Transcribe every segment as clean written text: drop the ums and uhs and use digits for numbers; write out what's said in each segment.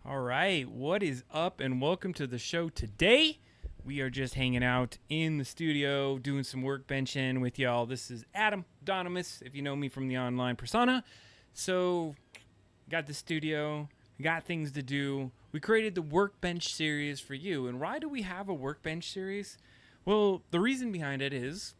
All right, what is up, and welcome to the show today. We are just hanging out in the studio, doing some workbenching with y'all. This is Adam Donimus, if you know me from the online persona. So, got the studio, got things to do. We created the Workbench series for you. And why do we have a Workbench series? Well, the reason behind it is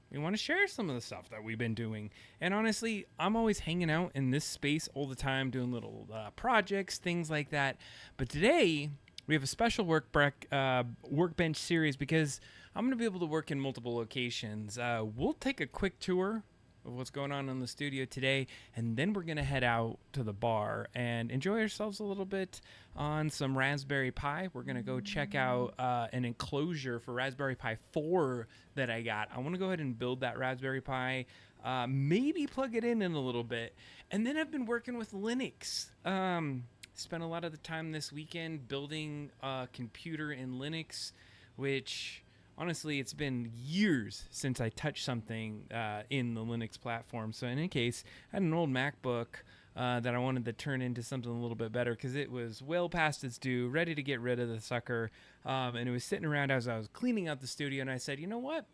we want to share some of the stuff that we've been doing. And honestly, I'm always hanging out in this space all the time, doing little projects, things like that. But today, we have a special workbench series because I'm going to be able to work in multiple locations. We'll take a quick tour of what's going on in the studio today, and then we're going to head out to the bar and enjoy ourselves a little bit on some Raspberry Pi. We're going to go check out an enclosure for Raspberry Pi 4 that I got. I want to go ahead and build that Raspberry Pi, maybe plug it in a little bit. And then I've been working with Linux. Spent a lot of the time this weekend building a computer in Linux, which honestly, it's been years since I touched something in the Linux platform. So in any case, I had an old MacBook that I wanted to turn into something a little bit better because it was well past its due, ready to get rid of the sucker. And it was sitting around as I was cleaning out the studio, and I said, you know what?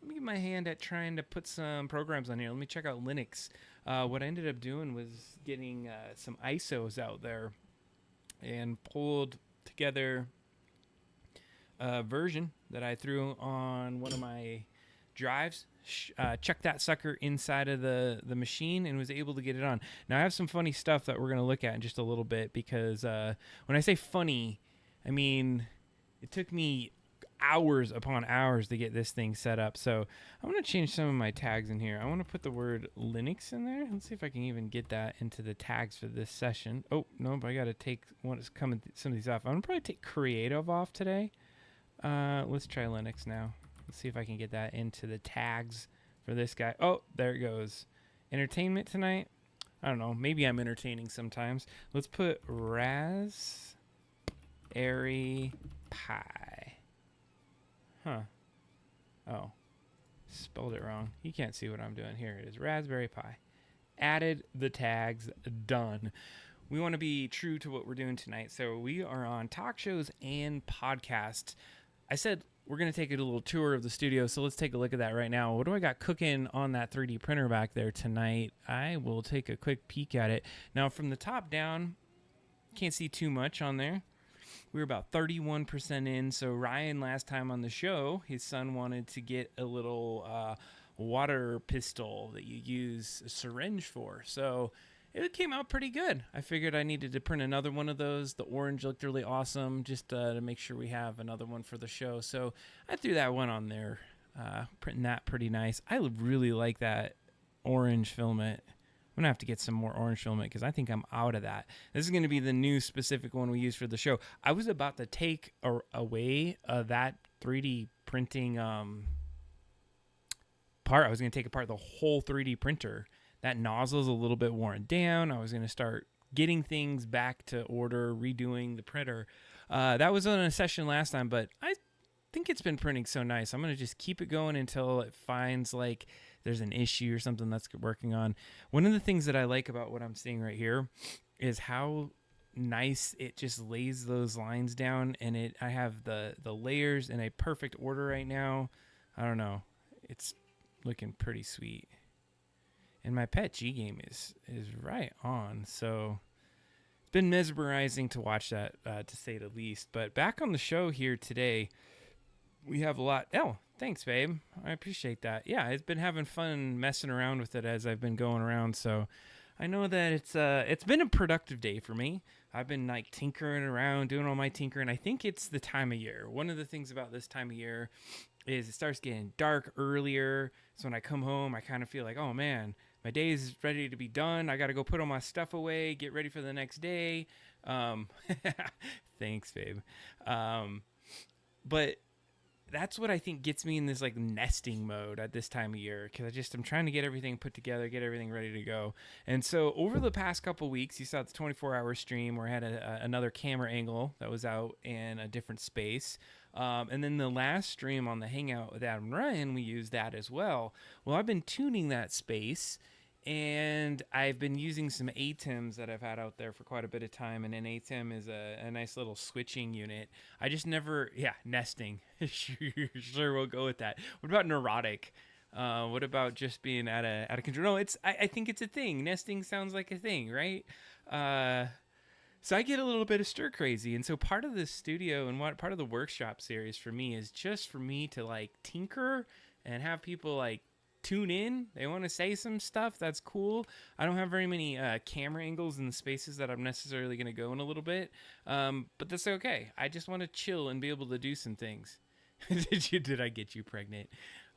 Let me get my hand at trying to put some programs on here. Let me check out Linux. What I ended up doing was getting some ISOs out there and pulled together a version that I threw on one of my drives, chucked that sucker inside of the machine, and was able to get it on. Now, I have some funny stuff that we're going to look at in just a little bit because when I say funny, I mean it took me hours upon hours to get this thing set up. So I'm going to change some of my tags in here. I want to put the word Linux in there. Let's see if I can even get that into the tags for this session. Oh, no, but I got to take some of these off. I'm going to probably take creative off today. Let's try Linux now. Let's see if I can get that into the tags for this guy. Oh, there it goes. Entertainment tonight? I don't know. Maybe I'm entertaining sometimes. Let's put Raspberry Pi. Huh. Oh. Spelled it wrong. You can't see what I'm doing. Here it is. Raspberry Pi. Added the tags. Done. We want to be true to what we're doing tonight. So we are on talk shows and podcasts. I said we're going to take a little tour of the studio, so let's take a look at that right now. What do I got cooking on that 3D printer back there tonight? I will take a quick peek at it. Now, from the top down, can't see too much on there, We were about 31% in. So Ryan, last time on the show, his son wanted to get a little water pistol that you use a syringe for. So it came out pretty good. I figured I needed to print another one of those. The orange looked really awesome, just to make sure we have another one for the show. So I threw that one on there, printing that pretty nice. I really like that orange filament. I'm going to have to get some more orange filament because I think I'm out of that. This is going to be the new specific one we use for the show. I was about to take away that 3D printing part. I was going to take apart the whole 3D printer. That nozzle is a little bit worn down. I was going to start getting things back to order, redoing the printer. That was on a session last time, but I think it's been printing so nice. I'm going to just keep it going until it finds like there's an issue or something that's working on. One of the things that I like about what I'm seeing right here is how nice it just lays those lines down, and I have the layers in a perfect order right now. I don't know. It's looking pretty sweet. And my pet G game is right on. So it's been mesmerizing to watch that, to say the least. But back on the show here today, we have a lot. Oh, thanks, babe. I appreciate that. Yeah, it's been having fun messing around with it as I've been going around. So I know that it's been a productive day for me. I've been like tinkering around, doing all my tinkering. I think it's the time of year. One of the things about this time of year is it starts getting dark earlier. So when I come home, I kind of feel like, oh man, my day is ready to be done. I got to go put all my stuff away, get ready for the next day. Thanks, babe. But that's what I think gets me in this like nesting mode at this time of year, because I'm trying to get everything put together, get everything ready to go. And so over the past couple weeks, you saw the 24-hour stream where I had another camera angle that was out in a different space. And then the last stream on the Hangout with Adam and Ryan, we used that as well. Well, I've been tuning that space, and I've been using some ATEMs that I've had out there for quite a bit of time. And an ATEM is a nice little switching unit. I just never, nesting. Sure, we'll go with that. What about neurotic? What about just being out of control? No, I think it's a thing. Nesting sounds like a thing, right? So I get a little bit of stir crazy. And so part of this studio and part of the workshop series for me is just for me to like tinker and have people like tune in. They want to say some stuff. That's cool. I don't have very many camera angles in the spaces that I'm necessarily going to go in a little bit. But that's okay. I just want to chill and be able to do some things. Did I get you pregnant?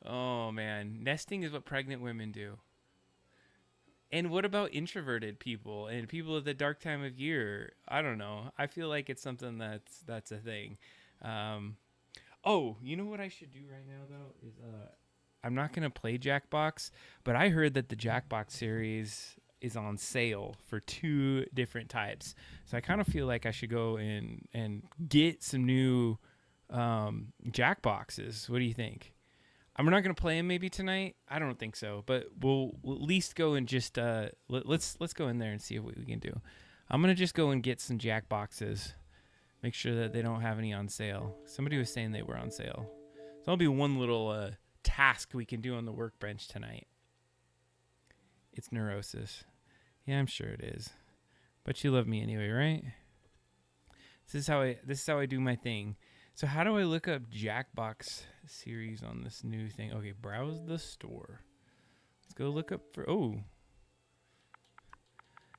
Oh man. Nesting is what pregnant women do. And what about introverted people and people at the dark time of year? I don't know. I feel like it's something that's a thing. Oh, you know what I should do right now though is I'm not going to play Jackbox, but I heard that the Jackbox series is on sale for 2 different types. So I kind of feel like I should go and get some new Jackboxes. What do you think? I'm not going to play them maybe tonight. I don't think so, but we'll at least go and just let's go in there and see what we can do. I'm going to just go and get some Jackboxes. Make sure that they don't have any on sale. Somebody was saying they were on sale. So that'll be one little task we can do on the workbench tonight. It's neurosis. Yeah, I'm sure it is. But you love me anyway, right? This is how I do my thing. So how do I look up Jackbox series on this new thing? Okay, browse the store. Let's go look up for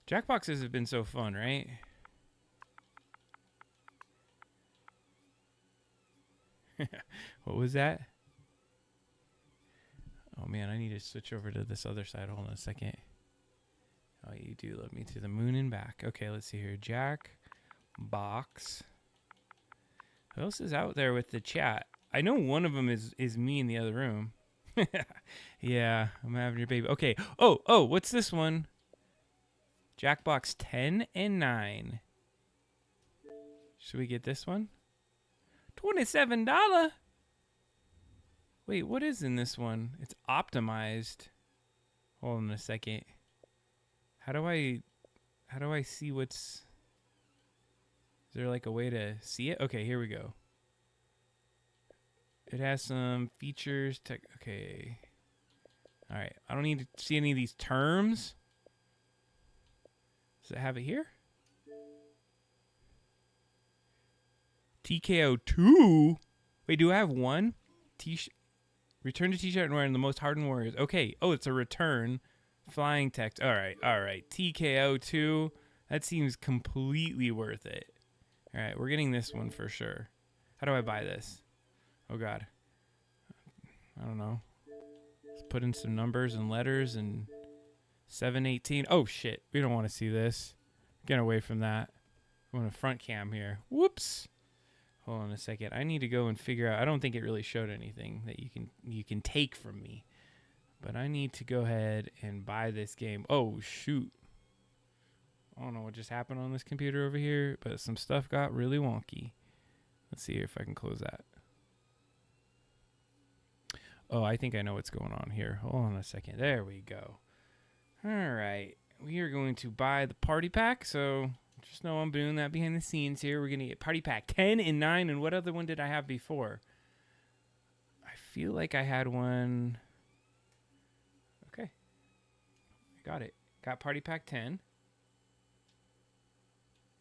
Jackboxes have been so fun, right? What was that? Oh man, I need to switch over to this other side. Hold on a second. Oh, you do love me to the moon and back. Okay, let's see here. Jackbox. Who else is out there with the chat? I know one of them is me in the other room. Yeah, I'm having your baby. Okay. Oh, what's this one? Jackbox 10 and 9. Should we get this one? $27. Wait, what is in this one? It's optimized. Hold on a second. How do I see what's... Is there like a way to see it? Okay, here we go. It has some features. Okay. All right. I don't need to see any of these terms. Does it have it here? TKO 2? Wait, do I have one? Return to T-shirt and wearing the most hardened warriors. Okay. Oh, it's a return. Flying text. All right. TKO 2. That seems completely worth it. All right. We're getting this one for sure. How do I buy this? Oh, God. I don't know. Let's put in some numbers and letters and 718. Oh, shit. We don't want to see this. Get away from that. I'm on a front cam here. Whoops. Hold on a second. I need to go and figure out. I don't think it really showed anything that you can take from me. But I need to go ahead and buy this game. Oh, shoot. I don't know what just happened on this computer over here, but some stuff got really wonky. Let's see if I can close that. Oh, I think I know what's going on here. Hold on a second. There we go. All right. We are going to buy the party pack. So just know I'm doing that behind the scenes here. We're going to get party pack 10 and 9. And what other one did I have before? I feel like I had one. Okay. I got it. Got party pack 10.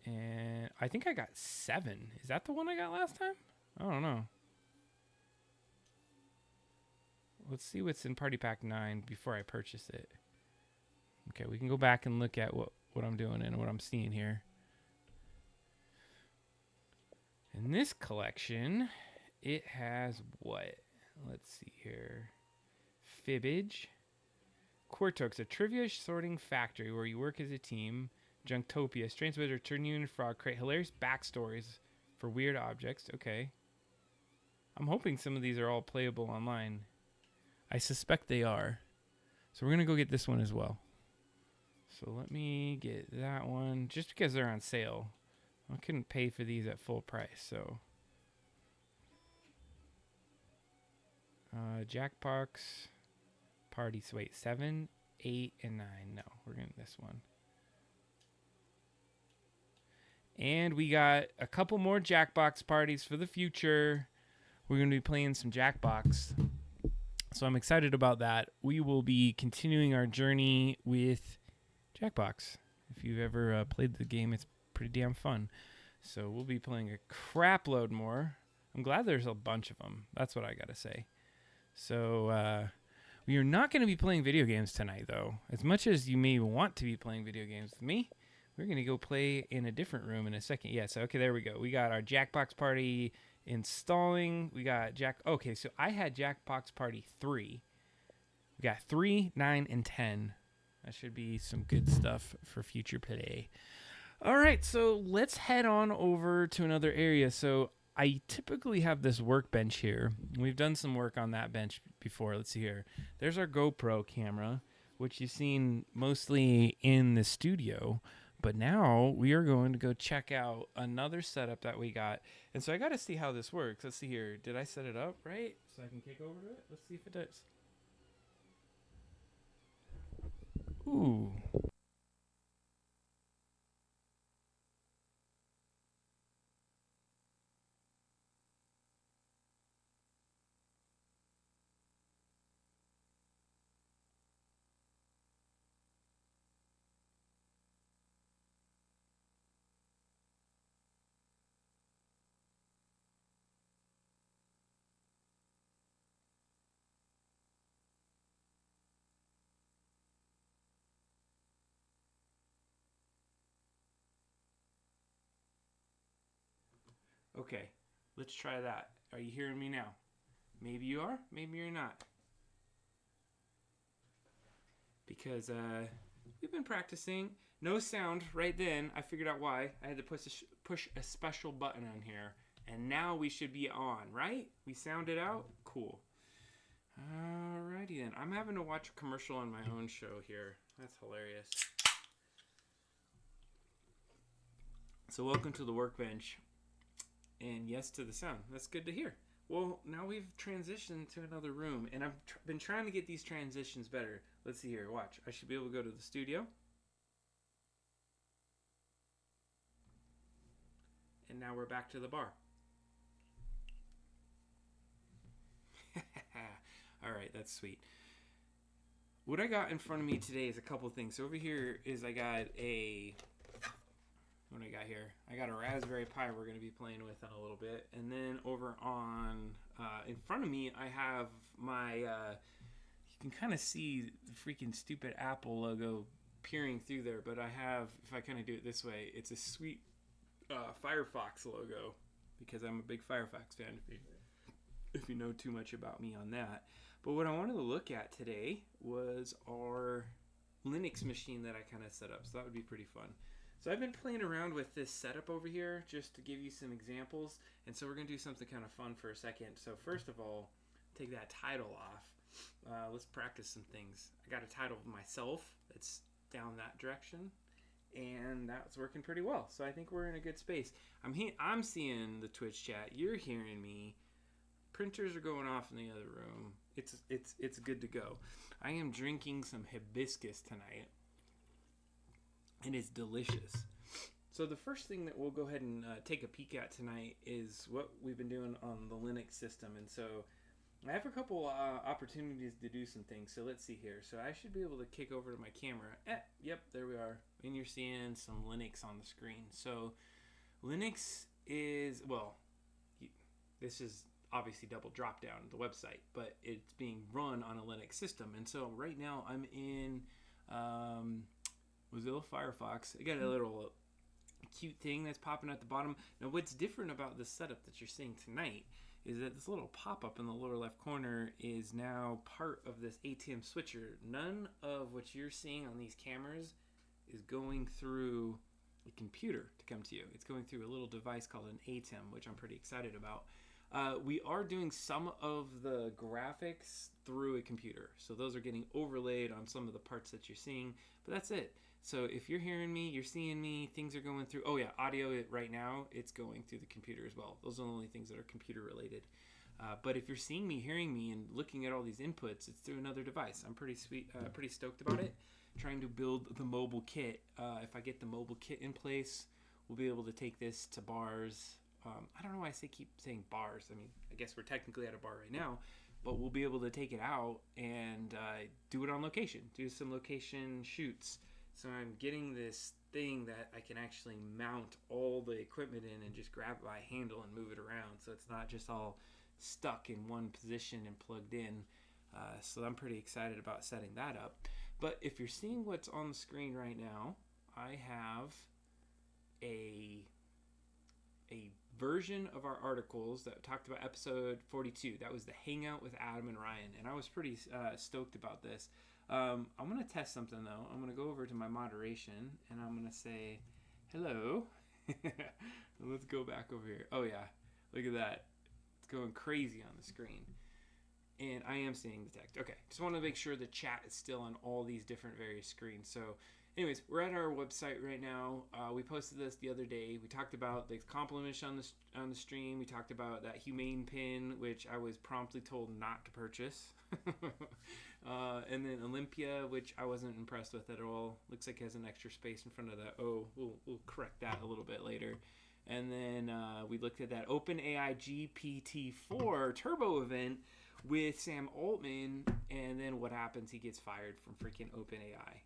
And I think I got 7. Is that the one I got last time? I don't know. Let's see what's in party pack 9 before I purchase it. Okay, we can go back and look at what I'm doing and what I'm seeing here. In this collection, it has what? Let's see here. Fibbage. Quartox, a trivia sorting factory where you work as a team. Junktopia, strange wizard, turn you into frog, create hilarious backstories for weird objects. Okay. I'm hoping some of these are all playable online. I suspect they are. So we're going to go get this one as well. So let me get that one just because they're on sale. I couldn't pay for these at full price, so. Jackbox parties. Wait, 7, 8, and 9. No, we're getting this one. And we got a couple more Jackbox parties for the future. We're going to be playing some Jackbox. So I'm excited about that. We will be continuing our journey with Jackbox. If you've ever played the game, it's pretty damn fun. So we'll be playing a crap load more. I'm glad there's a bunch of them. That's what I got to say. So we are not going to be playing video games tonight, though. As much as you may want to be playing video games with me, we're going to go play in a different room in a second. Yes, okay, there we go. We got our Jackbox party installing. We got Okay, so I had Jackbox Party 3. We got 3, 9, and 10. That should be some good stuff for future play. All right, so let's head on over to another area. So I typically have this workbench here. We've done some work on that bench before. Let's see here. There's our GoPro camera, which you've seen mostly in the studio. But now we are going to go check out another setup that we got. And so I got to see how this works. Let's see here. Did I set it up right? So I can kick over to it? Let's see if it does. Ooh. Okay, let's try that. Are you hearing me now? Maybe you are, maybe you're not. Because we've been practicing. No sound right then. I figured out why. I had to push a special button on here. And now we should be on, right? We sounded out? Cool. Alrighty then. I'm having to watch a commercial on my own show here. That's hilarious. So welcome to the Workbench. And yes to the sound. That's good to hear. Well, now we've transitioned to another room, and I've been trying to get these transitions better. Let's see here. Watch. I should be able to go to the studio. And now we're back to the bar. All right, that's sweet. What I got in front of me today is a couple things. So over here is I got a what I got here. I got a Raspberry Pi we're going to be playing with in a little bit. And then over on, in front of me, I have my, you can kind of see the freaking stupid Apple logo peering through there. But I have, if I kind of do it this way, it's a sweet Firefox logo because I'm a big Firefox fan if you know too much about me on that. But what I wanted to look at today was our Linux machine that I kind of set up. So that would be pretty fun. So I've been playing around with this setup over here just to give you some examples. And so we're going to do something kind of fun for a second. So first of all, take that title off. Let's practice some things. I got a title of myself that's down that direction. And that's working pretty well. So I think we're in a good space. I'm seeing the Twitch chat. You're hearing me. Printers are going off in the other room. It's good to go. I am drinking some hibiscus tonight. And it's delicious. So the first thing that we'll go ahead and take a peek at tonight is what we've been doing on the Linux system. And so I have a couple opportunities to do some things. So let's see here. So I should be able to kick over to my camera. Yep, there we are. And you're seeing some Linux on the screen. So Linux is, well, this is obviously double drop down the website, but it's being run on a Linux system. And so right now I'm in Mozilla Firefox. I got a little cute thing that's popping at the bottom. Now what's different about this setup that you're seeing tonight is that this little pop-up in the lower left corner is now part of this ATEM switcher. None of what you're seeing on these cameras is going through a computer to come to you. It's going through a little device called an ATEM, which I'm pretty excited about. We are doing some of the graphics through a computer. So those are getting overlaid on some of the parts that you're seeing. But that's it. So if you're hearing me, you're seeing me, things are going through. Oh yeah, audio right now, it's going through the computer as well. Those are the only things that are computer related. But if you're seeing me, hearing me, and looking at all these inputs, it's through another device. I'm pretty stoked about it. Trying to build the mobile kit. If I get the mobile kit in place, we'll be able to take this to bars. I don't know why keep saying bars. I mean, I guess we're technically at a bar right now, but we'll be able to take it out and do it on location, do some location shoots. So I'm getting this thing that I can actually mount all the equipment in and just grab it by handle and move it around. So it's not just all stuck in one position and plugged in. So I'm pretty excited about setting that up. But if you're seeing what's on the screen right now, I have a version of our articles that talked about episode 42. That was the hangout with Adam and Ryan, and I was pretty stoked about this. I'm going to test something though. I'm going to go over to my moderation and I'm going to say hello. Let's go back over here. Oh yeah, look at that. It's going crazy on the screen. And I am seeing the text. Okay, just want to make sure the chat is still on all these different various screens. So anyways, we're at our website right now. We posted this the other day. We talked about the compliment on the stream. We talked about that humane pin, which I was promptly told not to purchase. And then Olympia, which I wasn't impressed with at all. Looks like it has an extra space in front of that. Oh, we'll correct that a little bit later. And then we looked at that OpenAI GPT-4 Turbo event with Sam Altman. And then what happens? He gets fired from freaking OpenAI.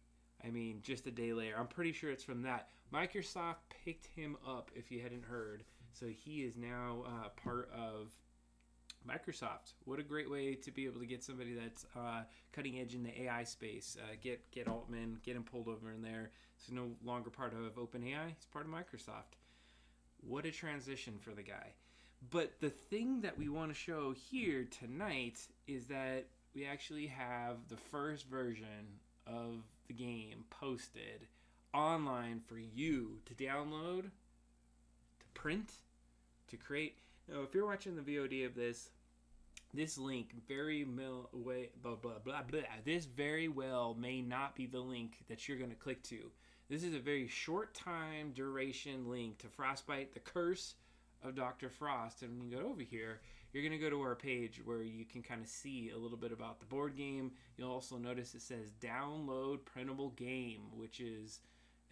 I mean, just a day later. I'm pretty sure it's from that. Microsoft picked him up, if you hadn't heard. So he is now part of Microsoft. What a great way to be able to get somebody that's cutting edge in the AI space. Get Altman, get him pulled over in there. So no longer part of OpenAI. He's part of Microsoft. What a transition for the guy. But the thing that we want to show here tonight is that we actually have the first version of the game posted online for you to download, to print, to create. Now, if you're watching the VOD of this link this very well may not be the link that you're going to click to. This is a very short time duration link to Frostbite, the Curse of Dr. Frost. And when you go over here, you're going to go to our page where you can kind of see a little bit about the board game. You'll also notice it says download printable game, which is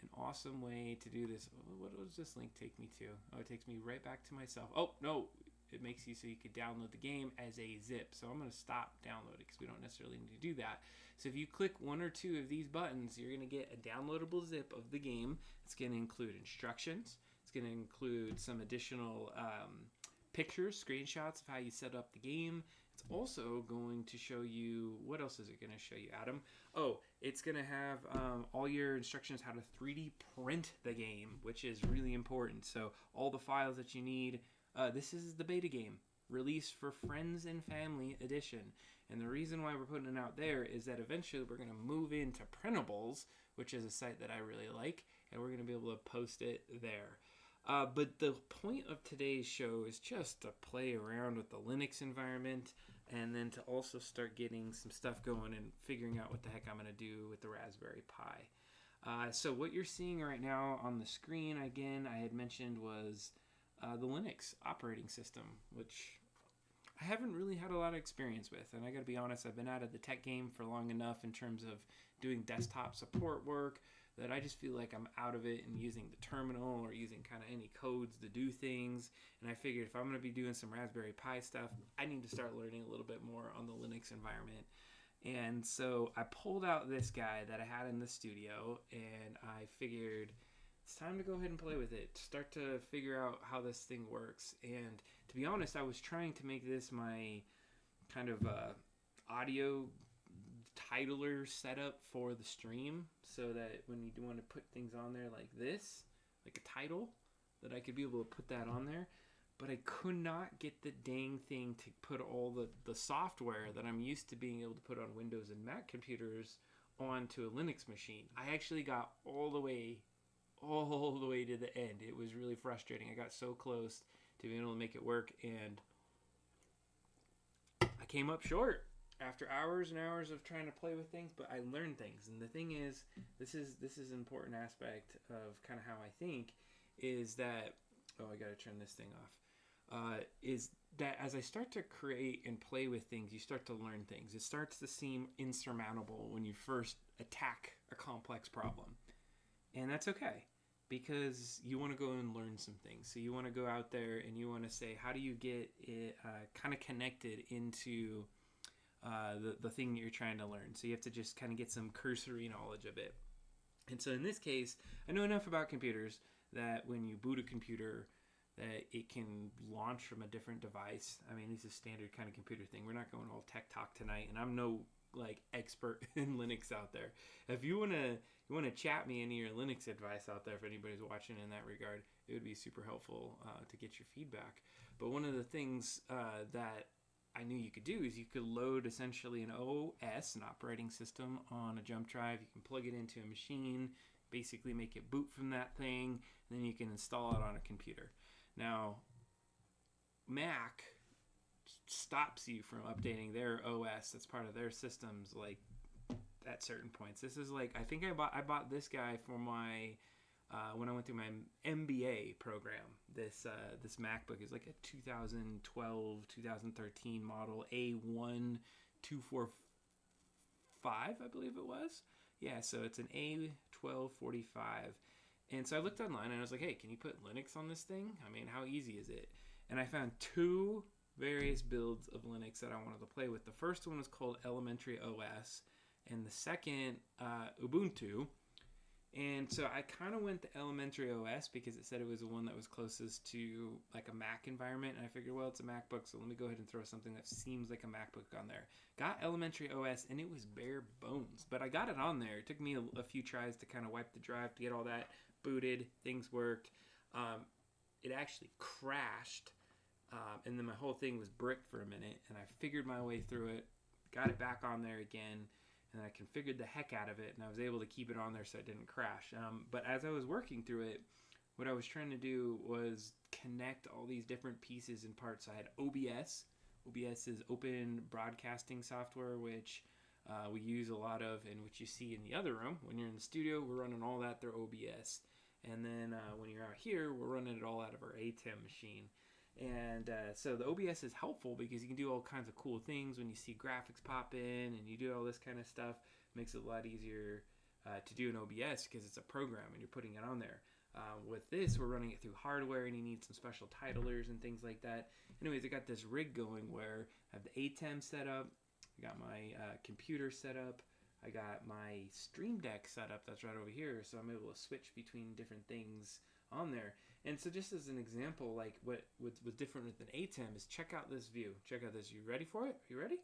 an awesome way to do this. What does this link take me to? Oh, it takes me right back to myself. Oh, no. it makes you so you could download the game as a zip. So I'm going to stop downloading because we don't necessarily need to do that. So if you click one or two of these buttons, you're going to get a downloadable zip of the game. It's going to include instructions. It's going to include some additional pictures, screenshots of how you set up the game. It's also going to show you, what else is it going to show you, Adam? Oh, it's going to have all your instructions how to 3D print the game, which is really important. So all the files that you need. This is the beta game, released for Friends and Family Edition. And the reason why we're putting it out there is that eventually we're going to move into Printables, which is a site that I really like, and we're going to be able to post it there. But the point of today's show is just to play around with the Linux environment and then to also start getting some stuff going and figuring out what the heck I'm going to do with the Raspberry Pi. So what you're seeing right now on the screen, again, I had mentioned was the Linux operating system, which I haven't really had a lot of experience with. And I got to be honest, I've been out of the tech game for long enough in terms of doing desktop support work that I just feel like I'm out of it and using the terminal or using kind of any codes to do things. And I figured if I'm going to be doing some Raspberry Pi stuff, I need to start learning a little bit more on the Linux environment. And so I pulled out this guy that I had in the studio, and I figured it's time to go ahead and play with it, start to figure out how this thing works. And to be honest, I was trying to make this my kind of audio titler setup for the stream, so that when you do want to put things on there like this, like a title, that I could be able to put that on there. But I could not get the dang thing to put all the software that I'm used to being able to put on Windows and Mac computers onto a Linux machine. I actually got all the way to the end. It was really frustrating. I got so close to being able to make it work, and I came up short after hours and hours of trying to play with things, but I learned things. And the thing is, this is an important aspect of kind of how I think, is that, I got to turn this thing off. Is that as I start to create and play with things, you start to learn things. It starts to seem insurmountable when you first attack a complex problem. And that's okay, because you want to go and learn some things. So you want to go out there and you want to say, how do you get it kind of connected into the thing that you're trying to learn? So you have to just kind of get some cursory knowledge of it. And so in this case, I know enough about computers that when you boot a computer, that it can launch from a different device. I mean, this is standard kind of computer thing. We're not going all tech talk tonight, and I'm no expert in Linux out there. If you wanna chat me any of your Linux advice out there, if anybody's watching in that regard, it would be super helpful to get your feedback. But one of the things that I knew you could do is you could load essentially an OS, an operating system, on a jump drive. You can plug it into a machine, basically make it boot from that thing, and then you can install it on a computer. Now, Mac stops you from updating their OS that's part of their systems at certain points. This is I think I bought this guy for my when I went through my MBA program. This MacBook is like a 2012 2013 model A1245, I believe it was. Yeah, so it's an A1245. And so I looked online and I was like, hey, can you put Linux on this thing? I mean, how easy is it? And I found two various builds of Linux that I wanted to play with. The first one was called Elementary OS, and the second, Ubuntu. And so I kind of went to Elementary OS because it said it was the one that was closest to a Mac environment. And I figured, well, it's a MacBook, so let me go ahead and throw something that seems like a MacBook on there. Got Elementary OS, and it was bare bones. But I got it on there. It took me a few tries to kind of wipe the drive to get all that booted. Things worked. It actually crashed. And then my whole thing was bricked for a minute. And I figured my way through it. Got it back on there again. And I configured the heck out of it, and I was able to keep it on there so it didn't crash. But as I was working through it, what I was trying to do was connect all these different pieces and parts. I had OBS. OBS is open broadcasting software, which we use a lot of, and which you see in the other room. When you're in the studio, we're running all that through OBS. And then when you're out here, we're running it all out of our ATEM machine. And so the OBS is helpful because you can do all kinds of cool things when you see graphics pop in and you do all this kind of stuff. It makes it a lot easier to do an OBS because it's a program and you're putting it on there. With this, we're running it through hardware, and you need some special titlers and things like that. Anyways, I got this rig going where I have the ATEM set up, I got my computer set up, I got my Stream Deck set up that's right over here, so I'm able to switch between different things on there. And so just as an example, like what's different with an ATEM is check out this view. Check out this. You ready for it? Are you ready?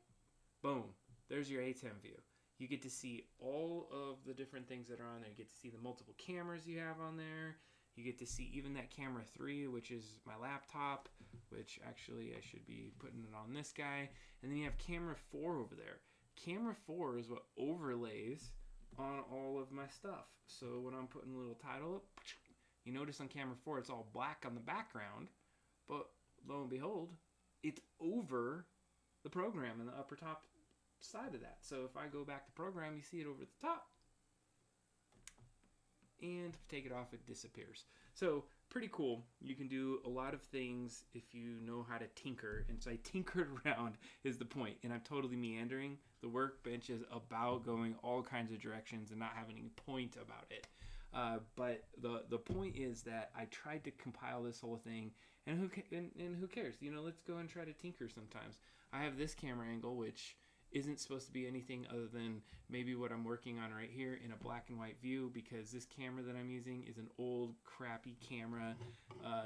Boom. There's your ATEM view. You get to see all of the different things that are on there. You get to see the multiple cameras you have on there. You get to see even that camera 3, which is my laptop, which actually I should be putting it on this guy. And then you have camera 4 over there. Camera 4 is what overlays on all of my stuff. So when I'm putting a little title up, you notice on camera 4 it's all black on the background, but lo and behold, it's over the program in the upper top side of that. So if I go back to program, you see it over the top. And if you take it off, it disappears. So pretty cool. You can do a lot of things if you know how to tinker. And so I tinkered around is the point. And I'm totally meandering. The Workbench is about going all kinds of directions and not having any point about it. But the point is that I tried to compile this whole thing, and who cares? You know, let's go and try to tinker sometimes. I have this camera angle, which isn't supposed to be anything other than maybe what I'm working on right here in a black and white view, because this camera that I'm using is an old crappy camera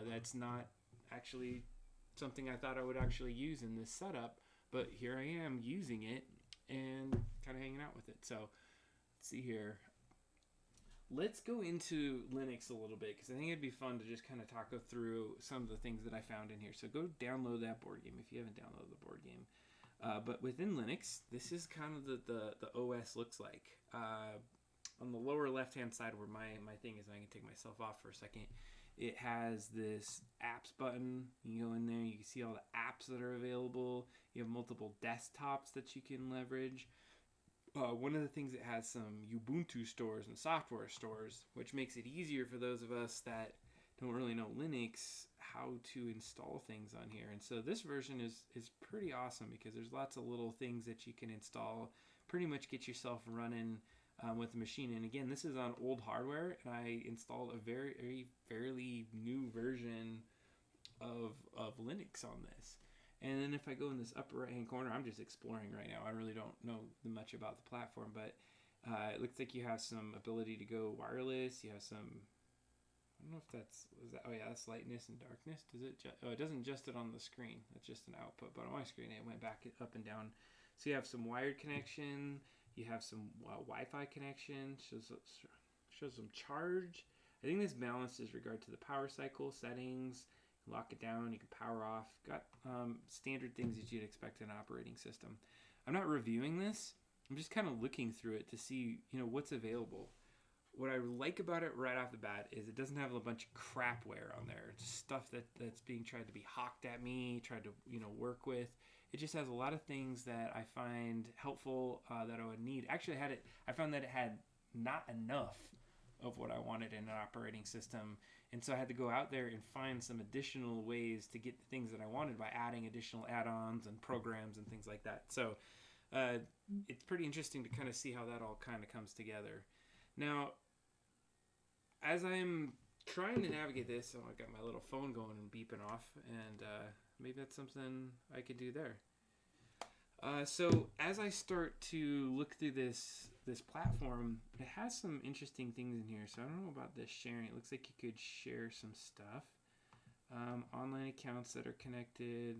that's not actually something I thought I would actually use in this setup, but here I am using it and kind of hanging out with it. So let's see here. Let's go into Linux a little bit, because I think it'd be fun to just kind of talk through some of the things that I found in here. So go download that board game if you haven't downloaded the board game. But within Linux, this is kind of the OS looks like. On the lower left-hand side where my thing is, and I can take myself off for a second, it has this apps button. You can go in there, you can see all the apps that are available. You have multiple desktops that you can leverage. One of the things, it has some Ubuntu stores and software stores, which makes it easier for those of us that don't really know Linux how to install things on here. And so this version is pretty awesome, because there's lots of little things that you can install, pretty much get yourself running with the machine. And again, this is on old hardware, and I installed a fairly new version of Linux on this. And then if I go in this upper right hand corner, I'm just exploring right now. I really don't know much about the platform, but it looks like you have some ability to go wireless. You have some, I don't know if oh yeah, that's lightness and darkness. Does it? It doesn't adjust it on the screen. That's just an output. But on my screen, it went back up and down. So you have some wired connection. You have some Wi-Fi connection. Shows some charge. I think this balances regard to the power cycle settings. Lock it down, you can power off. Got standard things that you'd expect in an operating system. I'm not reviewing this. I'm just kind of looking through it to see, what's available. What I like about it right off the bat is it doesn't have a bunch of crapware on there. It's stuff that's being tried to be hawked at me, tried to, work with. It just has a lot of things that I find helpful that I would need. Actually, I found that it had not enough of what I wanted in an operating system. And so I had to go out there and find some additional ways to get the things that I wanted by adding additional add-ons and programs and things like that. So it's pretty interesting to kind of see how that all kind of comes together. Now, as I'm trying to navigate this, I've got my little phone going and beeping off, and maybe that's something I could do there. So as I start to look through this platform, it has some interesting things in here. So I don't know about this sharing. It looks like you could share some stuff. Online accounts that are connected,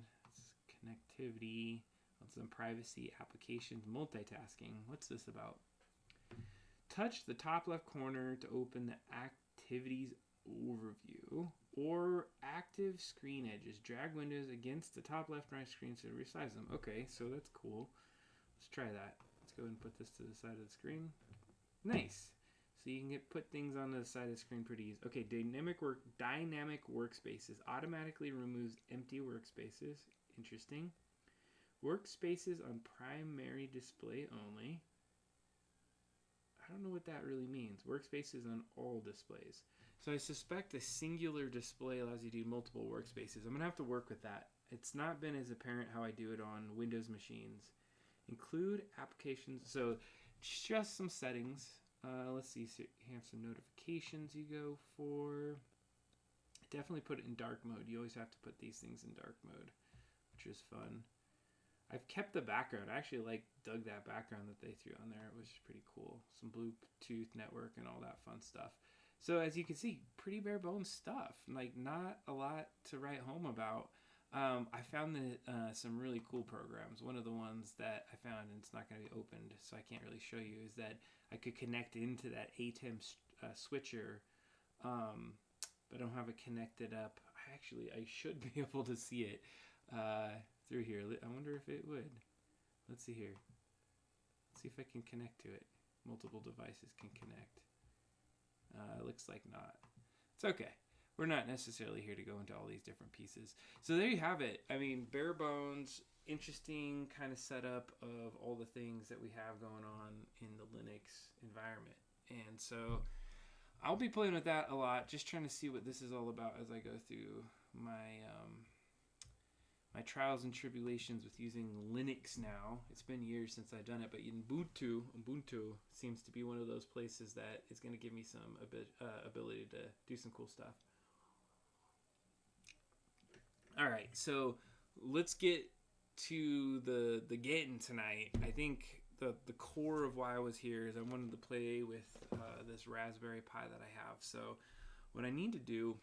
connectivity, some privacy, applications, multitasking. What's this about? Touch the top left corner to open the activities overview or active screen edges. Drag windows against the top left and right screen to resize them. Okay, so that's cool. Let's try that. Let's go ahead and put this to the side of the screen. Nice. So you can put things on the side of the screen pretty easy. Okay, dynamic workspaces automatically removes empty workspaces. Interesting. Workspaces on primary display only. I don't know what that really means. Workspaces on all displays. So I suspect a singular display allows you to do multiple workspaces. I'm going to have to work with that. It's not been as apparent how I do it on Windows machines. Include applications. So just some settings. Let's see, so you have some notifications you go for. Definitely put it in dark mode. You always have to put these things in dark mode, which is fun. I've kept the background. I actually dug that background that they threw on there. It was pretty cool. Some Bluetooth network and all that fun stuff. So as you can see, pretty bare bones stuff. Like not a lot to write home about. I found that some really cool programs. One of the ones that I found, and it's not going to be opened, so I can't really show you, is that I could connect into that ATEM switcher, but I don't have it connected up. I should be able to see it through here. I wonder if it would. Let's see here. Let's see if I can connect to it. Multiple devices can connect. Looks like not. It's okay. We're not necessarily here to go into all these different pieces. So there you have it. I mean, bare bones, interesting kind of setup of all the things that we have going on in the Linux environment. And so I'll be playing with that a lot, just trying to see what this is all about as I go through my my trials and tribulations with using Linux now. It's been years since I've done it, but Ubuntu seems to be one of those places that is going to give me some ability to do some cool stuff. All right, so let's get to the getting tonight. I think the core of why I was here is I wanted to play with this Raspberry Pi that I have. So what I need to do,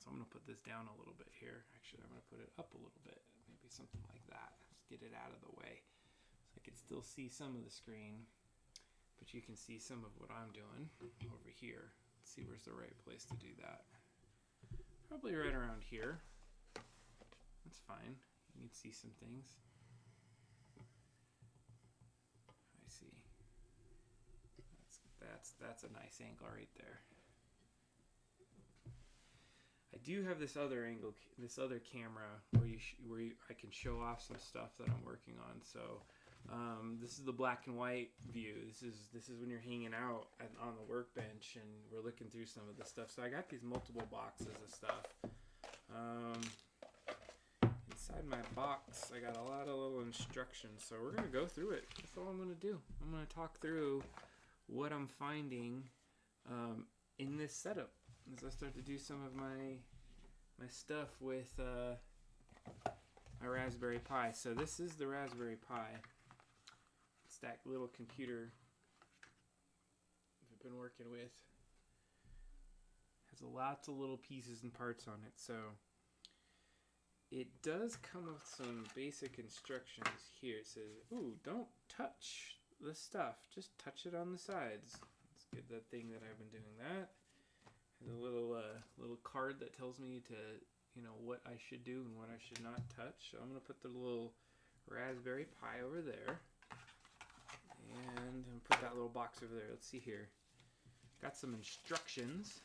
so I'm going to put this down a little bit here. Actually, I'm going to put it up a little bit, maybe something like that. Just get it out of the way so I can still see some of the screen, but you can see some of what I'm doing over here. Let's see where's the right place to do that. Probably right around here. That's fine. You can see some things. I see. That's a nice angle right there. I do have this other angle, this other camera where I can show off some stuff that I'm working on. So this is the black and white view. This is when you're hanging out on the workbench and we're looking through some of the stuff. So I got these multiple boxes of stuff. Inside my box, I got a lot of little instructions, so we're going to go through it. That's all I'm going to do. I'm going to talk through what I'm finding in this setup as I start to do some of my stuff with my Raspberry Pi. So this is the Raspberry Pi. It's that little computer I've been working with. It has lots of little pieces and parts on it, so it does come with some basic instructions here. It says, ooh, don't touch the stuff. Just touch it on the sides. Let's get that thing that I've been doing that. There's a little card that tells me to, what I should do and what I should not touch. So I'm going to put the little Raspberry Pi over there. And I'm put that little box over there. Let's see here. Got some instructions.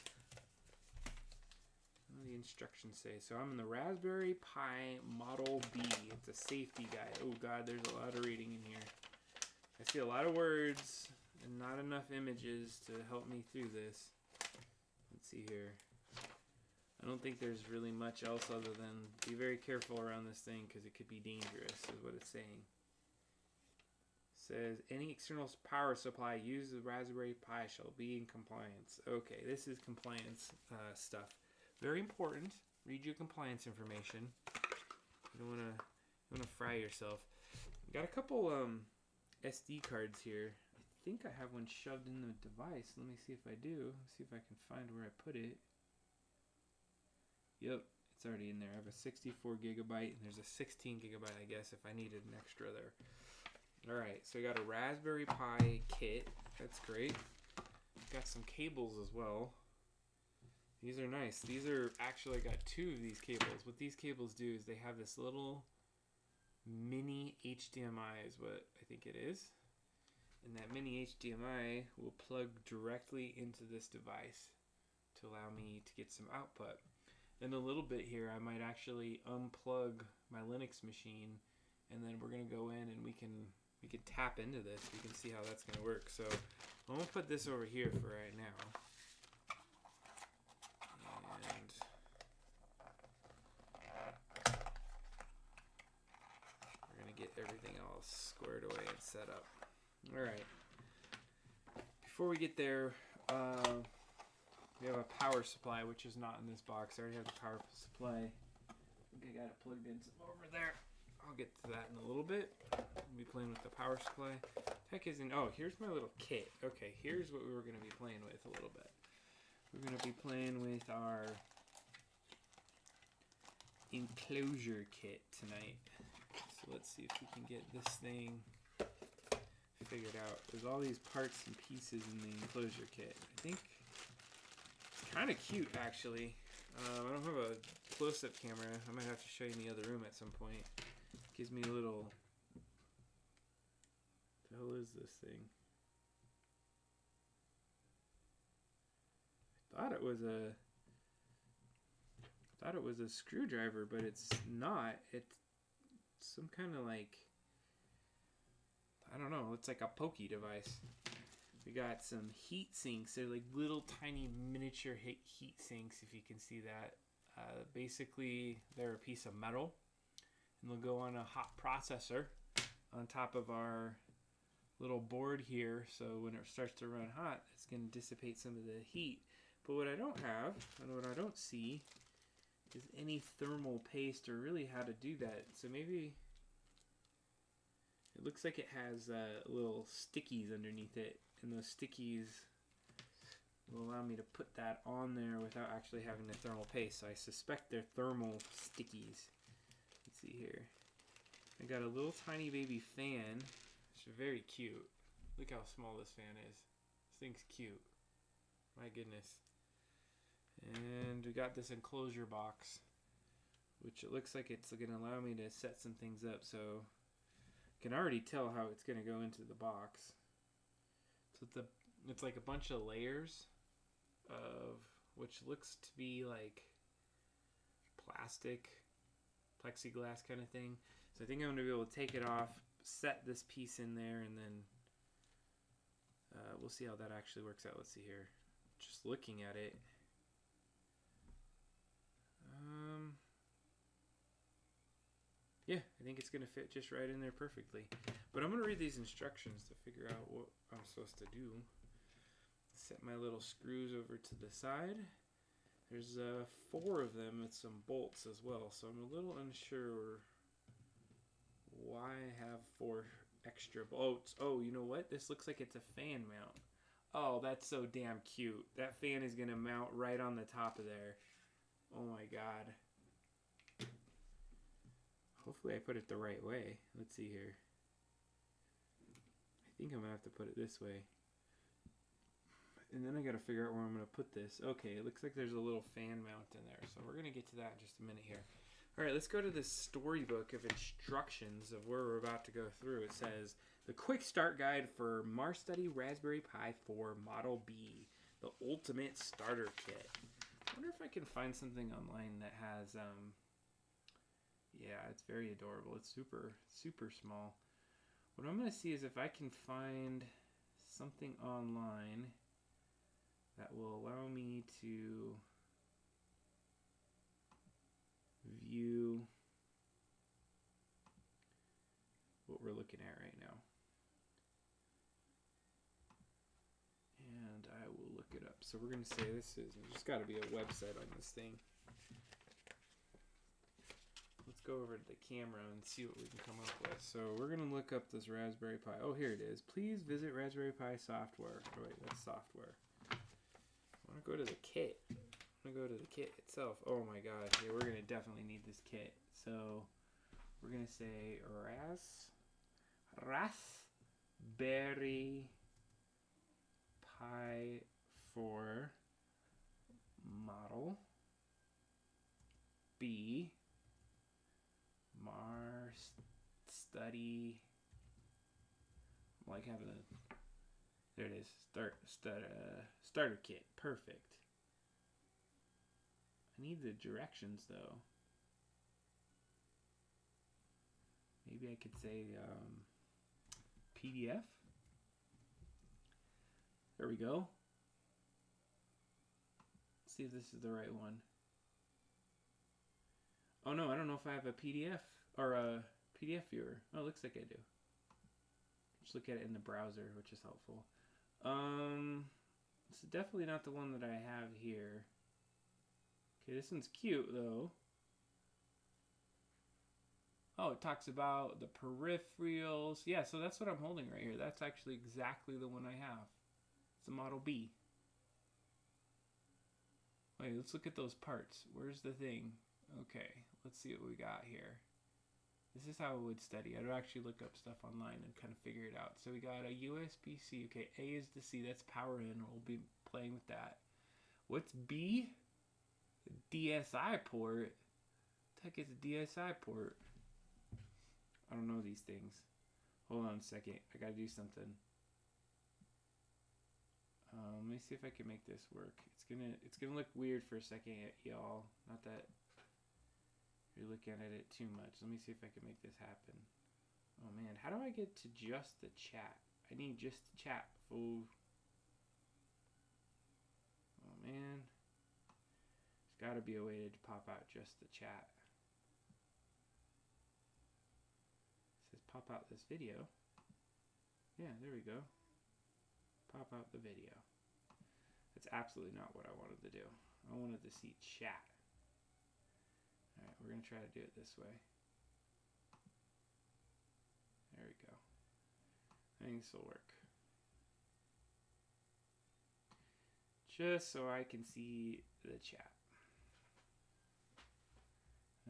What do the instructions say? So I'm in the Raspberry Pi Model B. It's a safety guide. Oh God, there's a lot of reading in here. I see a lot of words and not enough images to help me through this. Let's see here. I don't think there's really much else other than be very careful around this thing because it could be dangerous, is what it's saying. It says any external power supply used with Raspberry Pi shall be in compliance. Okay, this is compliance stuff. Very important. Read your compliance information. You don't want to fry yourself. Got a couple SD cards here. I think I have one shoved in the device. Let me see if I do. Let's see if I can find where I put it. Yep, it's already in there. I have a 64 gigabyte and there's a 16 gigabyte, I guess, if I needed an extra there. All right, so I got a Raspberry Pi kit. That's great. Got some cables as well. These are nice. These are actually, I got two of these cables. What these cables do is they have this little mini HDMI is what I think it is. And that mini HDMI will plug directly into this device to allow me to get some output. In a little bit here, I might actually unplug my Linux machine and then we're going to go in and we can tap into this. We can see how that's going to work. So I'm going to put this over here for right now. And we're going to get everything all squared away and set up. All right. before we get there, we have a power supply, which is not in this box. I already have the power supply. I think I got it plugged in over there. I'll get to that in a little bit. I'll be playing with the power supply. Heck isn't. Oh, here's my little kit. Okay, here's what we were going to be playing with a little bit. We're going to be playing with our enclosure kit tonight. So let's see if we can get this thing figured out. There's all these parts and pieces in the enclosure kit. I think it's kind of cute, actually. I don't have a close-up camera. I might have to show you in the other room at some point. Gives me a little... What the hell is this thing? I thought it was a screwdriver, but it's not. It's some kind of like, I don't know, it's like a pokey device. We got some heat sinks. They're like little tiny miniature heat sinks, if you can see that. Basically, they're a piece of metal, and they'll go on a hot processor on top of our little board here. So when it starts to run hot, it's going to dissipate some of the heat. But what I don't have, and what I don't see, is any thermal paste or really how to do that. So maybe it looks like it has little stickies underneath it, and those stickies will allow me to put that on there without actually having the thermal paste. So I suspect they're thermal stickies. Let's see here. I got a little tiny baby fan. It's very cute. Look how small this fan is. This thing's cute. My goodness. And we got this enclosure box, which it looks like it's going to allow me to set some things up. So I can already tell how it's going to go into the box. So it's like a bunch of layers of, which looks to be like plastic, plexiglass kind of thing. So I think I'm going to be able to take it off, set this piece in there, and then we'll see how that actually works out. Let's see here. Just looking at it. Yeah, I think it's going to fit just right in there perfectly. But I'm going to read these instructions to figure out what I'm supposed to do. Set my little screws over to the side. There's 4 of them with some bolts as well, so I'm a little unsure why I have 4 extra bolts. Oh, you know what? This looks like it's a fan mount. Oh, that's so damn cute. That fan is going to mount right on the top of there. Oh my god. Hopefully I put it the right way. Let's see here. I think I'm going to have to put it this way. And then I got to figure out where I'm going to put this. Okay, it looks like there's a little fan mount in there. So we're going to get to that in just a minute here. Alright, let's go to this storybook of instructions of where we're about to go through. It says, the quick start guide for Marstudy Raspberry Pi 4 Model B, the ultimate starter kit. I wonder if I can find something online that has, yeah, it's very adorable. It's super, super small. What I'm going to see is if I can find something online that will allow me to view what we're looking at right now. And I will look it up. So we're going to say this is, there's just got to be a website on this thing. Let's go over to the camera and see what we can come up with. So we're going to look up this Raspberry Pi. Oh, here it is. Please visit Raspberry Pi software. Oh, wait, that's software. I want to go to the kit. I'm going to go to the kit itself. Oh my god. Yeah, we're going to definitely need this kit. So we're going to say Raspberry Pi 4 Model B Marstudy. I'm like having a, there it is, starter kit. Perfect. I need the directions though. Maybe I could say PDF. There we go. Let's see if this is the right one. Oh no, I don't know if I have a PDF or a PDF viewer. Oh, it looks like I do. Just look at it in the browser, which is helpful. This is definitely not the one that I have here. Okay, this one's cute though. Oh, it talks about the peripherals. Yeah, so that's what I'm holding right here. That's actually exactly the one I have. It's a Model B. Wait, let's look at those parts. Where's the thing? Okay, let's see what we got here. This is how I would study. I'd actually look up stuff online and kind of figure it out. So we got a USB-C. Okay, A is the C. That's power in. We'll be playing with that. What's B? DSI port. What the heck is a DSI port? I don't know these things. Hold on a second. I gotta do something. Let me see if I can make this work. It's gonna look weird for a second, y'all. Not that you're looking at it too much. Let me see if I can make this happen. Oh man, how do I get to just the chat? I need just the chat, fool. Oh man. There's gotta be a way to pop out just the chat. It says pop out this video. Yeah, there we go. Pop out the video. That's absolutely not what I wanted to do. I wanted to see chat. Alright, we're going to try to do it this way. There we go. I think this will work. Just so I can see the chat.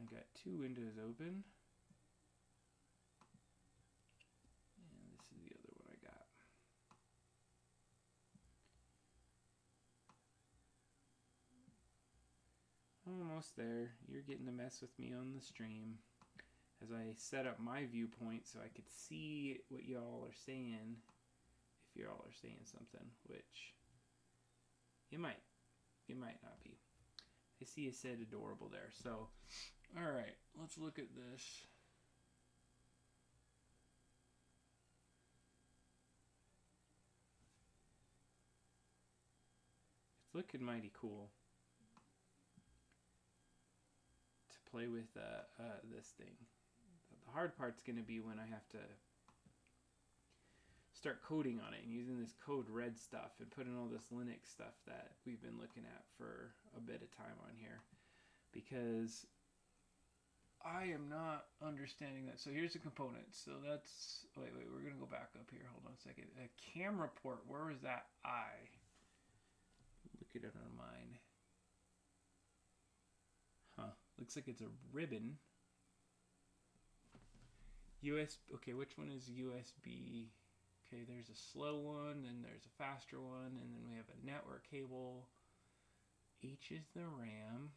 I got two windows open. And this is the other one I got. Almost there. You're getting to mess with me on the stream as I set up my viewpoint so I could see what y'all are saying, if y'all are saying something, which you might not be. I see you said adorable there. So, all right, let's look at this. It's looking mighty cool to play with this thing. The hard part's going to be when I have to start coding on it and using this code red stuff and putting all this Linux stuff that we've been looking at for a bit of time on here, because I am not understanding that. So here's the components. So that's, wait, we're going to go back up here. Hold on a second. A camera port, where was that I? Look at it on mine. Huh, looks like it's a ribbon. Okay, which one is USB? Okay, there's a slow one, then there's a faster one, and then we have a network cable. H is the RAM.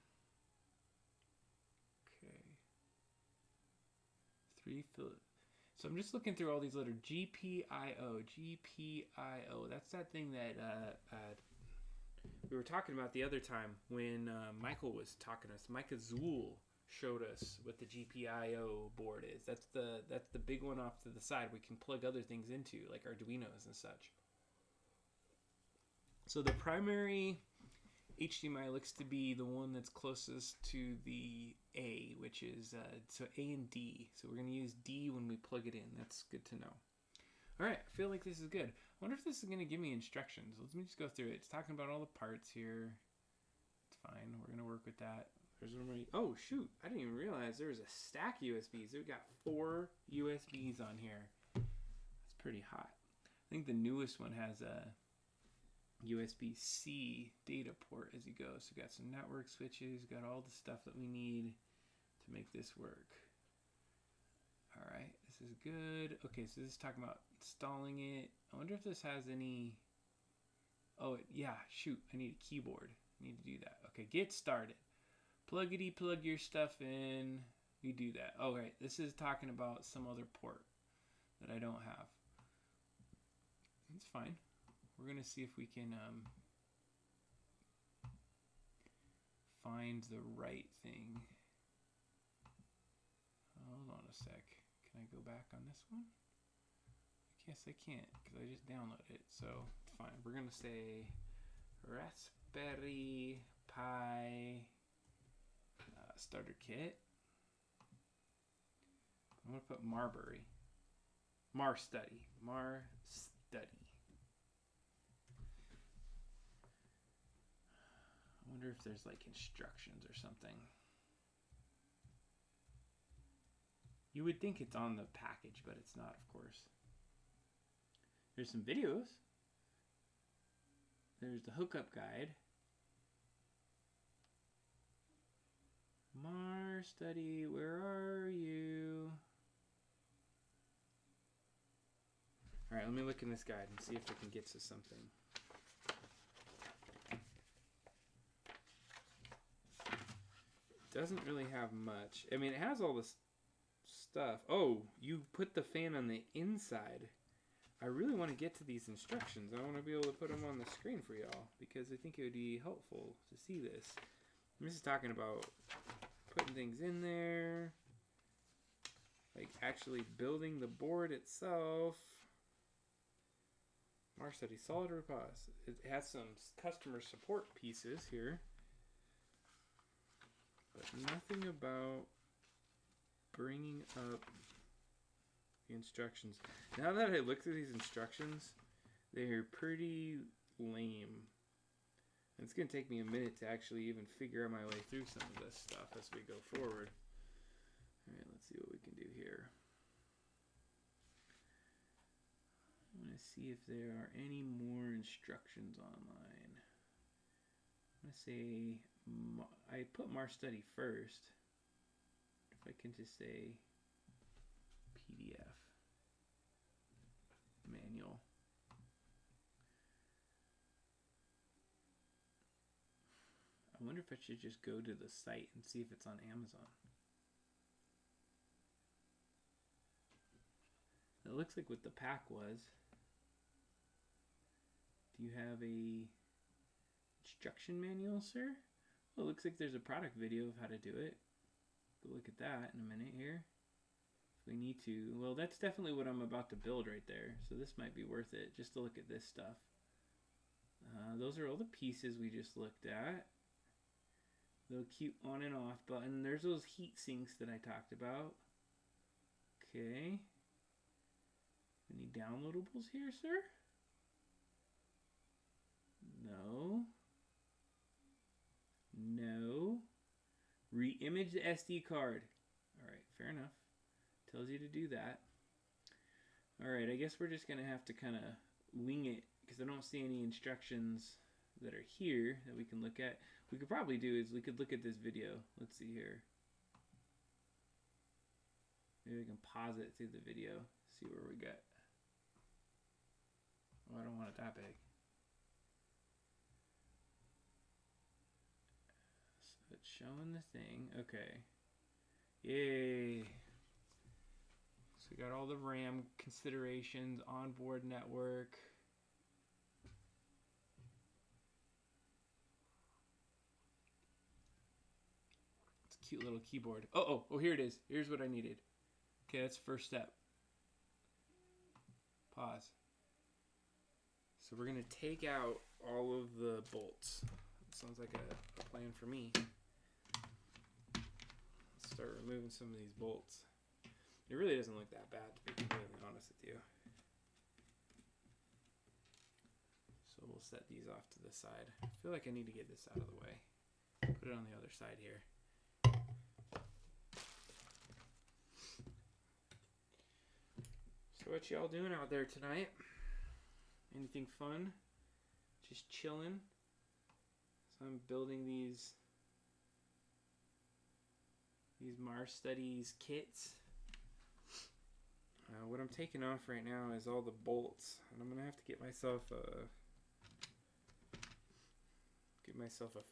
Okay. So I'm just looking through all these letters. GPIO. That's that thing that we were talking about the other time when Michael was talking to us. Micah Zool showed us what the GPIO board is. That's the big one off to the side we can plug other things into, like Arduinos and such. So the primary HDMI looks to be the one that's closest to the A, which is so A and D. So we're going to use D when we plug it in. That's good to know. All right, I feel like this is good. I wonder if this is going to give me instructions. Let me just go through it. It's talking about all the parts here. It's fine. We're going to work with that. There's one. Oh, shoot. I didn't even realize there was a stack of USBs. We've got 4 USBs on here. That's pretty hot. I think the newest one has a USB-C data port as you go. So we got some network switches. Got all the stuff that we need to make this work. All right, this is good. Okay, so this is talking about installing it. I wonder if this has any... Oh, yeah, shoot. I need a keyboard. I need to do that. Okay, get started. Pluggity plug your stuff in. You do that. Oh, right. This is talking about some other port that I don't have. It's fine. We're going to see if we can find the right thing. Hold on a sec. Can I go back on this one? I guess I can't because I just downloaded it. So it's fine. We're going to say Raspberry Pi starter kit. I'm going to put Marbury. Mar Study. wonder if there's like instructions or something. You would think it's on the package, but it's not, of course. There's some videos. There's the hookup guide. Mar study, where are you? All right, let me look in this guide and see if it can get to something. It doesn't really have much. I mean, it has all this stuff. Oh, you put the fan on the inside. I really want to get to these instructions. I want to be able to put them on the screen for y'all because I think it would be helpful to see this. This is talking about putting things in there, like actually building the board itself. Mar study, solid repos. It has some customer support pieces here, but nothing about bringing up the instructions. Now that I looked at these instructions, they're pretty lame. And it's going to take me a minute to actually even figure my way through some of this stuff as we go forward. Alright, let's see what we can do here. I want to see if there are any more instructions online. I'm going to say, I put Mar Study first. If I can just say PDF manual. I wonder if I should just go to the site and see if it's on Amazon. It looks like what the pack was. Do you have a instruction manual, sir? Well, it looks like there's a product video of how to do it. Go look at that in a minute here. If we need to. Well, that's definitely what I'm about to build right there. So this might be worth it just to look at this stuff. Those are all the pieces we just looked at. Little cute on and off button. There's those heat sinks that I talked about. Okay. Any downloadables here, sir? No. No. Re-image the SD card. Alright, fair enough. Tells you to do that. Alright, I guess we're just going to have to kind of wing it because I don't see any instructions that are here that we can look at. We could probably do is we could look at this video. Let's see here. Maybe we can pause it through the video. See where we get. Oh, I don't want it that big. So it's showing the thing. Okay. Yay. So we got all the RAM considerations, onboard network. Cute little keyboard. Oh, here it is. Here's what I needed. Okay, that's the first step. Pause. So we're going to take out all of the bolts. Sounds like a plan for me. Let's start removing some of these bolts. It really doesn't look that bad, to be completely honest with you. So we'll set these off to the side. I feel like I need to get this out of the way. Put it on the other side here. So what y'all doing out there tonight? Anything fun? Just chilling? So I'm building these Mar Studies kits. What I'm taking off right now is all the bolts, and I'm gonna have to get myself a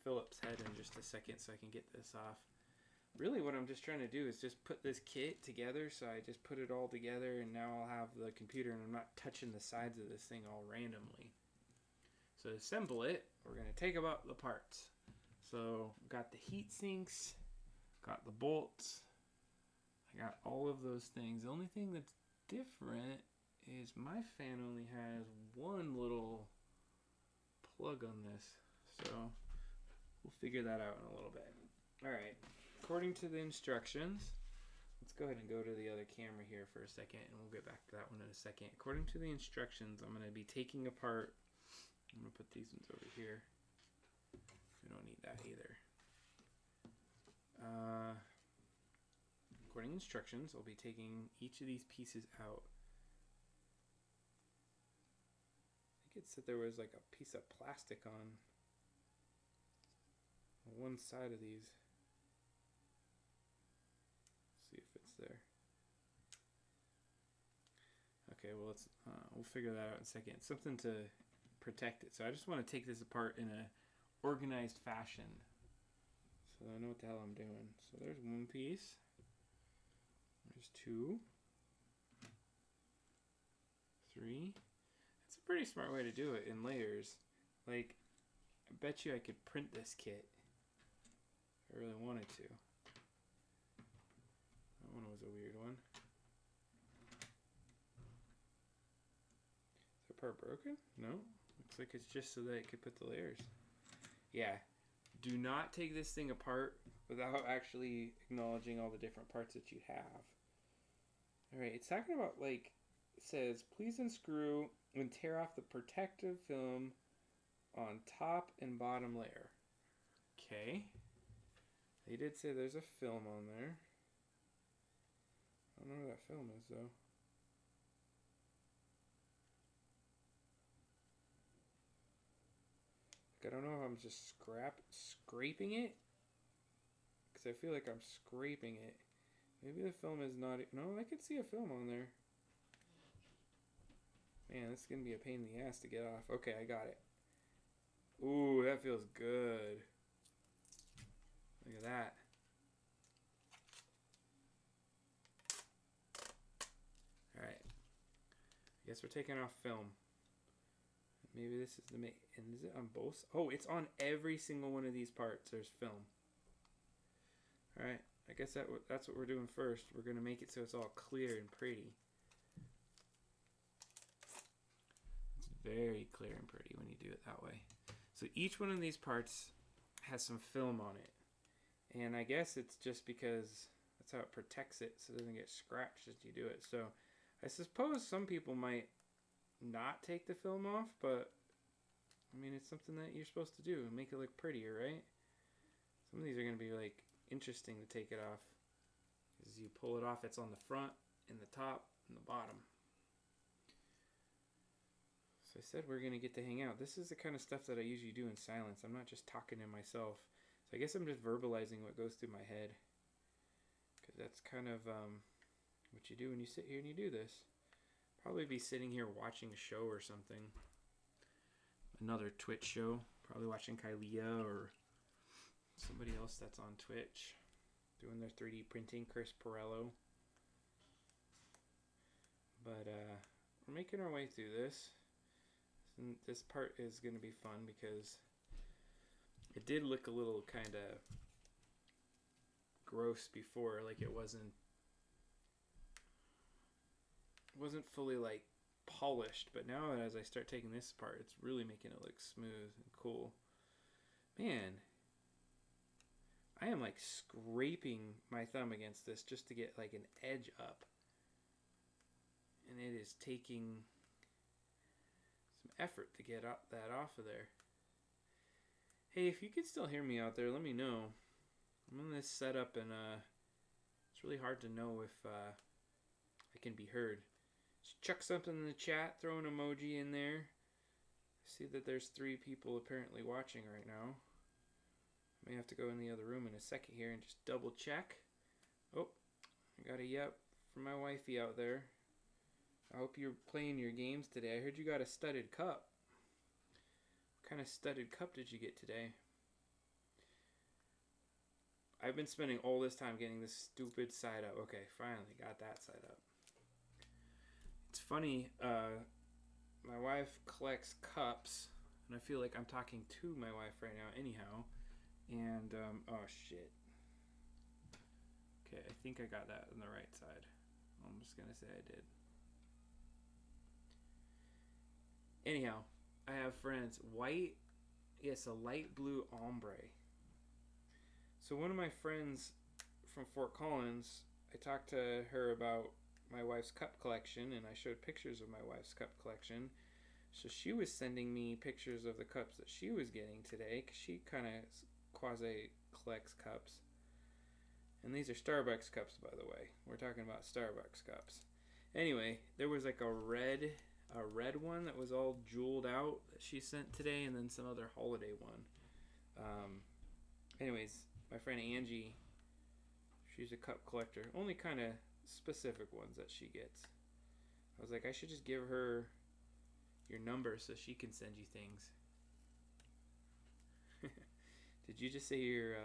Phillips head in just a second so I can get this off. Really what I'm just trying to do is just put this kit together, so I just put it all together and now I'll have the computer and I'm not touching the sides of this thing all randomly. So to assemble it, we're going to take about the parts. So I've got the heat sinks, got the bolts, I got all of those things. The only thing that's different is my fan only has one little plug on this. So we'll figure that out in a little bit. Alright. According to the instructions, let's go ahead and go to the other camera here for a second and we'll get back to that one in a second. According to the instructions, I'm going to be taking apart, I'm going to put these ones over here. We don't need that either. According to instructions, I'll be taking each of these pieces out. I think it said there was like a piece of plastic on one side of these. Let's see if it's there. Okay, well we'll figure that out in a second. It's something to protect it. So I just want to take this apart in a organized fashion, so I know what the hell I'm doing. So there's one piece. There's 2, 3. It's a pretty smart way to do it in layers. Like, I bet you I could print this kit if I really wanted to. That one was a weird one. Is that part broken? No. Looks like it's just so that it could put the layers. Yeah. Do not take this thing apart without actually acknowledging all the different parts that you have. Alright, it's talking about, like, it says, please unscrew and tear off the protective film on top and bottom layer. Okay. They did say there's a film on there. I don't know where that film is, though. Like, I don't know if I'm just scraping it, because I feel like I'm scraping it. Maybe the film is not... No, I could see a film on there. Man, this is going to be a pain in the ass to get off. Okay, I got it. Ooh, that feels good. Look at that. Alright. I guess we're taking off film. Maybe this is the... And is it on both? Oh, it's on every single one of these parts. There's film. Alright. I guess that's what we're doing first. We're going to make it so it's all clear and pretty. It's very clear and pretty when you do it that way. So each one of these parts has some film on it. And I guess it's just because that's how it protects it so it doesn't get scratched as you do it. So I suppose some people might not take the film off, but I mean, it's something that you're supposed to do and make it look prettier, right? Some of these are going to be like interesting to take it off. As you pull it off, it's on the front and the top and the bottom. So I said we're going to get to hang out. This is the kind of stuff that I usually do in silence. I'm not just talking to myself. So I guess I'm just verbalizing what goes through my head. Because that's kind of what you do when you sit here and you do this. Probably be sitting here watching a show or something. Another Twitch show. Probably watching Kylia or somebody else that's on Twitch doing their 3D printing, Chris Perello. But we're making our way through this. And this part is going to be fun because it did look a little kind of gross before, like it wasn't fully like polished, but now as I start taking this apart, it's really making it look smooth and cool. Man, I am like scraping my thumb against this just to get like an edge up. And it is taking some effort to get that off of there. Hey, if you can still hear me out there, let me know. I'm on this setup and it's really hard to know if I can be heard. Just chuck something in the chat, throw an emoji in there. I see that there's 3 people apparently watching right now. I may have to go in the other room in a second here and just double check. Oh, I got a yep from my wifey out there. I hope you're playing your games today. I heard you got a studded cup. What kind of studded cup did you get today? I've been spending all this time getting this stupid side up. Okay, finally got that side up. It's funny, my wife collects cups, and I feel like I'm talking to my wife right now anyhow. And, oh shit. Okay, I think I got that on the right side. I'm just gonna say I did. Anyhow, I have friends. White, yes, a light blue ombre. So one of my friends from Fort Collins, I talked to her about my wife's cup collection, and I showed pictures of my wife's cup collection. So she was sending me pictures of the cups that she was getting today, because she kind of quasi collects cups. And these are Starbucks cups, by the way. We're talking about Starbucks cups. Anyway, there was like a red one that was all jeweled out that she sent today, and then some other holiday one. Anyways, my friend Angie, she's a cup collector. Only kind of specific ones that she gets. I was like, I should just give her your number so she can send you things. Did you just say your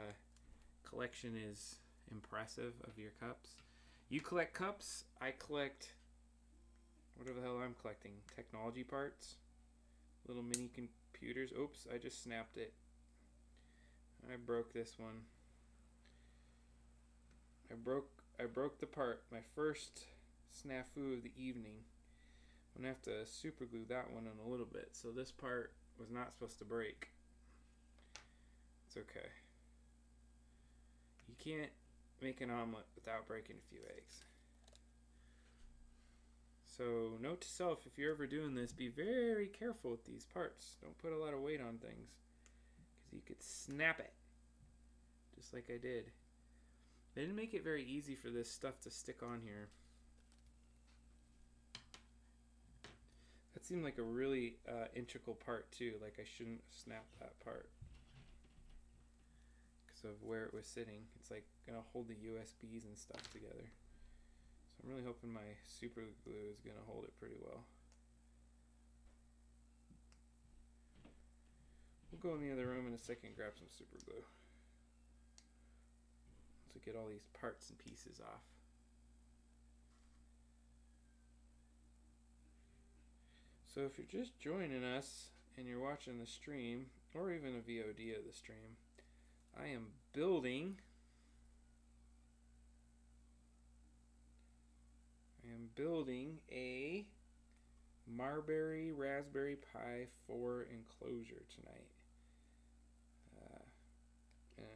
collection is impressive of your cups? You collect cups. I collect whatever the hell I'm collecting. Technology parts. Little mini computers. Oops, I just snapped it. I broke this one. I broke the part. My first snafu of the evening. I'm going to have to super glue that one in a little bit. So this part was not supposed to break. It's okay. You can't make an omelet without breaking a few eggs. So note to self, if you're ever doing this, be very careful with these parts. Don't put a lot of weight on things, because you could snap it. Just like I did. They didn't make it very easy for this stuff to stick on here. That seemed like a really integral part too. Like I shouldn't have snapped that part because of where it was sitting. It's like gonna hold the USBs and stuff together. So I'm really hoping my super glue is gonna hold it pretty well. We'll go in the other room in a second and grab some super glue to get all these parts and pieces off. So if you're just joining us and you're watching the stream, or even a VOD of the stream, I am building a Marbury Raspberry Pi 4 enclosure tonight.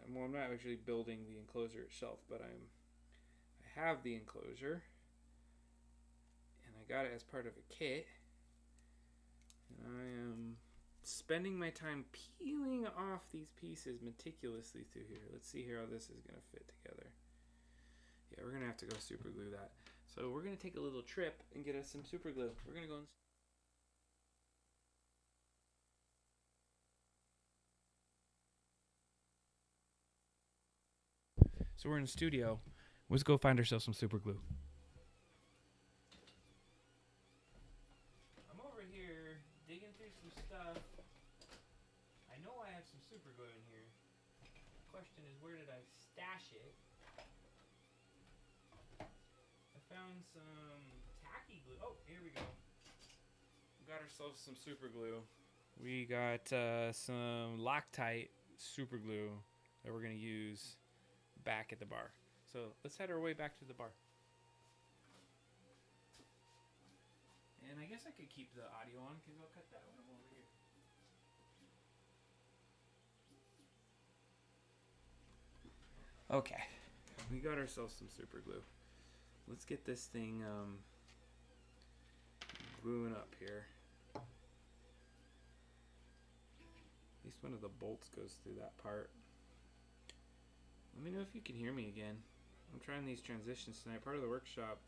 Well, I'm not actually building the enclosure itself, but I have the enclosure, and I got it as part of a kit. And I am spending my time peeling off these pieces meticulously through here. Let's see here how this is going to fit together. Yeah, we're going to have to go super glue that. So we're going to take a little trip and get us some super glue. We're going to go and... So we're in the studio. Let's go find ourselves some super glue. I'm over here digging through some stuff. I know I have some super glue in here. The question is, where did I stash it? I found some tacky glue. Oh, here we go. We got ourselves some super glue. We got some Loctite super glue that we're going to use back at the bar. So let's head our way back to the bar. And I guess I could keep the audio on because I'll cut that when I'm over here. Okay, we got ourselves some super glue. Let's get this thing gluing up here. At least one of the bolts goes through that part. Let me know if you can hear me again. I'm trying these transitions tonight. Part of the workshop,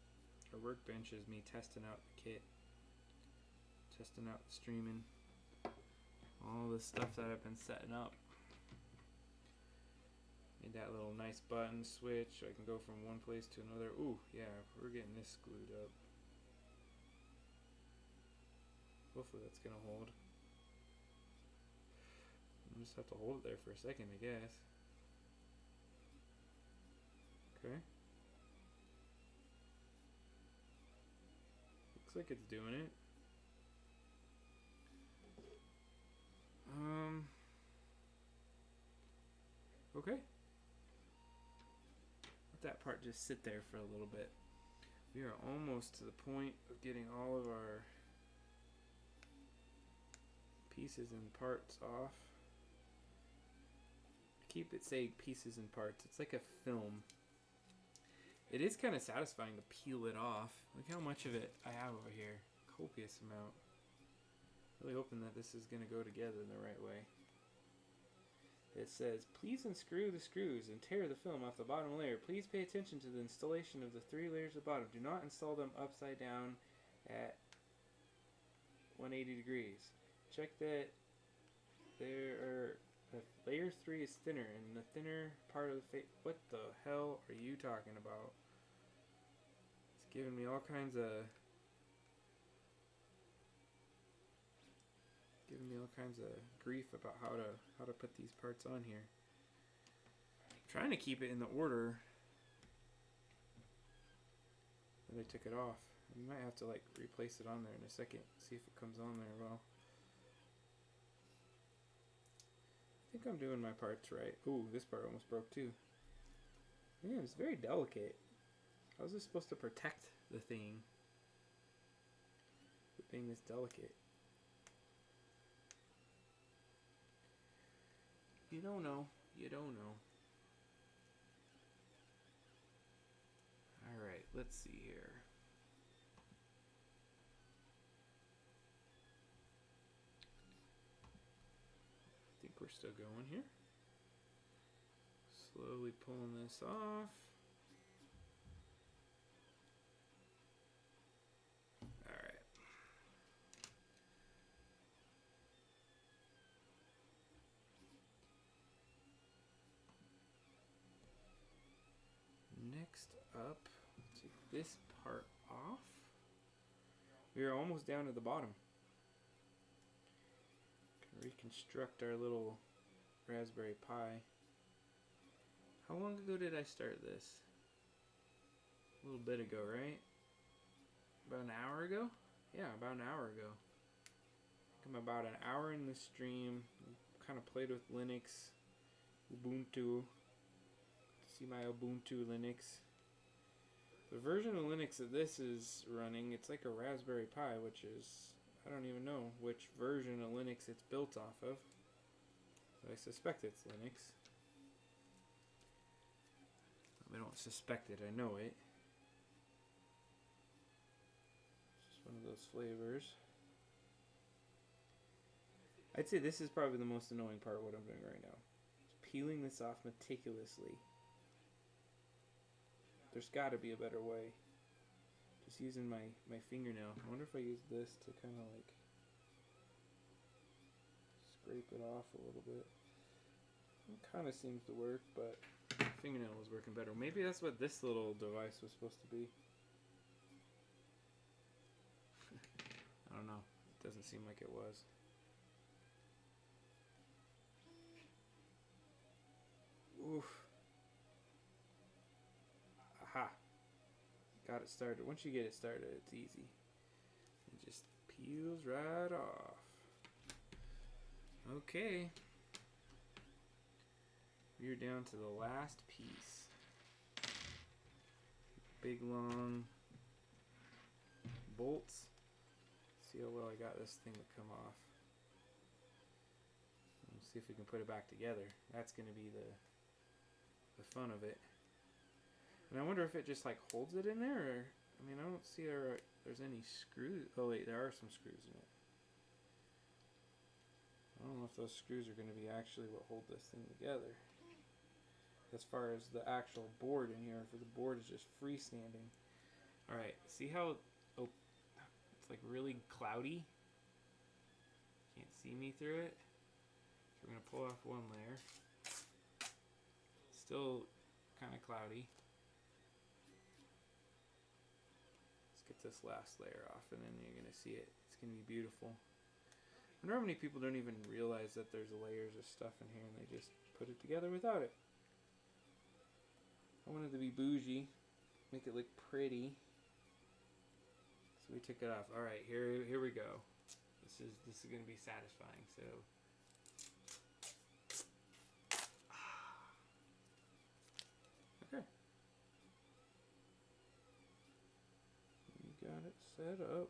or workbench, is me testing out the kit. Testing out the streaming. All the stuff that I've been setting up. Made that little nice button switch so I can go from one place to another. Ooh, yeah, we're getting this glued up. Hopefully that's gonna hold. I'll just have to hold it there for a second, I guess. Okay. Looks like it's doing it. Okay. Let that part just sit there for a little bit. We are almost to the point of getting all of our pieces and parts off. Keep it saying pieces and parts. It's like a film. It is kind of satisfying to peel it off. Look how much of it I have over here. Copious amount. Really hoping that this is going to go together in the right way. It says, please unscrew the screws and tear the film off the bottom layer. Please pay attention to the installation of the 3 layers at the bottom. Do not install them upside down at 180 degrees. Check that layer 3 is thinner and the thinner part of the face. What the hell are you talking about? It's giving me all kinds of grief about how to put these parts on here. I'm trying to keep it in the order that I took it off. I might have to like replace it on there in a second, see if it comes on there well. I think I'm doing my parts right. Ooh, this part almost broke too. Man, it's very delicate. How is this supposed to protect the thing with being this delicate? You don't know. You don't know. Alright, let's see here. I think we're still going here. Slowly pulling this off. Alright. Next up, take this part off. We are almost down to the bottom. Can reconstruct our little Raspberry Pi. How long ago did I start this? A little bit ago, right? About an hour ago? Yeah, about an hour ago. I think I'm about an hour in the stream. Kind of played with Linux, Ubuntu. See my Ubuntu Linux. The version of Linux that this is running, it's like a Raspberry Pi, which is, I don't even know which version of Linux it's built off of. But I suspect it's Linux. I don't suspect it, I know it. It's just one of those flavors. I'd say this is probably the most annoying part of what I'm doing right now. Just peeling this off meticulously. There's got to be a better way. Just using my fingernail. I wonder if I use this to kind of like scrape it off a little bit. It kind of seems to work, but fingernail was working better. Maybe that's what this little device was supposed to be. I don't know. It doesn't seem like it was. Oof. Aha. Got it started. Once you get it started, it's easy. It just peels right off. Okay. We're down to the last piece. Big long bolts. See how well I got this thing to come off. Let's see if we can put it back together. That's going to be the fun of it. And I wonder if it just like holds it in there, or I mean, I don't see there's any screws. Oh wait, there are some screws in it. I don't know if those screws are going to be actually what hold this thing together. As far as the actual board in here, for the board is just freestanding. All right, see how it's like really cloudy. Can't see me through it. So we're going to pull off one layer. Still kind of cloudy. Get this last layer off and then you're going to see it. It's going to be beautiful. I wonder how many people don't even realize that there's layers of stuff in here and they just put it together without it. I wanted to be bougie, make it look pretty. So we took it off. Alright, here we go. This is going to be satisfying. So okay. Got it set up.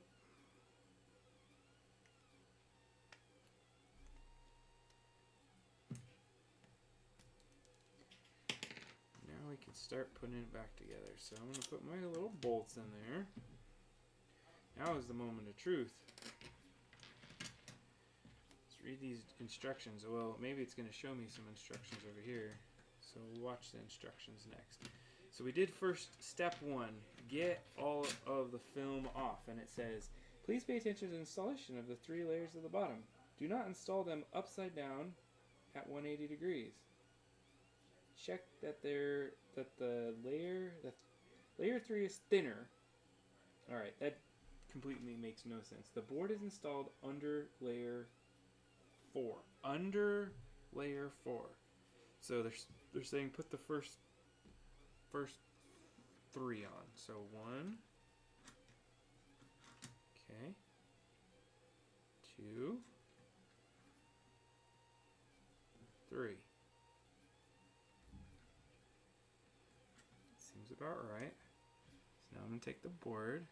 Now we can start putting it back together. So I'm going to put my little bolts in there. Now is the moment of truth. read these instructions. Well, maybe it's going to show me some instructions over here. So we'll watch the instructions next. So we did first step 1, get all of the film off. And it says, please pay attention to the installation of the 3 layers at the bottom. Do not install them upside down at 180 degrees. Check that layer 3 is thinner. Alright, that completely makes no sense. The board is installed under layer 4. Under layer 4. So they're saying put the first 3 on. So 1. Okay. 2. 3. Seems about right. So now I'm going to take the board.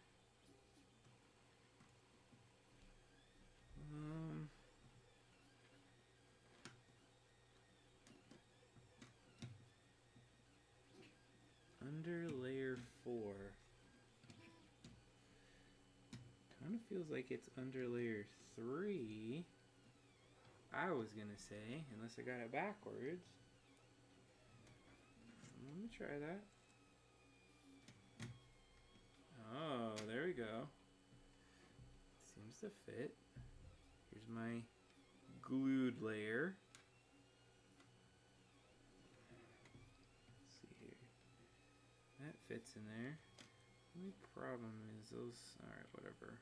Under layer 4. Kind of feels like it's under layer 3. I was going to say, unless I got it backwards. Let me try that. Oh, there we go. Seems to fit. Here's my glued layer. Let's see here. That fits in there. The only problem is those... Alright, whatever.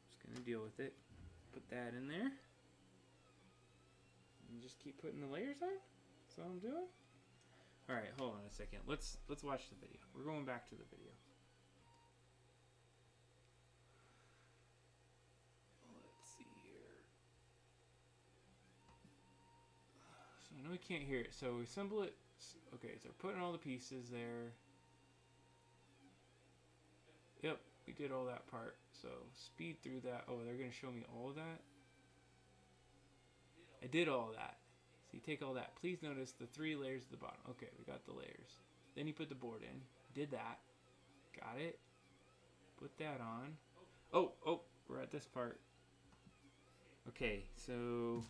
Just gonna deal with it. Put that in there. And just keep putting the layers on? That's all I'm doing? Alright, hold on a second. Let's watch the video. We're going back to the video. I know we can't hear it, so we assemble it. Okay, so we're putting all the pieces there. Yep, we did all that part. So speed through that. Oh, they're going to show me all of that? I did all of that. So you take all that. Please notice the 3 layers at the bottom. Okay, we got the layers. Then you put the board in. Did that. Got it. Put that on. Oh, we're at this part. Okay, so...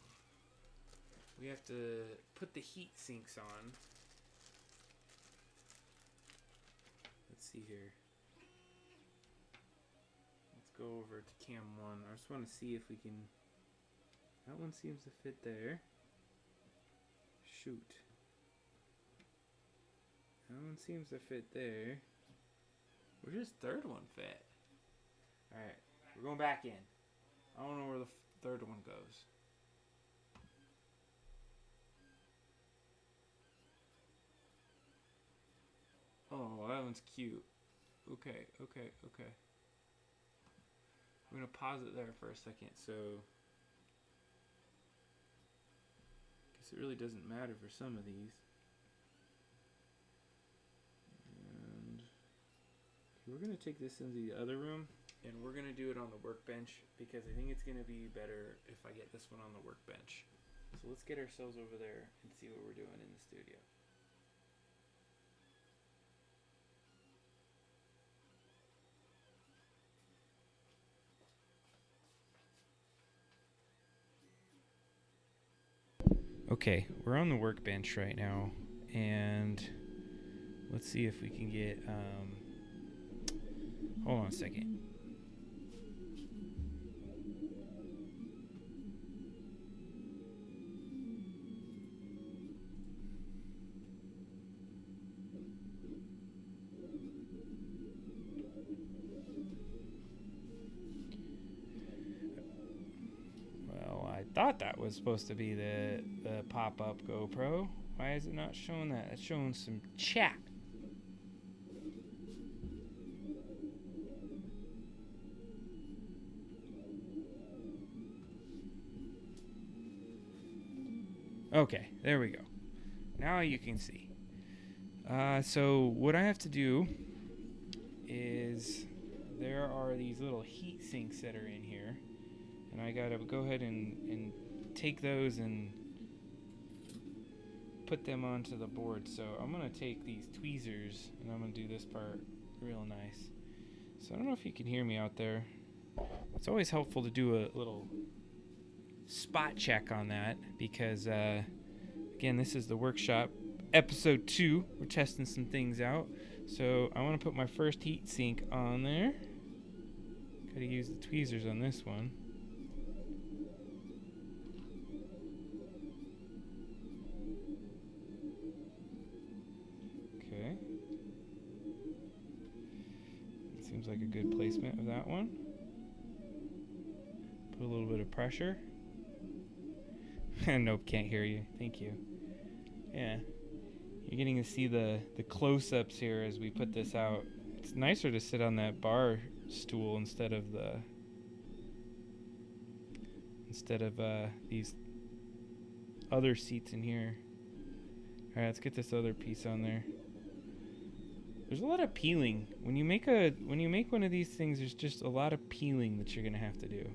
we have to put the heat sinks on. Let's see here. Let's go over to cam 1. I just want to see if we can... that one seems to fit there. Shoot. That one seems to fit there. Where's this third one fit? Alright, we're going back in. I don't know where the third one goes. Oh, that one's cute. Okay. I'm going to pause it there for a second. So, I guess it really doesn't matter for some of these. And we're going to take this into the other room, and we're going to do it on the workbench, because I think it's going to be better if I get this one on the workbench. So let's get ourselves over there and see what we're doing in the studio. Okay, we're on the workbench right now, and let's see if we can get, hold on a second. Thought that was supposed to be the pop-up GoPro. Why is it not showing that? It's showing some chat. Okay, there we go. Now you can see. So what I have to do is there are these little heat sinks that are in here. And I gotta go ahead and take those and put them onto the board. So I'm gonna take these tweezers and I'm gonna do this part real nice. So I don't know if you can hear me out there. It's always helpful to do a little spot check on that because, again, this is the workshop episode 2. We're testing some things out. So I want to put my first heat sink on there. Gotta use the tweezers on this one. Okay. Seems like a good placement of that one. Put a little bit of pressure. Nope, can't hear you. Thank you. Yeah. You're getting to see the close-ups here as we put this out. It's nicer to sit on that bar stool instead of these other seats in here. All right, let's get this other piece on there. There's a lot of peeling. When you make one of these things, there's just a lot of peeling that you're gonna have to do.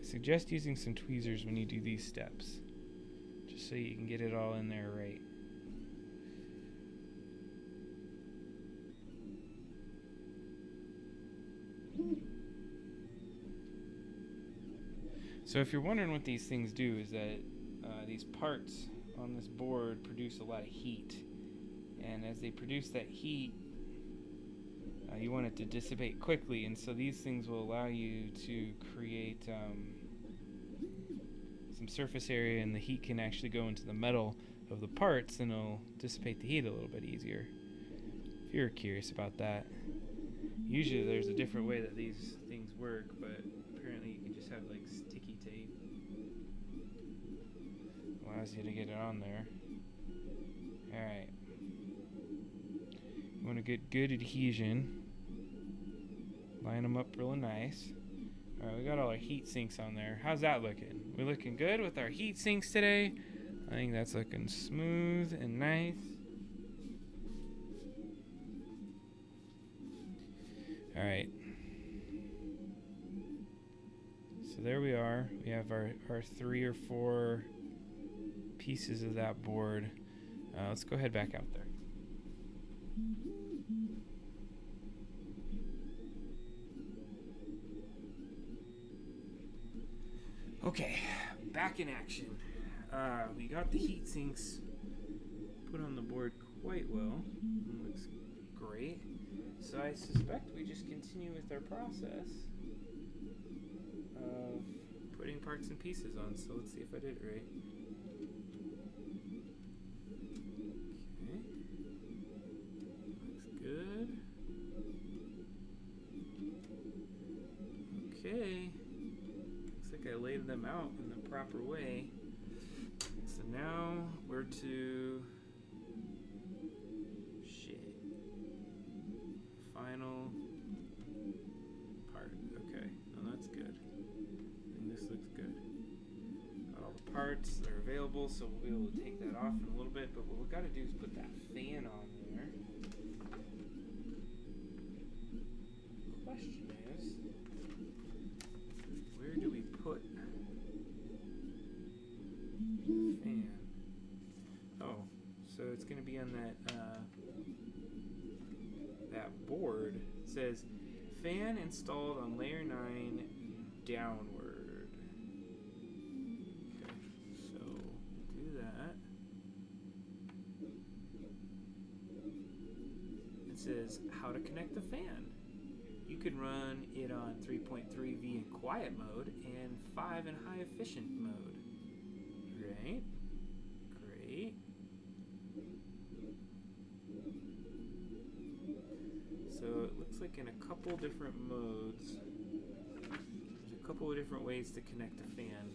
I suggest using some tweezers when you do these steps, just so you can get it all in there right. So if you're wondering what these things do, is that these parts on this board produce a lot of heat. And as they produce that heat, you want it to dissipate quickly. And so these things will allow you to create some surface area, and the heat can actually go into the metal of the parts, and it'll dissipate the heat a little bit easier. If you're curious about that. Usually there's a different way that these things work, but apparently you can just have like sticky tape. Allows you to get it on there. Alright. You want to get good adhesion. Line them up really nice. Alright, we got all our heat sinks on there. How's that looking? We looking good with our heat sinks today? I think that's looking smooth and nice. Alright. So there we are. We have our 3 or 4 pieces of that board. Let's go head back out there. Okay, back in action. We got the heat sinks put on the board quite well. It looks great. So I suspect we just continue with our process of putting parts and pieces on. So let's see if I did it right. Okay. Looks good. Okay. Looks like I laid them out in the proper way. So now we're to final part. Okay, well, that's good. And this looks good. Got all the parts that are available, so we'll be able to take that off in a little bit. But what we've got to do is put that fan on there. The question is, where do we put the fan? Oh, so it's going to be on that board. It says fan installed on layer 9 downward. Okay, so do that. It says how to connect the fan. You can run it on 3.3V in quiet mode and 5 in high efficient mode. Right? Great. So it looks like in a couple different modes, there's a couple of different ways to connect a fan.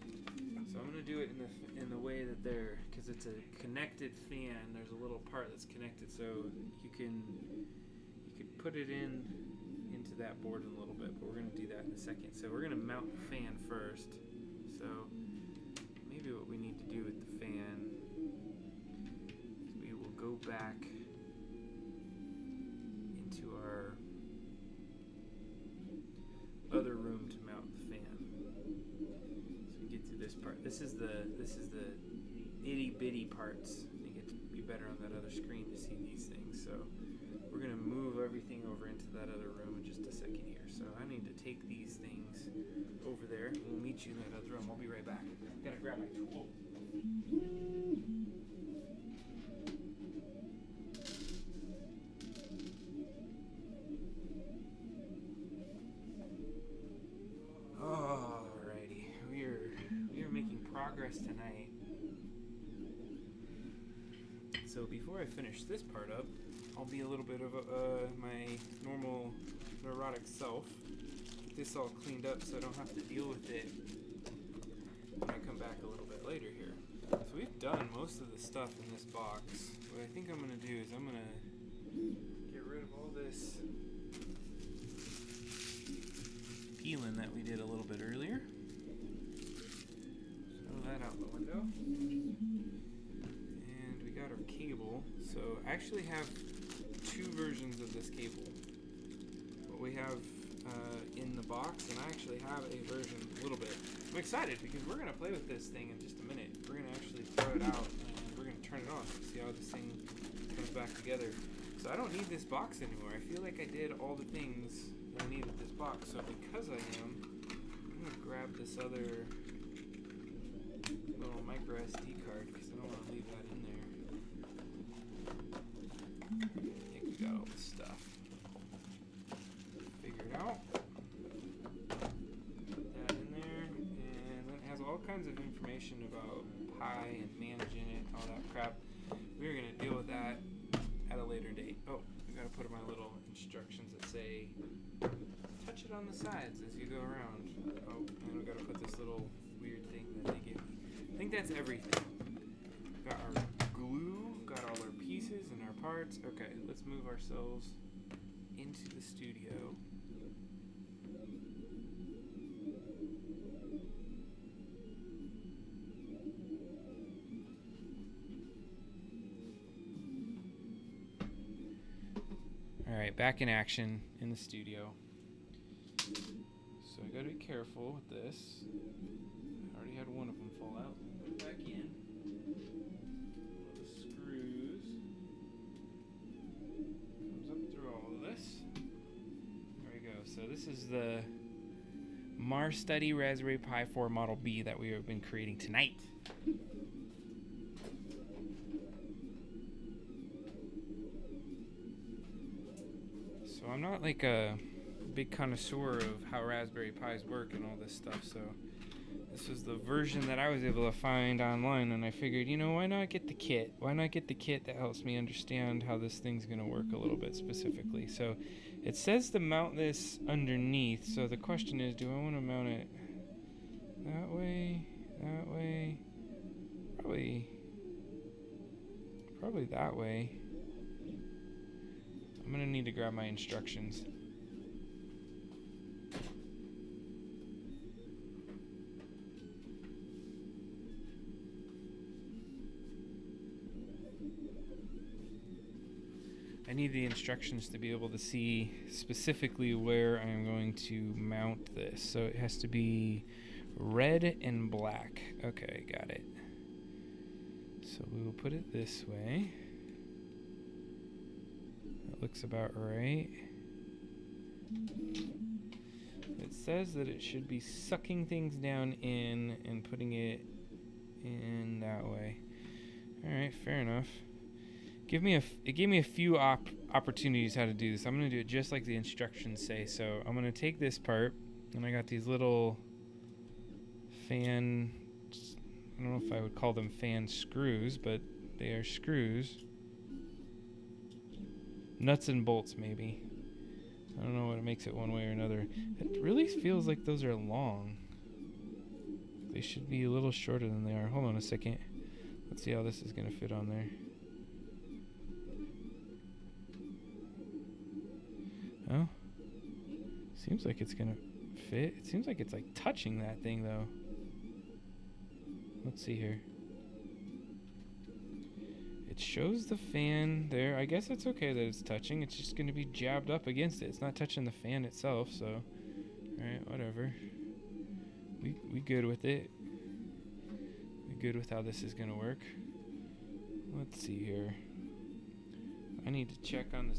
So I'm going to do it in the way that because it's a connected fan, there's a little part that's connected, so you could put it into that board in a little bit, but we're going to do that in a second. So we're going to mount the fan first. So maybe what we need to do with the fan is we will go back into our other room to mount the fan. So we get to this part. This is the itty bitty parts. I think it'd be better on that other screen to see these things. So we're gonna move everything over into that other room in just a second here. So I need to take these things over over there. We'll meet you in that other room. I'll be right back. Gotta grab my tool. Alrighty, we are making progress tonight. So before I finish this part up, I'll be a little bit of my normal neurotic self. Get this all cleaned up so I don't have to deal with it when I come back a little bit later here. So we've done most of the stuff in this box. What I think I'm going to do is I'm going to get rid of all this peeling that we did a little bit earlier. Throw that out the window. And we got our cable. So I actually have two versions of this cable. What we have in the box, and I actually have a version a little bit. I'm excited because we're going to play with this thing in just a minute. We're going to actually throw it out and we're going to turn it on. See how this thing comes back together. So I don't need this box anymore. I feel like I did all the things that I need with this box. So because I am, I'm going to grab this other little micro SD card because I don't want to leave that in there. I think we got all the stuff figured out. Put that in there, and then it has all kinds of information about Pi and managing it, all that crap. We're going to deal with that at a later date. Oh, we got to put in my little instructions that say touch it on the sides as you go around. Oh, and we got to put this little weird thing that they gave me. I think that's everything. Got our glue, got all our pieces and our parts. Okay, let's move ourselves into the studio. Alright, back in action in the studio. So I gotta be careful with this. I already had one of them fall out. Put it back in. All the screws. Comes up through all of this. There we go. So this is the Mars Study Raspberry Pi 4 Model B that we have been creating tonight. So I'm not like a big connoisseur of how Raspberry Pis work and all this stuff, so this was the version that I was able to find online, and I figured, you know, why not get the kit? Why not get the kit that helps me understand how this thing's going to work a little bit specifically? So it says to mount this underneath, so the question is, do I want to mount it that way, probably that way. I'm going to need to grab my instructions. I need the instructions to be able to see specifically where I'm going to mount this. So it has to be red and black. Okay, got it. So we will put it this way. That looks about right. It says that it should be sucking things down in and putting it in that way. Alright, fair enough. It gave me a few opportunities how to do this. I'm going to do it just like the instructions say. So I'm going to take this part, and I got these little fan, I don't know if I would call them fan screws, but they are screws. Nuts and bolts, maybe. I don't know what makes it one way or another. It really feels like those are long. They should be a little shorter than they are. Hold on a second. Let's see how this is going to fit on there. Oh, seems like it's gonna fit. It seems like it's like touching that thing though. Let's see here. It shows the fan there. I guess it's okay that it's touching. It's just gonna be jabbed up against it. It's not touching the fan itself, so alright, whatever. We good with it. We good with how this is gonna work. Let's see here. I need to check on the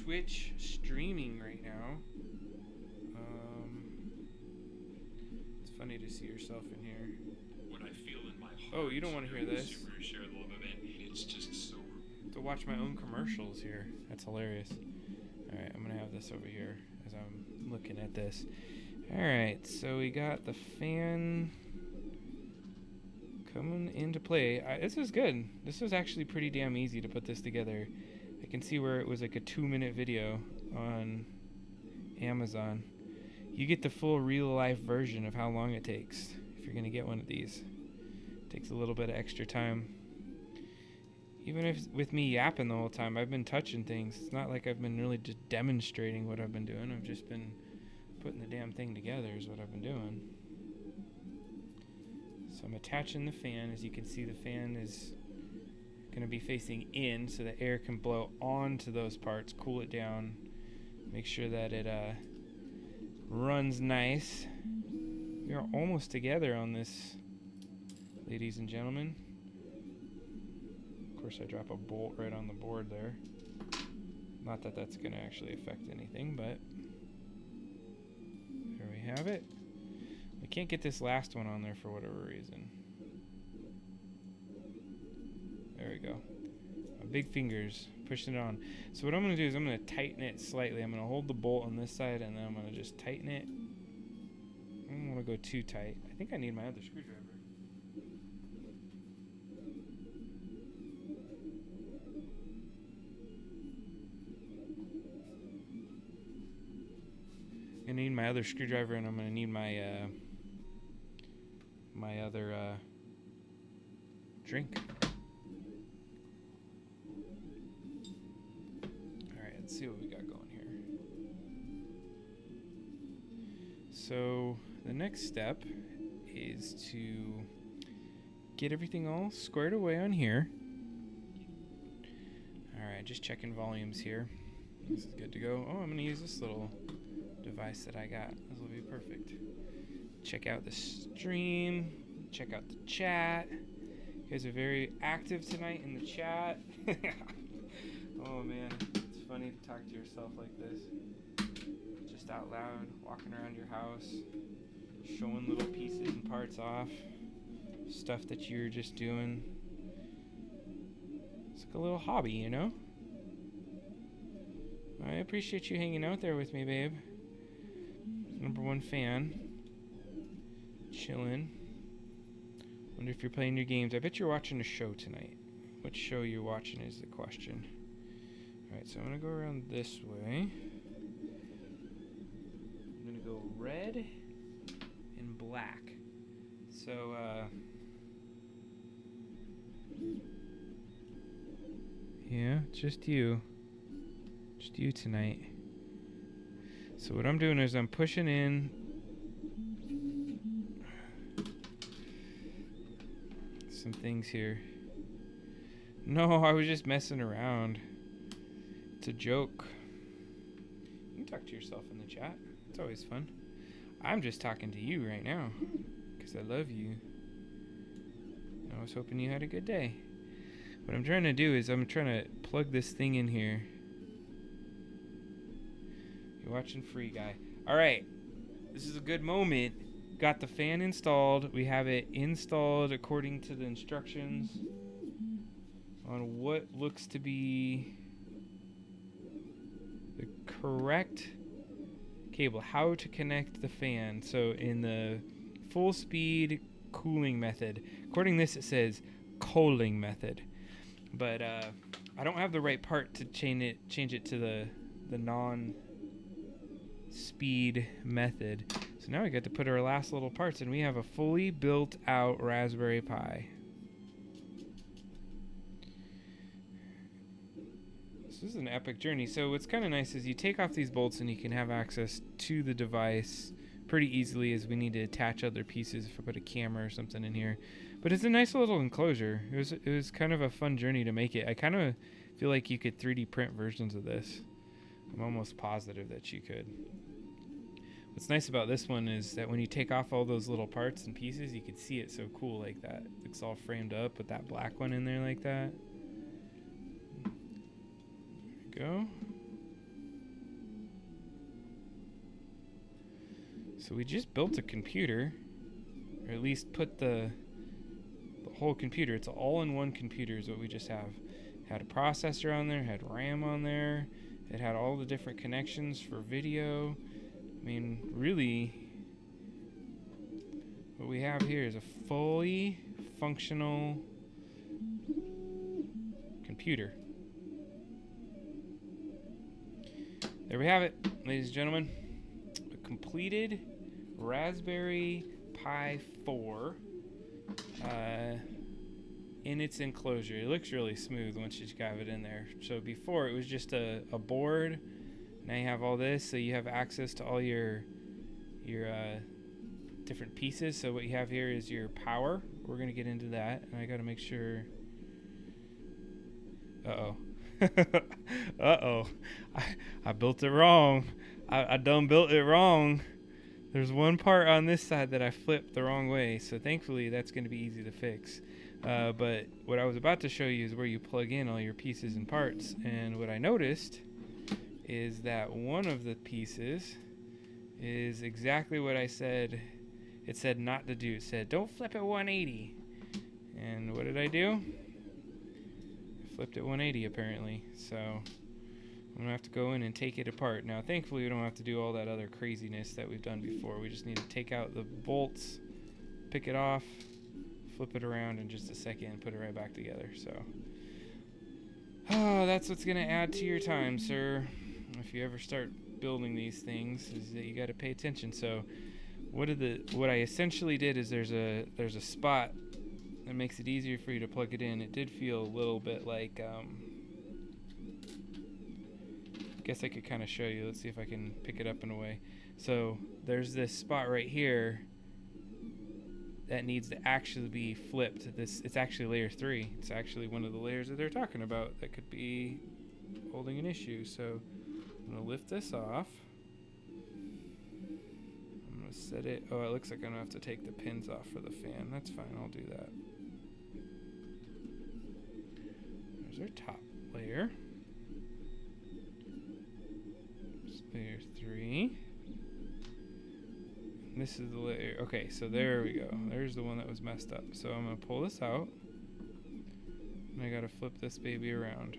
Twitch streaming right now. funny to see yourself in here. What I feel in my heart. Oh, you don't want to hear this. Super share the love event. It's just so. To watch my own commercials here. That's hilarious. All right, I'm gonna have this over here as I'm looking at this. All right, so we got the fan coming into play. This is good. This was actually pretty damn easy to put this together. I can see where it was like a 2-minute video on Amazon. You get the full real-life version of how long it takes if you're going to get one of these. It takes a little bit of extra time. Even if with me yapping the whole time, I've been touching things. It's not like I've been really just demonstrating what I've been doing. I've just been putting the damn thing together is what I've been doing. So I'm attaching the fan. As you can see, the fan is going to be facing in so the air can blow onto those parts, cool it down, make sure that it runs nice. We are almost together on this, ladies and gentlemen. Of course, I drop a bolt right on the board there. Not that that's going to actually affect anything, but there we have it. I can't get this last one on there for whatever reason. There we go. My big fingers pushing it on. So what I'm going to do is I'm going to tighten it slightly. I'm going to hold the bolt on this side and then I'm going to just tighten it. I don't want to go too tight. I think I need my other screwdriver. I need my other screwdriver and I'm going to need my my other drink. Alright, let's see what we got going here. So the next step is to get everything all squared away on here. Alright, just checking volumes here. This is good to go. Oh, I'm going to use this little device that I got. This will be perfect. Check out the stream. Check out the chat. You guys are very active tonight in the chat. Oh man, it's funny to talk to yourself like this. Just out loud, walking around your house, showing little pieces and parts off. Stuff that you're just doing. It's like a little hobby, you know? I appreciate you hanging out there with me, babe. #1 fan. Chillin'. Wonder if you're playing your games. I bet you're watching a show tonight. What show you're watching is the question. Alright, so I'm gonna go around this way. I'm gonna go red and black. So, yeah, just you. Just you tonight. So what I'm doing is I'm pushing in some things here. No, I was just messing around. It's a joke. You can talk to yourself in the chat. It's always fun. I'm just talking to you right now because I love you. I was hoping you had a good day. What I'm trying to do is I'm trying to plug this thing in here. You're watching Free Guy. Alright, this is a good moment. Got the fan installed. We have it installed according to the instructions on what looks to be the correct cable. How to connect the fan. So in the full speed cooling method, according to this it says cooling method. But I don't have the right part to change it to the non-speed method. So now we got to put our last little parts and we have a fully built out Raspberry Pi. This is an epic journey. So what's kind of nice is you take off these bolts and you can have access to the device pretty easily as we need to attach other pieces if I put a camera or something in here. But it's a nice little enclosure. It was kind of a fun journey to make it. I kind of feel like you could 3D print versions of this. I'm almost positive that you could. What's nice about this one is that when you take off all those little parts and pieces, you can see it so cool like that. It's all framed up with that black one in there like that. There we go. So we just built a computer or at least put the whole computer. It's all-in-one computer is what we just have. Had a processor on there, had RAM on there. It had all the different connections for video. I mean, really, what we have here is a fully functional computer. There we have it, ladies and gentlemen. A completed Raspberry Pi 4 in its enclosure. It looks really smooth once you have it in there. So before it was just a board. Now you have all this, so you have access to all your different pieces. So what you have here is your power. We're gonna get into that, and I gotta make sure. Uh-oh. I built it wrong. I done built it wrong. There's one part on this side that I flipped the wrong way, so thankfully that's going to be easy to fix. But what I was about to show you is where you plug in all your pieces and parts. And what I noticed is that one of the pieces is exactly what I said. It said not to do. It said, don't flip it 180. And what did I do? Flipped it 180 apparently, so I'm gonna have to go in and take it apart. Now thankfully we don't have to do all that other craziness that we've done before. We just need to take out the bolts, pick it off, flip it around in just a second, and put it right back together. So that's what's gonna add to your time, sir, if you ever start building these things, is that you got to pay attention. So what I essentially did is there's a spot that makes it easier for you to plug it in. It did feel a little bit like, I guess I could kind of show you. Let's see if I can pick it up in a way. So there's this spot right here that needs to actually be flipped. It's actually layer 3. It's actually one of the layers that they're talking about that could be holding an issue. So I'm going to lift this off. I'm going to set it. Oh, it looks like I'm going to have to take the pins off for the fan. That's fine. I'll do that. There's our top layer. There's layer 3. And this is the layer. Okay, so there we go. There's the one that was messed up. So I'm going to pull this out. And I got to flip this baby around.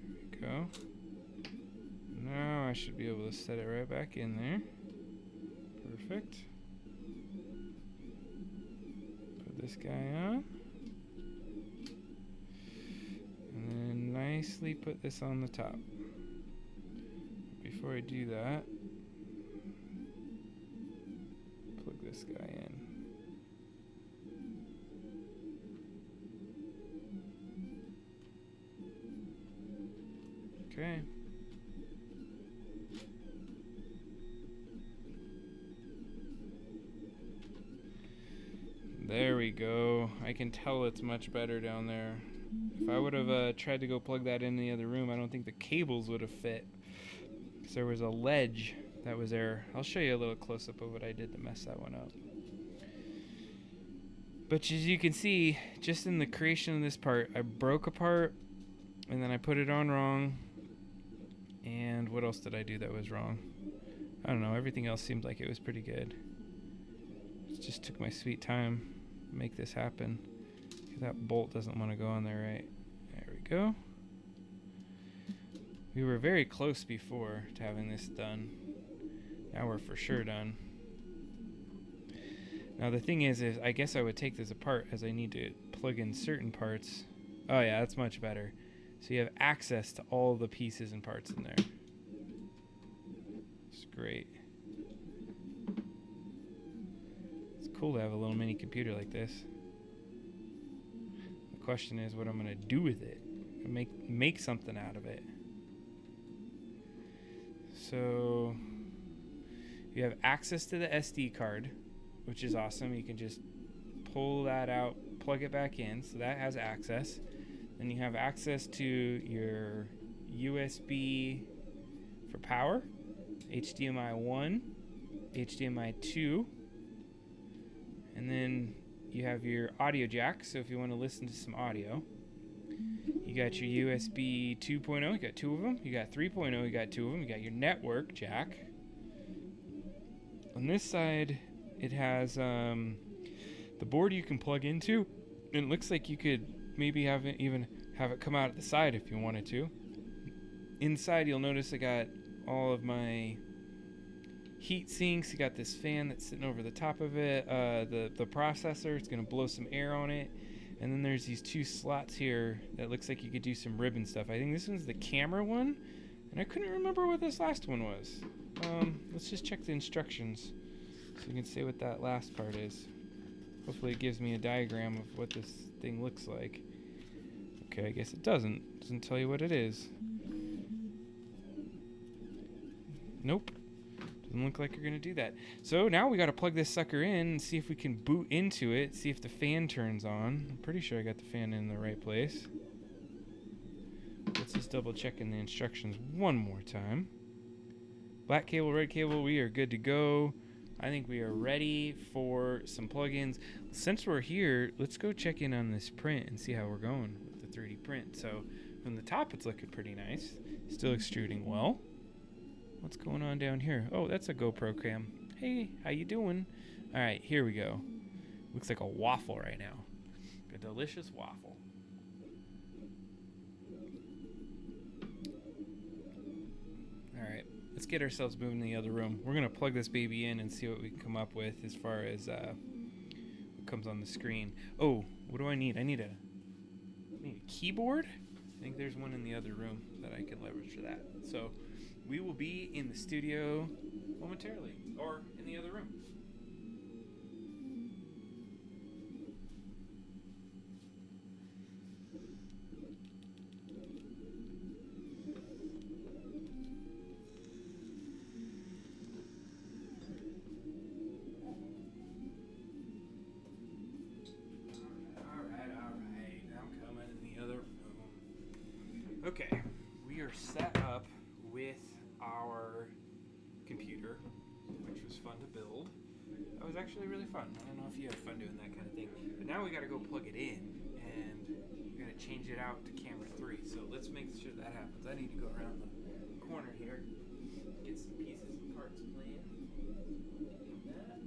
There we go. Now I should be able to set it right back in there. Perfect. Put this guy on. And then nicely put this on the top. Before I do that, plug this guy in. Okay. There we go. I can tell it's much better down there. If I would have tried to go plug that in the other room, I don't think the cables would have fit. Because there was a ledge that was there. I'll show you a little close-up of what I did to mess that one up. But as you can see, just in the creation of this part, I broke a part, and then I put it on wrong. And what else did I do that was wrong? I don't know. Everything else seemed like it was pretty good. It just took my sweet time to make this happen. That bolt doesn't want to go on there right. There we go. We were very close before to having this done. Now we're for sure done. Now the thing is I guess I would take this apart as I need to plug in certain parts. Oh yeah, that's much better. So you have access to all the pieces and parts in there. It's great. It's cool to have a little mini computer like this. The question is what I'm going to do with it. Make something out of it. So you have access to the SD card, which is awesome. You can just pull that out, plug it back in, so that has access. Then you have access to your USB for power, HDMI 1, HDMI 2, and then you have your audio jack, so if you want to listen to some audio. You got your USB 2.0, you got 2 of them. You got 3.0, you got 2 of them. You got your network jack. on this side, it has the board you can plug into, and it looks like you could maybe have it come out at the side if you wanted to. Inside, you'll notice I got all of my heat sinks. You got this fan that's sitting over the top of it. The processor, it's gonna blow some air on it. And then there's these two slots here that looks like you could do some ribbon stuff. I think this one's the camera one, and I couldn't remember what this last one was. Let's just check the instructions so you can see what that last part is. Hopefully it gives me a diagram of what this thing looks like. Okay, I guess it doesn't. Doesn't tell you what it is. Nope. Doesn't look like you're going to do that. So now we got to plug this sucker in and see if we can boot into it, see if the fan turns on. I'm pretty sure I got the fan in the right place. Let's just double check in the instructions one more time. Black cable, red cable, we are good to go. I think we are ready for some plugins. Since we're here, let's go check in on this print and see how we're going with the 3D print. So from the top, it's looking pretty nice. Still extruding well. What's going on down here? Oh, that's a GoPro cam. Hey, how you doing? All right, here we go. Looks like a waffle right now. A delicious waffle. All right, let's get ourselves moving in the other room. We're gonna plug this baby in and see what we can come up with as far as what comes on the screen. Oh, what do I need? I need a keyboard. I think there's one in the other room that I can leverage for that. So we will be in the studio momentarily, or in the other room. All right. I'm coming in the other room. Okay, we are set up with our computer, which was fun to build. That was actually really fun. I don't know if you have fun doing that kind of thing. But now we got to go plug it in, and we're going to change it out to camera 3. So let's make sure that happens. I need to go around the corner here, get some pieces and parts playing. That.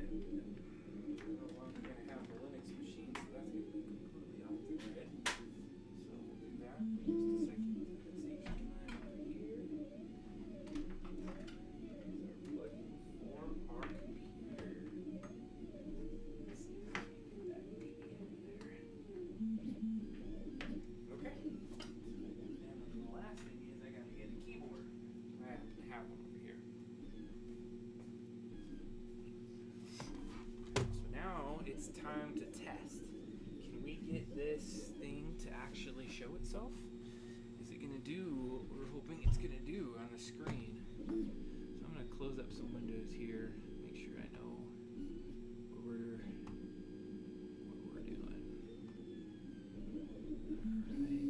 And no longer going to have the Linux machine, so that's going to be completely off the grid. So we'll do that in just a second. It's time to test. Can we get this thing to actually show itself? Is it going to do what we're hoping it's going to do on the screen? So I'm going to close up some windows here, make sure I know what we're doing. Alright.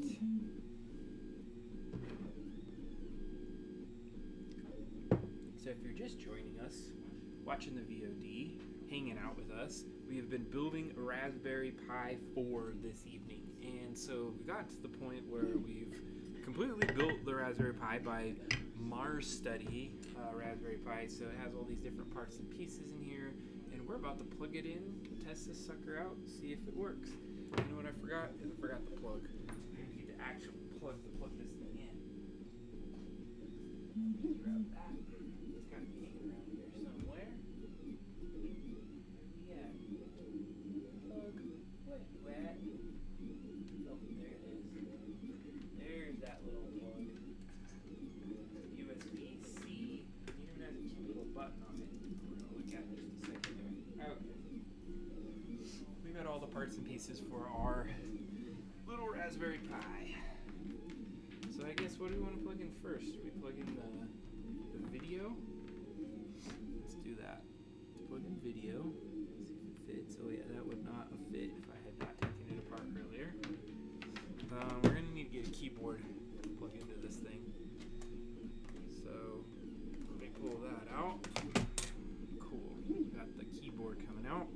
So if you're just joining us, watching the VOD, hanging out with us, we have been building a Raspberry Pi 4 this evening. And so we got to the point where we've completely built the Raspberry Pi by Mars Study Raspberry Pi. So it has all these different parts and pieces in here. And we're about to plug it in, test this sucker out, see if it works. You know what I forgot? I forgot the plug. We need to actually plug this thing in. Grab that. It's got to be hanging around here somewhere. There's that little plug. USB-C. It even has a cute little button on it. We're going to look at it in just a second there. Okay. We got all the parts and pieces for our little Raspberry Pi. So I guess what do we want to plug in first? Should we plug in the video? Let's do that. Let's plug in video. See if it fits. Oh yeah, that would not have fit if I had not taken it apart earlier. We're going to need to get a keyboard to plug into this thing. So let me pull that out. Cool. Got the keyboard coming out.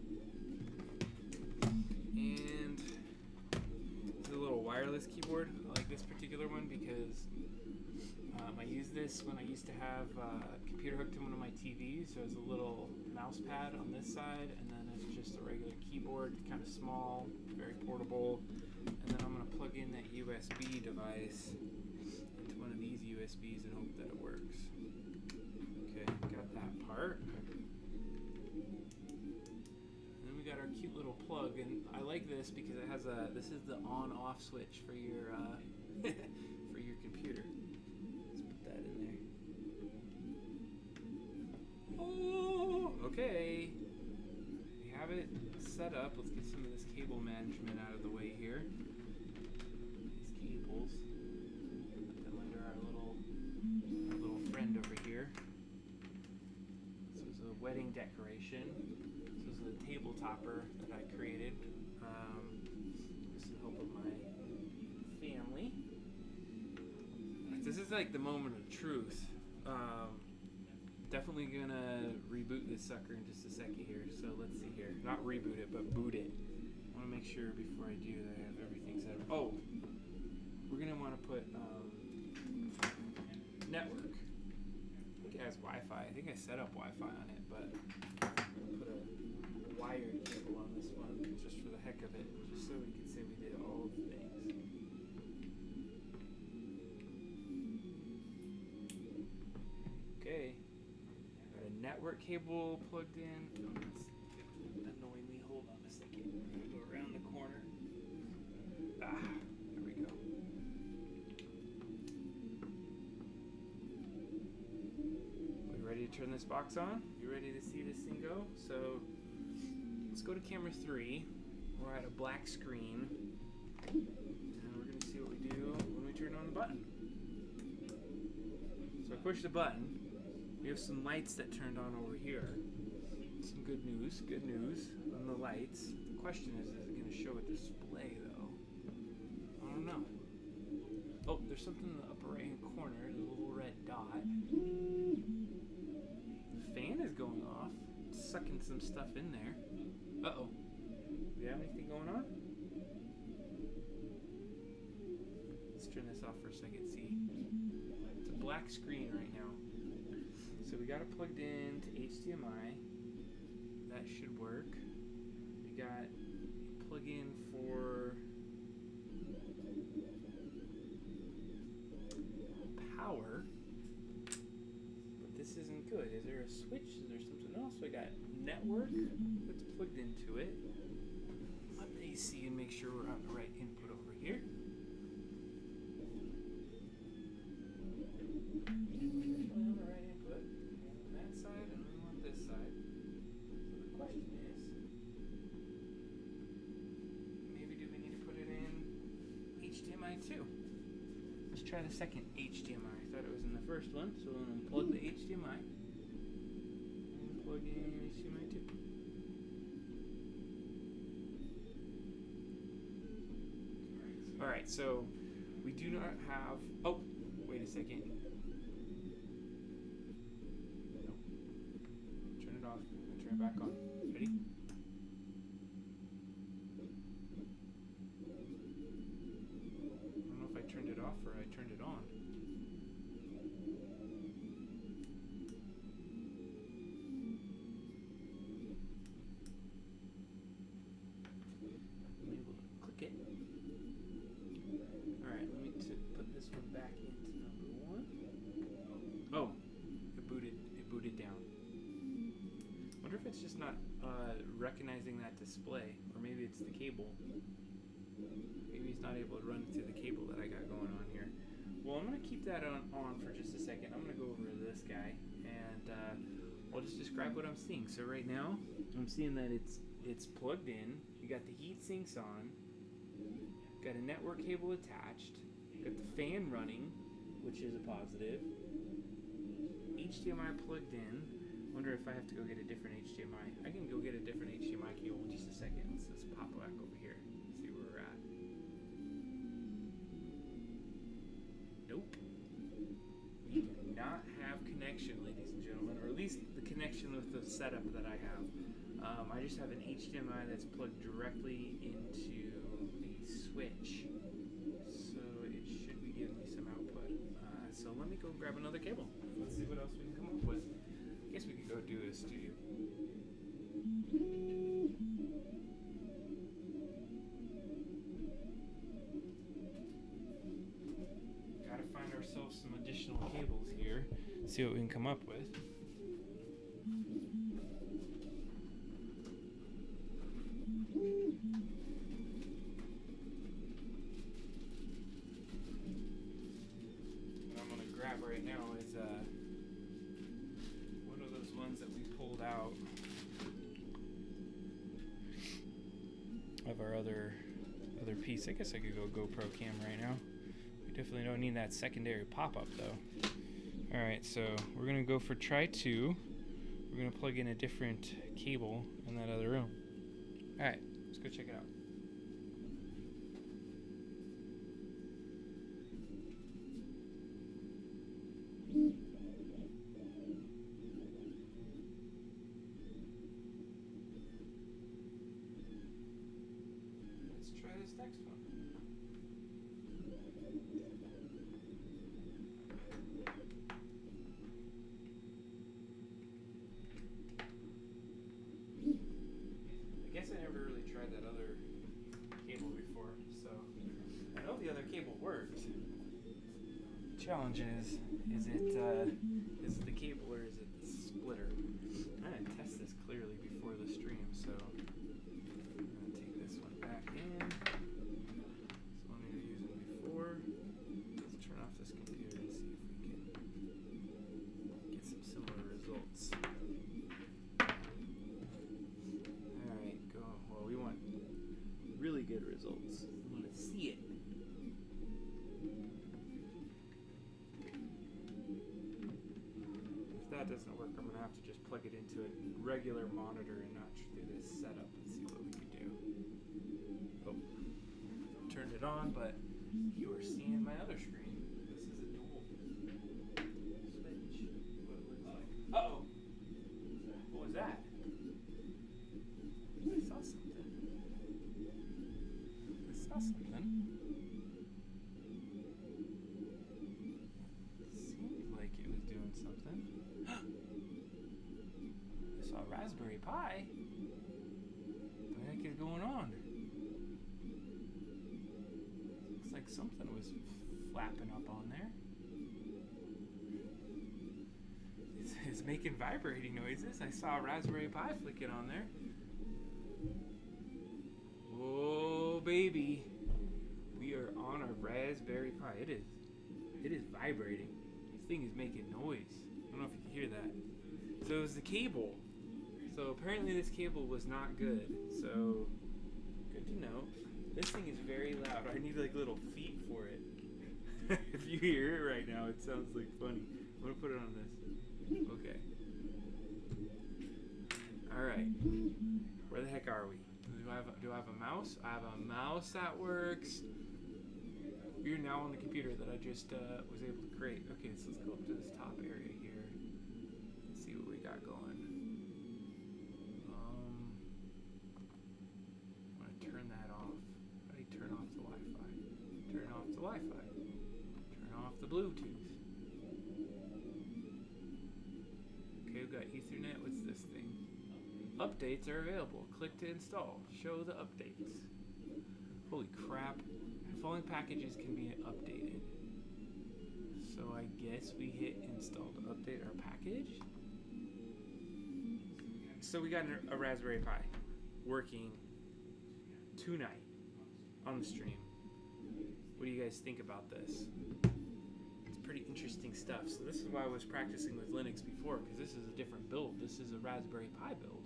And it's a little wireless keyboard. I like like this particular one because I use this when I used to have a computer hooked to one of my TVs. So it's a little mouse pad on this side, and then it's just a regular keyboard, kind of small, very portable. And then I'm going to plug in that USB device into one of these USBs and hope that it works. Okay, got that part. Got our cute little plug, and I like this because it has this is the on-off switch for your for your computer. Let's put that in there. Oh, okay. We have it set up. Let's get some of this cable management out of the way here. These cables. Put them under our little friend over here. This was a wedding decoration. This is a table topper that I created with the help of my family. This is like the moment of truth. Definitely gonna reboot this sucker in just a second here. So let's see here. Not reboot it, but boot it. I want to make sure before I do that I have everything set up. Oh, we're gonna want to put network. I think it has Wi-Fi. I think I set up Wi-Fi on it, but I'm gonna put a wired cable on this one just for the heck of it, just so we can say we did all the things. Okay, got a network cable plugged in. Oh, it's annoying me. Hold on a second. I'm gonna go around the corner. There we go. We ready to turn this box on? You ready to see this thing go? So let's go to camera 3. We're at a black screen. And we're going to see what we do when we turn on the button. So I push the button. We have some lights that turned on over here. Some good news on the lights. The question is it going to show a display though? I don't know. Oh, there's something in the upper right hand corner. There's a little red dot. The fan is going off. It's sucking some stuff in there. Uh-oh. Do we have anything going on? Let's turn this off for a second. See? It's a black screen right now. So we got it plugged in to HDMI. That should work. We got a plug-in for power. But this isn't good. Is there a switch? Is there something else? We got network that's plugged into it. Let me see and make sure we're on the right input over here. Definitely on the right input. On that side and then on this side. So the question is, maybe do we need to put it in HDMI too? Let's try the second HDMI. I thought it was in the first one, so we'll unplug the HDMI. Plug in HDMI too. Alright, so we do not have. Oh, wait a second. Nope. Turn it off. Turn it back on. Ready? I don't know if I turned it off or I turned it on. It's just not recognizing that display, or maybe it's the cable. Maybe it's not able to run through the cable that I got going on here. Well, I'm going to keep that on for just a second. I'm going to go over to this guy, and I'll just describe what I'm seeing. So right now, I'm seeing that it's plugged in. You got the heat sinks on. Got a network cable attached. Got the fan running, which is a positive. HDMI plugged in. Wonder if I have to go get a different HDMI. I can go get a different HDMI cable in just a second. Let's pop back over here. See where we're at. Nope. We do not have connection, ladies and gentlemen, or at least the connection with the setup that I have. I just have an HDMI that's plugged directly into the switch. So it See what we can come up with. What I'm gonna grab right now is one of those ones that we pulled out of our other piece. I guess I could go GoPro cam right now. We definitely don't need that secondary pop-up though. Alright, so we're gonna go for try 2. We're gonna plug in a different cable in that other room. Alright, let's go check it out. Let's try this next one. I guess I never really tried that other cable before, so I know the other cable worked. Challenge is it the cable or is it the splitter? I didn't test this clearly before the stream, so I'm gonna take this one back in. This one we were using before. Let's turn off this computer and see if we can get some similar results. Alright, go. Well, we want really good results. We want to see it. If that doesn't work, I'm going to have to just plug it into a regular monitor and not do this setup and see what we can do. Oh, turned it on, but you are seeing my other screen. This is a dual switch. What it looks like. Uh-oh. What was that? I saw something. Seemed like it was doing something. I saw a Raspberry Pi. What the heck is going on? Looks like something was flapping up on there. It's making vibrating noises. I saw a Raspberry Pi flicking on there. Oh baby, we are on a Raspberry Pi. It is vibrating. This thing is making noise. I don't know if you can hear that. So it was the cable. So apparently this cable was not good. So good to know. This thing is very loud. I need like little feet for it. If you hear it right now, it sounds like funny. I'm gonna put it on this. Okay. All right. Where the heck are we? Do I have a mouse? I have a mouse that works. We're now on the computer that I just was able to create. Okay, so let's go up to this top area here and see what we got going. I'm gonna turn that off. How do you turn off the Wi-Fi? Turn off the Wi-Fi. Turn off the Bluetooth. Okay, we've got Ethernet. What's this thing? Updates are available. Click to install. Show the updates. Holy crap. The following packages can be updated. So I guess we hit install to update our package. So we got a Raspberry Pi working tonight on the stream. What do you guys think about this? It's pretty interesting stuff. So this is why I was practicing with Linux before, because this is a different build. This is a Raspberry Pi build.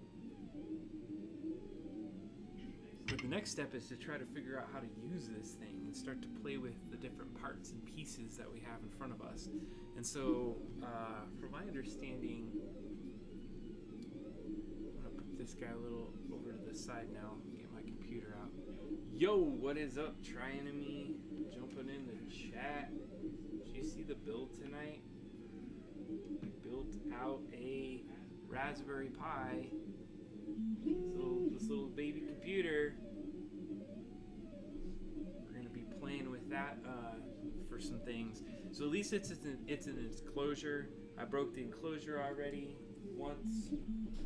But the next step is to try to figure out how to use this thing and start to play with the different parts and pieces that we have in front of us. And so, from my understanding, I'm gonna put this guy a little over to the side now and get my computer out. Yo, what is up, Trienemy? Jumping in the chat. Did you see the build tonight? I built out a Raspberry Pi. This little baby computer. We're gonna be playing with that for some things. So at least it's an enclosure. I broke the enclosure already once.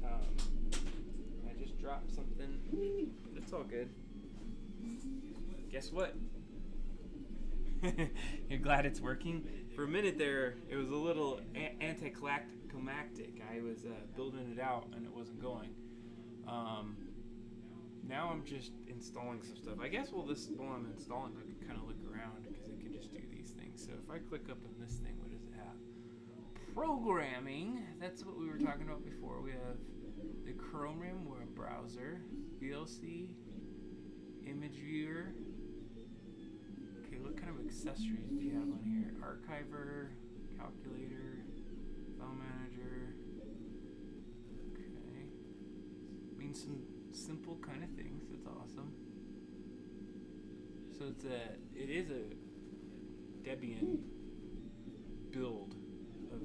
I just dropped something. It's all good. Guess what? You're glad it's working? For a minute there, it was a little anticlimactic. I was building it out and it wasn't going. Now I'm just installing some stuff. I guess while I'm installing, I can kind of look around because it can just do these things. So if I click up on this thing, what does it have? Programming. That's what we were talking about before. We have the Chromium web browser, VLC, image viewer. Okay, what kind of accessories do you have on here? Archiver, calculator, file manager. Okay. I mean, some simple kind of things. That's awesome. So it is a Debian build of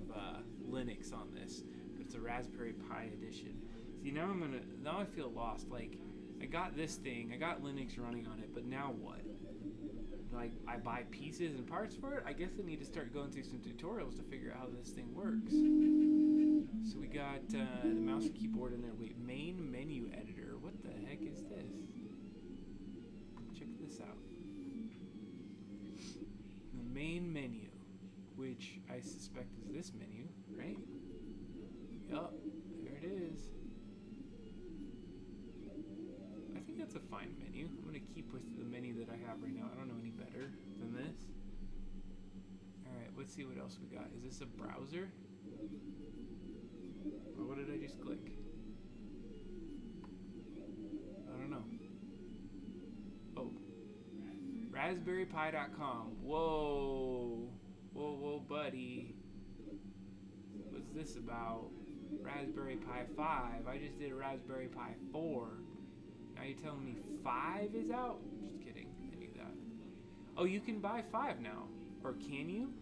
Linux on this, but it's a Raspberry Pi edition. See, now I feel lost. Like, I got this thing, I got Linux running on it, but now what? Like, I buy pieces and parts for it? I guess I need to start going through some tutorials to figure out how this thing works. So we got the mouse and keyboard in there. Wait, main menu editor. What the heck is this? Check this out. The main menu, which I suspect is this menu, right? Yup, there it is. I think that's a fine menu. I'm going to keep with the menu that I have right now. I don't know any better than this. Alright, let's see what else we got. Is this a browser? Or what did I just click? I don't know. Oh. RaspberryPi.com. Whoa. Whoa, buddy. What's this about? Raspberry Pi 5. I just did a Raspberry Pi 4. Now you're telling me 5 is out? Just kidding. I knew that. Oh, you can buy 5 now. Or can you?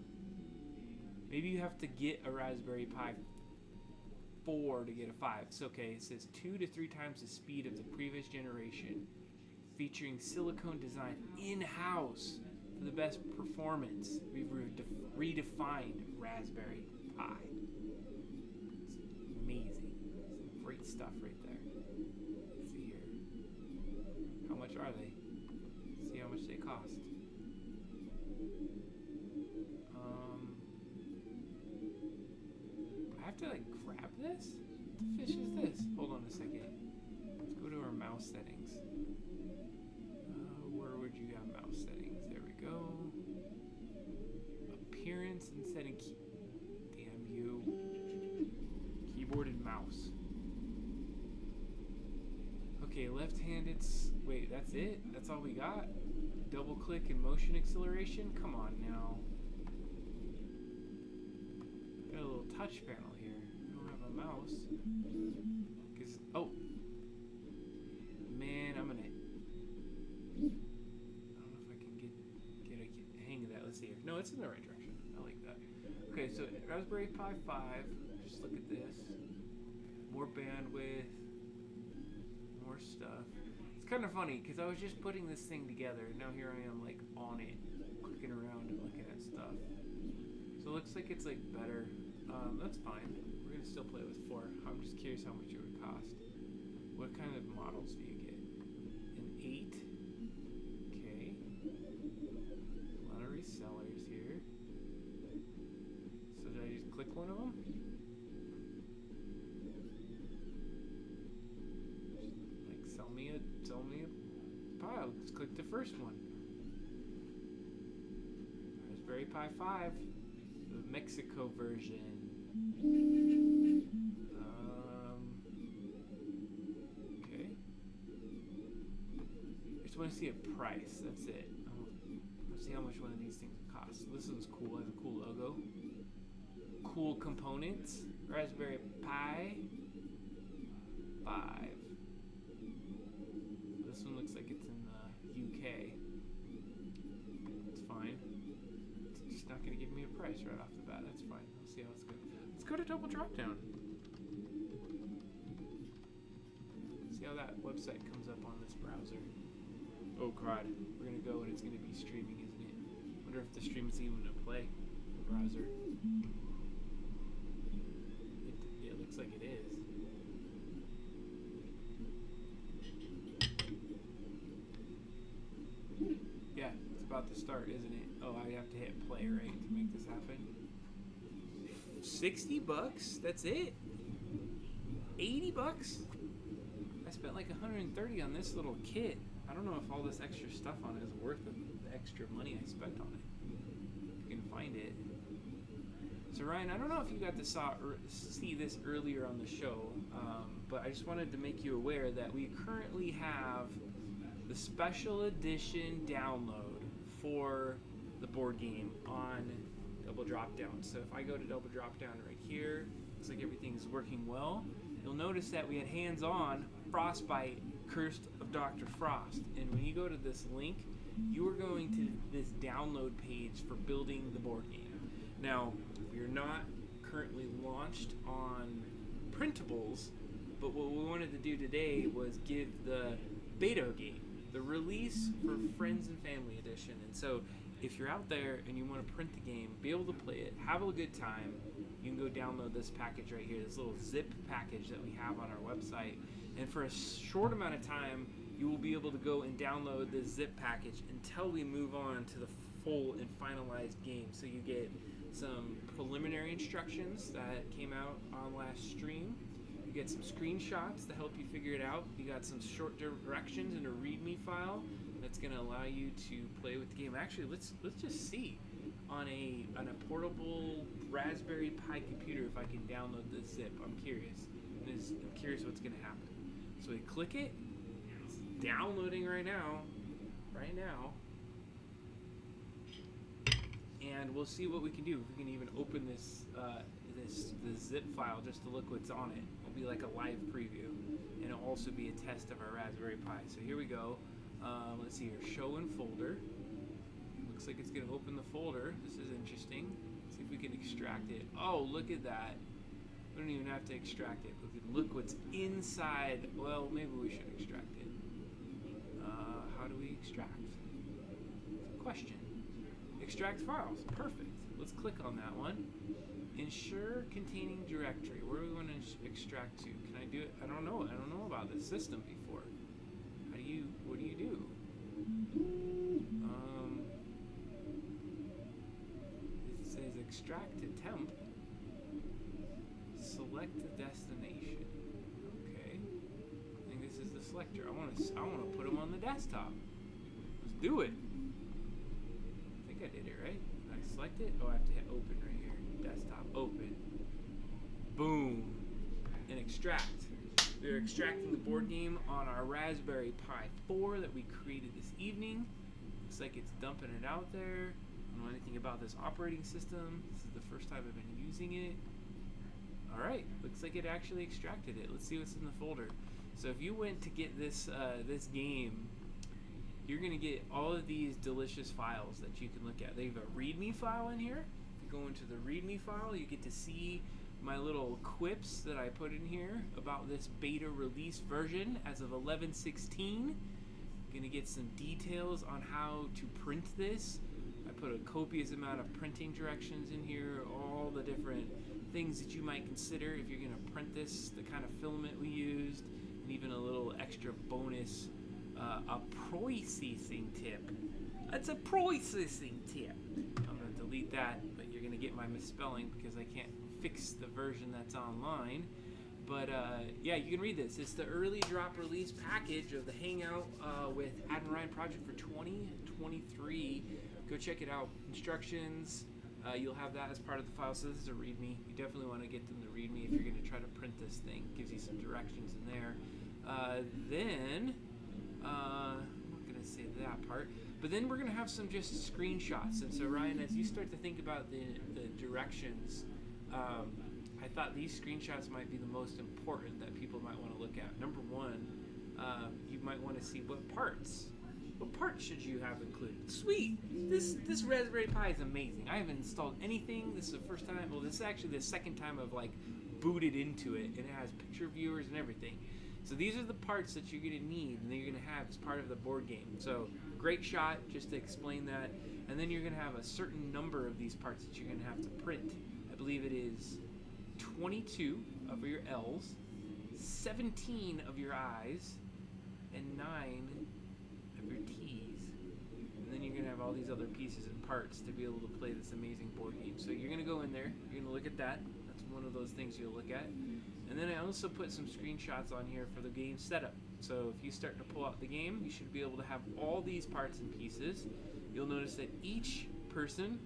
Maybe you have to get a Raspberry Pi 4 to get a 5. It's okay. It says 2 to 3 times the speed of the previous generation. Featuring silicone design in-house for the best performance. We've redefined Raspberry Pi. It's amazing. Some great stuff right there. Let's see here. How much are they? Let's see how much they cost. I have to like grab this? What the fish is this? Hold on a second. Let's go to our mouse settings. Where would you have mouse settings? There we go. Appearance and setting key. Damn you. Keyboard and mouse. Okay, left-handed. Wait, that's it? That's all we got? Double click and motion acceleration? Come on now. Got a little touch panel here. I don't have a mouse. Oh. Man, I'm gonna. I don't know if I can get a hang of that. Let's see here. No, it's in the right direction. I like that. Okay, so Raspberry Pi 5. Just look at this. More bandwidth. More stuff. It's kind of funny because I was just putting this thing together, and now here I am like on it, clicking around and looking at stuff. So it looks like it's like better. That's fine. We're gonna still play with 4. I'm just curious how much it would cost. What kind of models do you get? An 8. Okay. A lot of resellers here. So did I just click one of them? Like sell me a pile. Just click the first one. Raspberry Pi 5, the Mexico version. Okay. I just want to see a price. That's it. Let's see how much one of these things costs. This one's cool. Has a cool logo. Cool components. Raspberry Pi 5. This one looks like it's in the UK. It's fine. It's just not going to give me a price right off the bat. That's fine. We'll see how it's going. Let's go to Double Drop Down. See how that website comes up on this browser. Oh crud. We're going to go and it's going to be streaming, isn't it? Wonder if the stream is even going to play the browser. It looks like it is. Yeah, it's about to start, isn't it? Oh, I have to hit play, right, to make this happen. $60? That's it? $80? I spent like $130 on this little kit. I don't know if all this extra stuff on it is worth the extra money I spent on it. If you can find it. So Ryan, I don't know if you got to see this earlier on the show, but I just wanted to make you aware that we currently have the special edition download for the board game on Double Drop Down. So if I go to Double Drop Down right here, looks like everything's working well. You'll notice that we had hands-on Frostbite Cursed of Dr. Frost. And when you go to this link, you are going to this download page for building the board game. Now, we are not currently launched on printables, but what we wanted to do today was give the beta game, the release for Friends and Family Edition. And so if you're out there and you want to print the game, be able to play it, have a good time, you can go download this package right here, this little zip package that we have on our website. And for a short amount of time, you will be able to go and download this zip package until we move on to the full and finalized game. So you get some preliminary instructions that came out on last stream. You get some screenshots to help you figure it out. You got some short directions in a README file that's going to allow you to play with the game. Actually, let's just see on a portable Raspberry Pi computer if I can download this zip. I'm curious. I'm curious what's going to happen. So we click it. It's downloading right now. And we'll see what we can do. If we can even open this zip file just to look what's on it. It'll be like a live preview, and it'll also be a test of our Raspberry Pi. So here we go. Let's see here. Show in folder. Looks like it's going to open the folder. This is interesting. Let's see if we can extract it. Oh, look at that. We don't even have to extract it. We can look what's inside. Well, maybe we should extract it. How do we extract? Question. Extract files. Perfect. Let's click on that one. Ensure containing directory. Where do we want to extract to? Can I do it? I don't know. I don't know about this system before. What do you do? It says extract to temp. Select the destination. Okay. I think this is the selector. I want to put them on the desktop. Let's do it. I think I did it right. Did I select it? Oh, I have to hit open right here. Desktop open. Boom. And extract. We're extracting the board game on our Raspberry Pi 4 that we created this evening. Looks like it's dumping it out there. I don't know anything about this operating system. This is the first time I've been using it. Alright, looks like it actually extracted it. Let's see what's in the folder. So if you went to get this game, you're going to get all of these delicious files that you can look at. They have a README file in here. If you go into the README file, you get to see my little quips that I put in here about this beta release version as of 11/16. Going to get some details on how to print this. I put a copious amount of printing directions in here, all the different things that you might consider if you're going to print this, the kind of filament we used, and even a little extra bonus, a processing tip. That's a processing tip. I'm going to delete that, but you're going to get my misspelling because I can't fix the version that's online. But yeah, you can read this. It's the early drop release package of the Hangout with Adam Ryan project for 2023. Go check it out. Instructions. You'll have that as part of the file. So this is a README. You definitely want to get them to README if you're going to try to print this thing. Gives you some directions in there. Then I'm not going to say that part. But then we're going to have some just screenshots. And so Ryan, as you start to think about the directions, I thought these screenshots might be the most important that people might want to look at. Number one, you might want to see what parts should you have included. Sweet! This Raspberry Pi is amazing. I haven't installed anything. This is the first time. Well, this is actually the second time I've booted into it, and it has picture viewers and everything. So these are the parts that you're going to need and that you're going to have as part of the board game. So great shot, just to explain that. And then you're going to have a certain number of these parts that you're going to have to print. I believe it is 22 of your L's, 17 of your I's, and 9 of your T's. And then you're going to have all these other pieces and parts to be able to play this amazing board game. So you're going to go in there, you're going to look at that. That's one of those things you'll look at. And then I also put some screenshots on here for the game setup. So if you start to pull out the game, you should be able to have all these parts and pieces. You'll notice that each person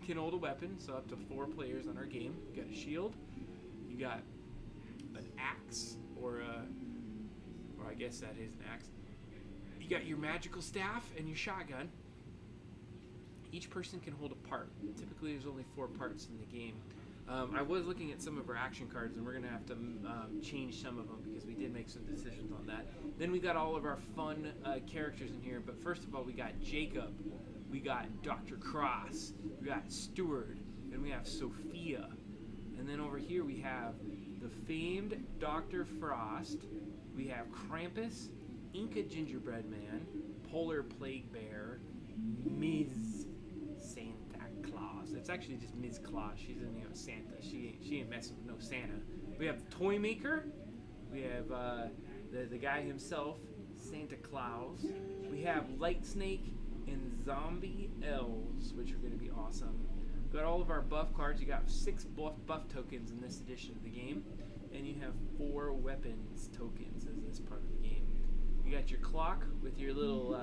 can hold a weapon, so up to 4 players on our game. You got a shield, you got an axe, or I guess that is an axe. You got your magical staff and your shotgun. Each person can hold a part. Typically, there's only 4 parts in the game. I was looking at some of our action cards, and we're going to have to change some of them because we did make some decisions on that. Then we got all of our fun characters in here, but first of all, we got Jacob, we got Dr. Cross, we got Stewart, and we have Sophia. And then over here we have the famed Dr. Frost, we have Krampus, Inca Gingerbread Man, Polar Plague Bear, Ms. Santa Claus. It's actually just Ms. Claus. She's in Santa. She ain't messing with no Santa. We have Toy Maker. We have the guy himself, Santa Claus. We have Light Snake and Zombie Elves, which are going to be awesome. We got all of our buff cards. You got 6 buff tokens in this edition of the game, and you have 4 weapons tokens as this part of the game. You got your clock with your little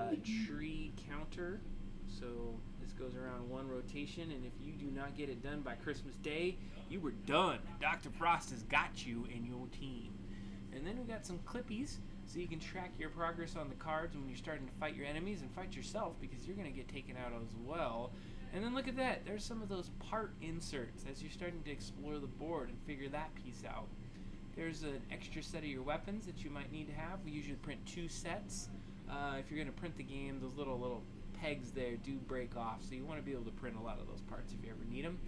tree counter. So this goes around 1 rotation, and if you do not get it done by Christmas Day, you were done. Dr. Frost has got you and your team. And then we got some clippies, so you can track your progress on the cards when you're starting to fight your enemies and fight yourself, because you're going to get taken out as well. And then look at that. There's some of those part inserts as you're starting to explore the board and figure that piece out. There's an extra set of your weapons that you might need to have. We usually print 2 sets. If you're going to print the game, those little pegs there do break off, so you want to be able to print a lot of those parts if you ever need them.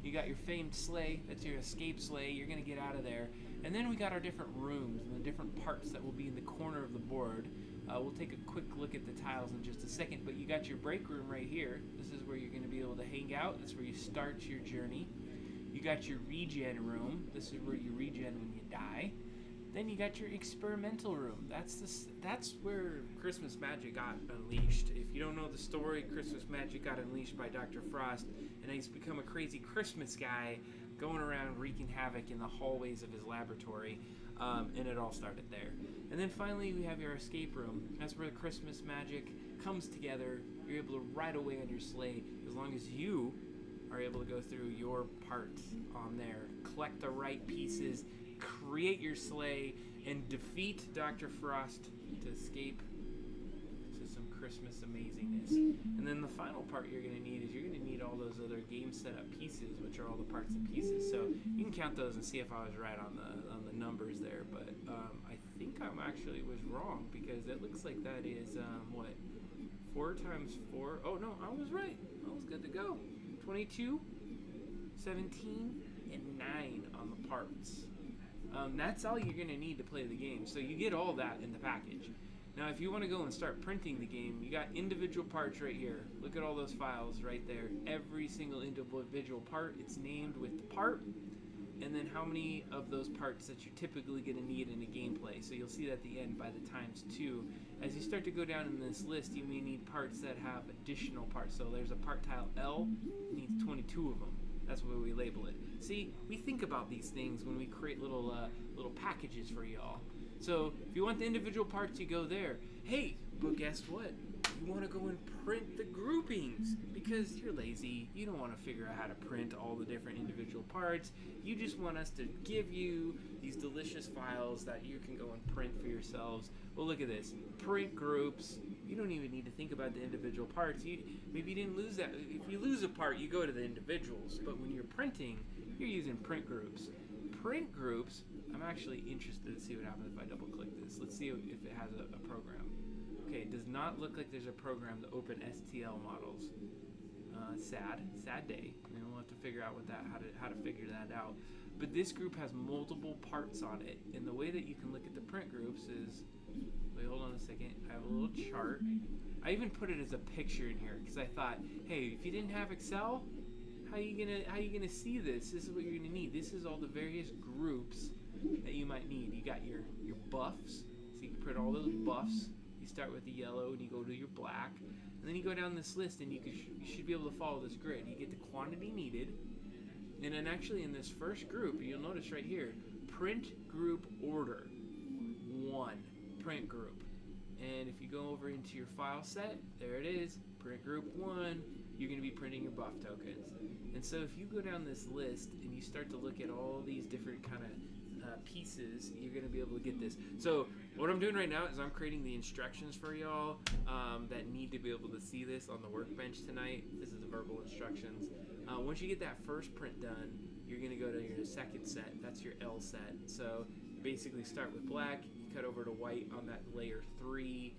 You got your famed sleigh. That's your escape sleigh. You're going to get out of there. And then we got our different rooms and the different parts that will be in the corner of the board. We'll take a quick look at the tiles in just a second, but you got your break room right here. This is where you're going to be able to hang out. That's where you start your journey. You got your regen room. This is where you regen when you die. Then you got your experimental room. That's where Christmas magic got unleashed. If you don't know the story, Christmas magic got unleashed by Dr. Frost, and he's become a crazy Christmas guy going around wreaking havoc in the hallways of his laboratory, and it all started there. And then finally we have your escape room. That's where the Christmas magic comes together. You're able to ride away on your sleigh as long as you are able to go through your parts on there, collect the right pieces, create your sleigh, and defeat Dr. Frost to escape to some Christmas amazingness. And then the final part you're going to need is you're going to need all those other game setup pieces, which are all the parts and pieces. So you can count those and see if I was right on the numbers there. But I think I'm actually was wrong, because it looks like that is 4 times 4. Oh no, I was right. I was good to go. 22, 17, and 9 on the parts. That's all you're going to need to play the game. So you get all that in the package. Now, if you want to go and start printing the game, you got individual parts right here. Look at all those files right there. Every single individual part, it's named with the part, and then how many of those parts that you're typically going to need in a gameplay. So you'll see that at the end by the ×2. As you start to go down in this list, you may need parts that have additional parts. So there's a part tile L, needs 22 of them. That's where we label it. See, we think about these things when we create little packages for y'all. So if you want the individual parts, you go there. Hey, but guess what? You want to go and print the groupings because you're lazy. You don't want to figure out how to print all the different individual parts. You just want us to give you these delicious files that you can go and print for yourselves. Well, look at this. Print groups. You don't even need to think about the individual parts. Maybe you didn't lose that. If you lose a part, you go to the individuals. But when you're printing, you're using print groups. Print groups, I'm actually interested to see what happens if I double click this. Let's see if it has a program. Okay, it does not look like there's a program to open STL models. Sad day. And we'll have to figure out how to figure that out. But this group has multiple parts on it, and the way that you can look at the print groups is, wait, hold on a second. I have a little chart. I even put it as a picture in here because I thought, hey, if you didn't have Excel, how you gonna see this? This is what you're gonna need. This is all the various groups that you might need. You got your buffs, so you can print all those buffs. You start with the yellow and you go to your black. And then you go down this list, and you should be able to follow this grid. You get the quantity needed, and then actually in this first group, you'll notice right here, print group order 1, print group. And if you go over into your file set, there it is, print group 1, you're going to be printing your buff tokens. And so if you go down this list and you start to look at all these different kind of pieces, you're going to be able to get this. So what I'm doing right now is I'm creating the instructions for y'all that need to be able to see this on the workbench tonight. This is the verbal instructions. Once you get that first print done, you're going to go to your second set. That's your L set. So you basically start with black, you cut over to white on that layer 3,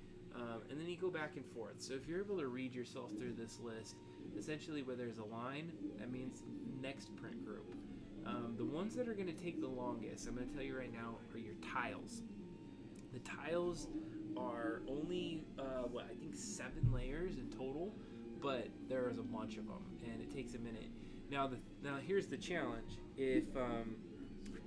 and then you go back and forth. So if you're able to read yourself through this list, essentially where there's a line, that means next print group. The ones that are going to take the longest, I'm going to tell you right now, are your tiles. The tiles are only, I think 7 layers in total, but there is a bunch of them, and it takes a minute. Now here's the challenge. If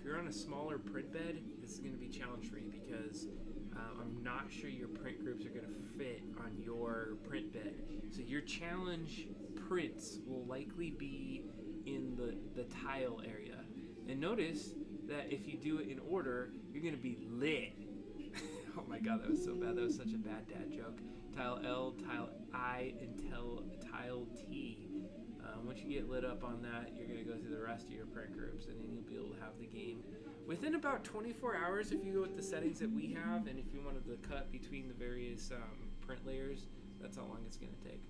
you're on a smaller print bed, this is going to be a challenge for you because I'm not sure your print groups are going to fit on your print bed. So your challenge prints will likely be in the tile area. And notice that if you do it in order, you're going to be lit. Oh my god, that was so bad. That was such a bad dad joke. Tile L, tile I, and tile T. Once you get lit up on that, you're going to go through the rest of your print groups, and then you'll be able to have the game within about 24 hours if you go with the settings that we have, and if you wanted to cut between the various print layers, that's how long it's going to take.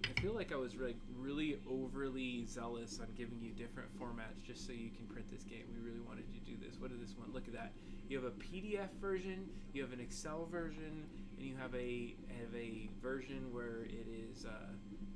I feel like I was really overly zealous on giving you different formats just so you can print this game. We really wanted you to do this. What is this one? Look at that. You have a PDF version, you have an Excel version, and you have a version where it is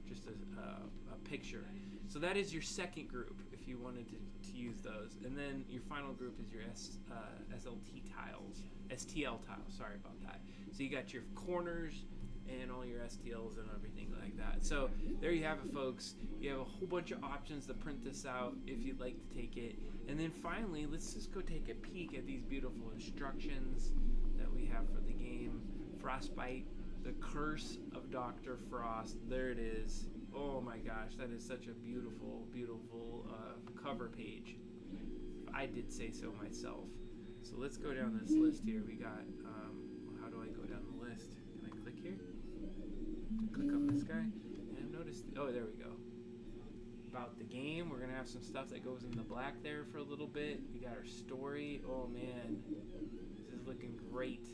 just a picture. So that is your second group if you wanted to use those. And then your final group is your SLT tiles, STL tiles. Sorry about that. So you got your corners and all your STLs and everything like that. So there you have it, folks. You have a whole bunch of options to print this out if you'd like to take it. And then finally, let's just go take a peek at these beautiful instructions that we have for the game. Frostbite, the Curse of Dr. Frost. There it is. Oh my gosh, that is such a beautiful, beautiful cover page. I did say so myself. So let's go down this list here. We got, how do I go down the list? Can I click here? Click on this guy. And notice, oh, there we go. About the game, we're gonna have some stuff that goes in the black there for a little bit. We got our story. Oh man, this is looking great.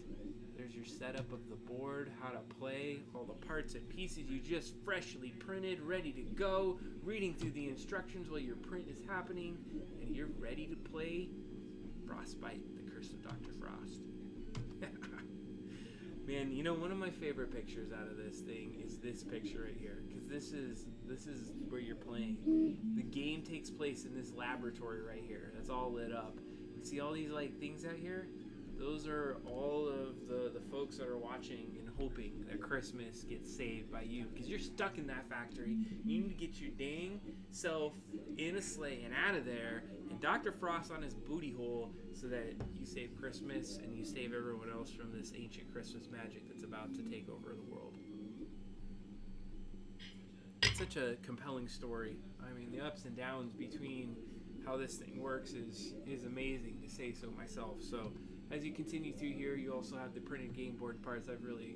There's your setup of the board, how to play, all the parts and pieces you just freshly printed, ready to go, reading through the instructions while your print is happening, and you're ready to play Frostbite, the Curse of Dr. Frost. Man, you know, one of my favorite pictures out of this thing is this picture right here, because this is where you're playing. The game takes place in this laboratory right here. That's all lit up. You see all these like things out here? Those are all of the folks that are watching and hoping that Christmas gets saved by you, because you're stuck in that factory. You need to get your dang self in a sleigh and out of there, and Dr. Frost on his booty hole, so that you save Christmas and you save everyone else from this ancient Christmas magic that's about to take over the world. It's such a compelling story. I mean, the ups and downs between how this thing works is amazing, to say so myself. So as you continue through here, you also have the printed game board parts. I've really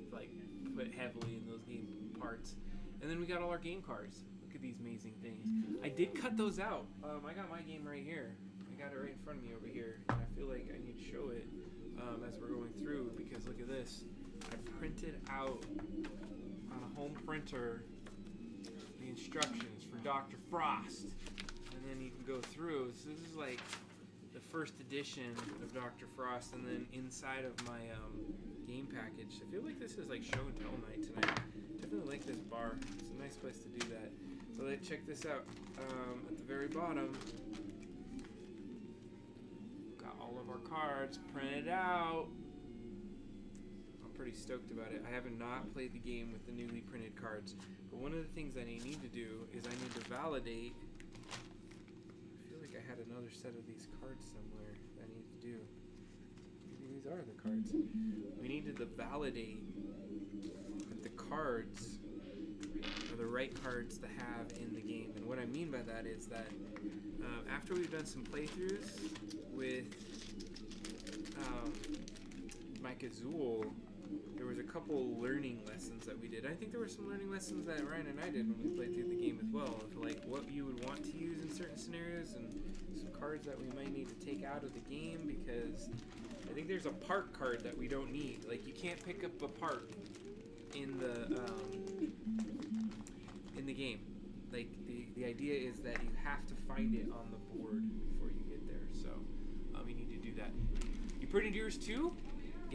put heavily in those game parts. And then we got all our game cards. Look at these amazing things. I did cut those out. I got my game right here. I got it right in front of me over here. And I feel like I need to show it as we're going through, because look at this. I printed out on a home printer the instructions for Dr. Frost. And then you can go through. So this is like the first edition of Dr. Frost, and then inside of my game package. I feel like this is like show and tell night tonight. Definitely like this bar. It's a nice place to do that. So let's check this out. At the very bottom, got all of our cards printed out. I'm pretty stoked about it. I have not played the game with the newly printed cards, but one of the things that I need to do is I need to validate. I had another set of these cards somewhere that I need to do. Maybe these are the cards. We needed to validate cards are the right cards to have in the game. And what I mean by that is that after we've done some playthroughs with Mike Azul, there was a couple learning lessons that we did. I think there were some learning lessons that Ryan and I did when we played through the game as well, of like what you would want to use in certain scenarios and some cards that we might need to take out of the game, because I think there's a part card that we don't need. Like, you can't pick up a part in the game. Like, the idea is that you have to find it on the board before you get there. So you need to do that. You printed yours too?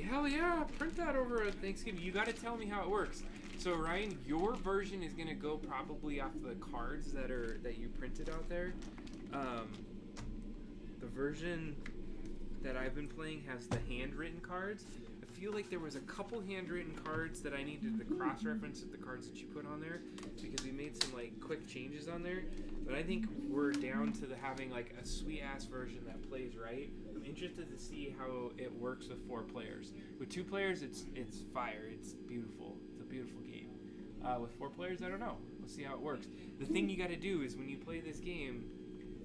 Hell yeah, print that over at Thanksgiving. You got to tell me how it works. So Ryan, your version is gonna go probably off the cards that you printed out there. The version that I've been playing has the handwritten cards. I feel like there was a couple handwritten cards that I needed to cross-reference with the cards that you put on there, because we made some like quick changes on there. But I think we're down to having like a sweet-ass version that plays right. I'm interested to see how it works with 4 players. With 2 players, it's fire. It's beautiful. It's a beautiful game. With 4 players, I don't know. We'll see how it works. The thing you got to do is when you play this game,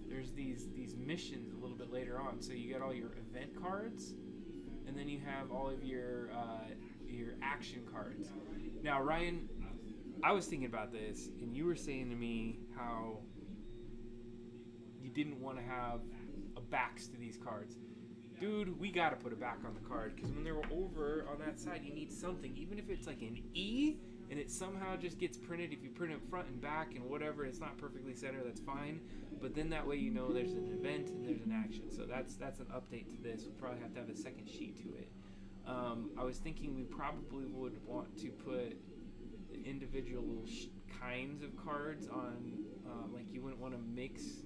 there's these missions a little bit later on. So you got all your event cards, and then you have all of your action cards. Now, Ryan, I was thinking about this, and you were saying to me how you didn't want to have a backs to these cards. Dude, we got to put a back on the card, because when they're over on that side, you need something. Even if it's like an E, and it somehow just gets printed, if you print it front and back and whatever, it's not perfectly centered, that's fine. But then that way you know there's an event and there's an action. So that's an update to this. We'll probably have to have a second sheet to it. I was thinking we probably would want to put the individual kinds of cards on, like you wouldn't want to mix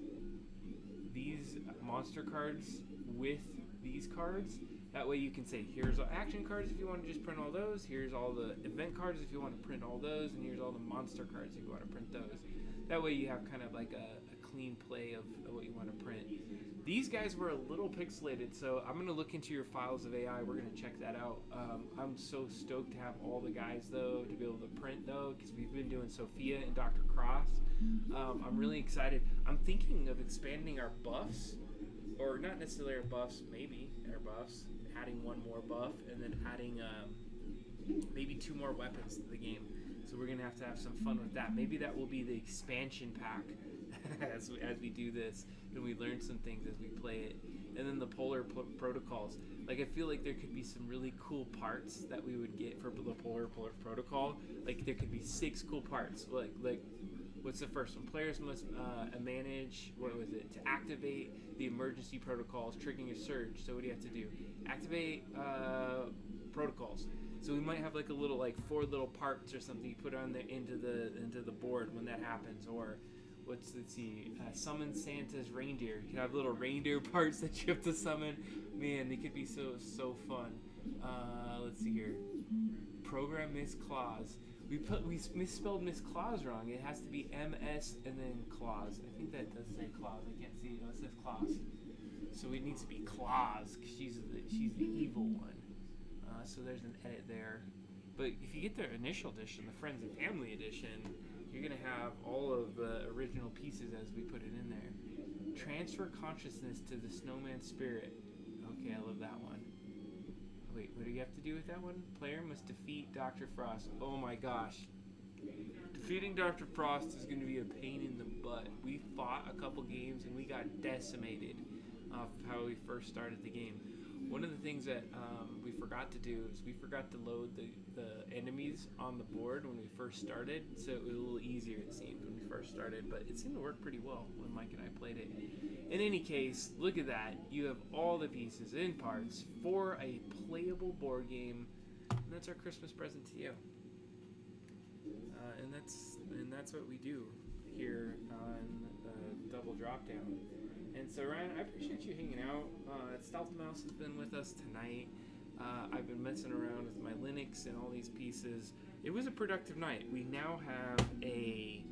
these monster cards with these cards. That way you can say, here's all action cards if you want to just print all those, here's all the event cards if you want to print all those, and here's all the monster cards if you want to print those. That way you have kind of like a clean play of what you want to print. These guys were a little pixelated, so I'm going to look into your files of AI. We're going to check that out. I'm so stoked to have all the guys, though, to be able to print, though, because we've been doing Sophia and Dr. Cross. I'm really excited. I'm thinking of expanding our buffs, or not necessarily our buffs, maybe our buffs, adding 1 more buff, and then adding maybe 2 more weapons to the game. So we're going to have some fun with that. Maybe that will be the expansion pack as we do this, and we learn some things as we play it. And then the polar protocols. Like, I feel like there could be some really cool parts that we would get for the polar protocol. Like, there could be 6 cool parts. Like what's the first one? Players must manage, what was it? To activate the emergency protocols, triggering a surge. So what do you have to do? Activate protocols. So we might have like a little, like 4 little parts or something you put on there into the board when that happens. Or let's see, summon Santa's reindeer. You can have little reindeer parts that you have to summon. Man, they could be so fun. Let's see here. Program Miss Claus. We misspelled Miss Claus wrong. It has to be MS and then Claus. I think that does say Claus. I can't see it. No, it says Claus. So it needs to be Claus, because she's the evil one. So there's an edit there. But if you get the initial edition, the Friends and Family edition, you're going to have all of the original pieces as we put it in there. Transfer consciousness to the snowman spirit. Okay, I love that one. Wait, what do you have to do with that one? Player must defeat Dr. Frost. Oh my gosh. Defeating Dr. Frost is going to be a pain in the butt. We fought a couple games and we got decimated off how we first started the game. One of the things that we forgot to do is we forgot to load the enemies on the board when we first started, so it was a little easier, it seemed, when we first started, but it seemed to work pretty well when Mike and I played it. In any case, look at that. You have all the pieces in parts for a playable board game, and that's our Christmas present to you. And that's what we do here on Double Drop Down. And so, Ryan, I appreciate you hanging out. Stealth Mouse has been with us tonight. I've been messing around with my Linux and all these pieces. It was a productive night. We now have a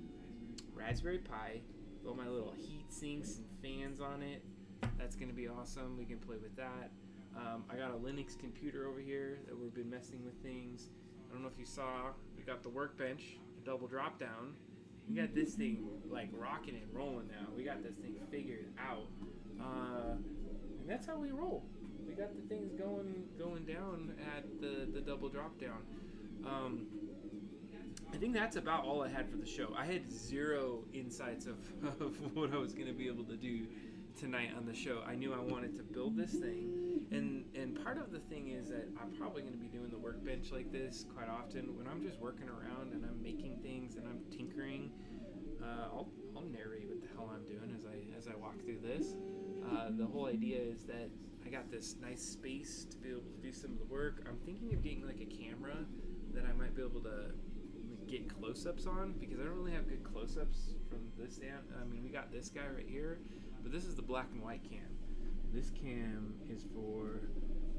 Raspberry Pi with all my little heat sinks and fans on it. That's going to be awesome. We can play with that. I got a Linux computer over here that we've been messing with things. I don't know if you saw, we pick up the Workbench, double drop down. We got this thing like rocking and rolling now. We got this thing figured out, and that's how we roll. We got the things going down at the double drop down. I think that's about all I had for the show. I had zero insights of what I was going to be able to do tonight on the show. I knew I wanted to build this thing, and part of the thing is that I'm probably going to be doing the Workbench like this quite often. When I'm just working around and I'm making things and I'm tinkering, I'll narrate what the hell I'm doing as I walk through this. The whole idea is that I got this nice space to be able to do some of the work. I'm thinking of getting like a camera that I might be able to get close-ups on, because I don't really have good close-ups from this down. I mean, we got this guy right here, but this is the black and white cam. This cam is for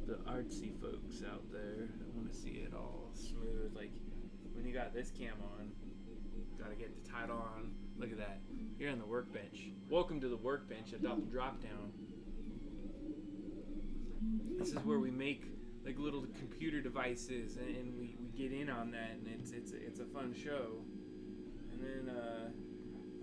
the artsy folks out there that want to see it all smooth. Like when you got this cam on, gotta get the title on. Look at that. You're on the Workbench. Welcome to the Workbench, a double drop down. This is where we make like little computer devices, and we get in on that, and it's a fun show. And then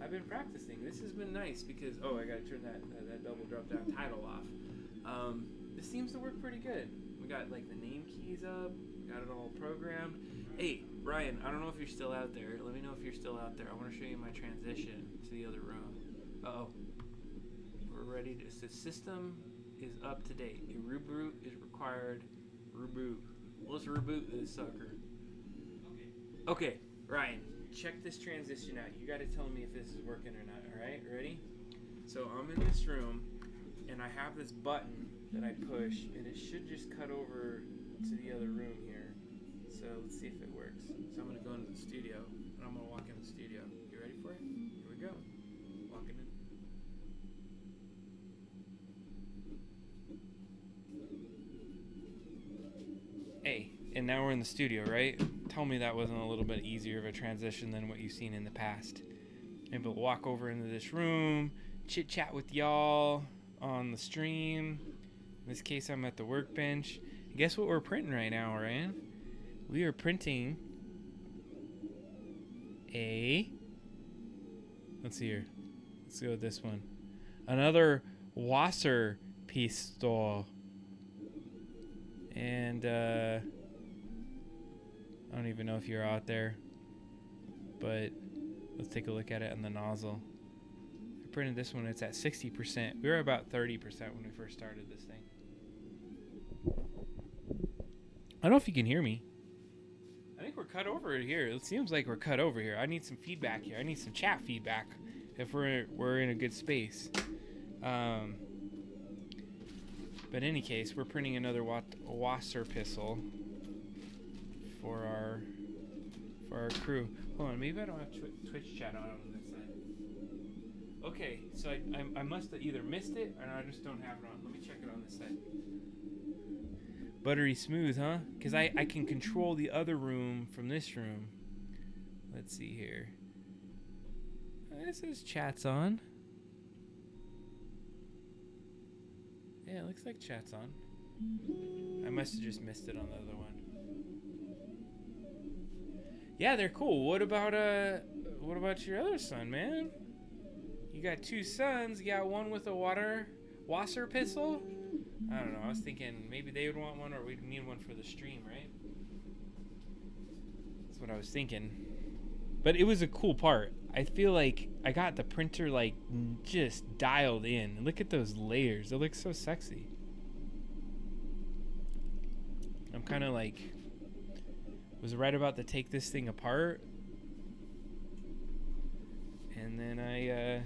I've been practicing. This has been nice because I gotta turn that double drop down title off. This seems to work pretty good. We got like the name keys up, got it all programmed. Hey Brian, I don't know if you're still out there. Let me know if you're still out there. I want to show you my transition to the other room. We're ready to. So system is up to date. A reboot is required. Reboot. Let's reboot this sucker. Okay, Ryan, check this transition out. You got to tell me if this is working or not. All right, ready? So I'm in this room, and I have this button that I push, and it should just cut over to the other room here. So let's see if it works. So I'm gonna go into the studio, and I'm gonna walk in the studio. You ready for it? Here we go. Walking in. Hey, and now we're in the studio, right? Tell me that wasn't a little bit easier of a transition than what you've seen in the past. And we'll walk over into this room, chit chat with y'all on the stream. In this case, I'm at the Workbench. And guess what we're printing right now, Ryan? We are printing let's see here. Let's go with this one. Another Wasser pistol. And I don't even know if you're out there, but let's take a look at it on the nozzle. I printed this one. It's at 60%. We were about 30% when we first started this thing. I don't know if you can hear me. I think we're cut over here. It seems like we're cut over here. I need some feedback here. I need some chat feedback if we're in a good space. But in any case, we're printing another Wasser pistol for our crew. Hold on, maybe I don't have Twitch chat on this side. Okay, so I must have either missed it or I just don't have it on. Let me check it on this side. Buttery smooth, huh? Because I can control the other room from this room. Let's see here. This is chat's on. Yeah, it looks like chat's on. I must have just missed it on the other one. Yeah, they're cool. What about your other son, man? You got two sons. You got one with a Wasser pistol? I don't know. I was thinking maybe they would want one, or we'd need one for the stream, right? That's what I was thinking. But it was a cool part. I feel like I got the printer like just dialed in. Look at those layers. It looks so sexy. I'm kind of like was right about to take this thing apart, and then I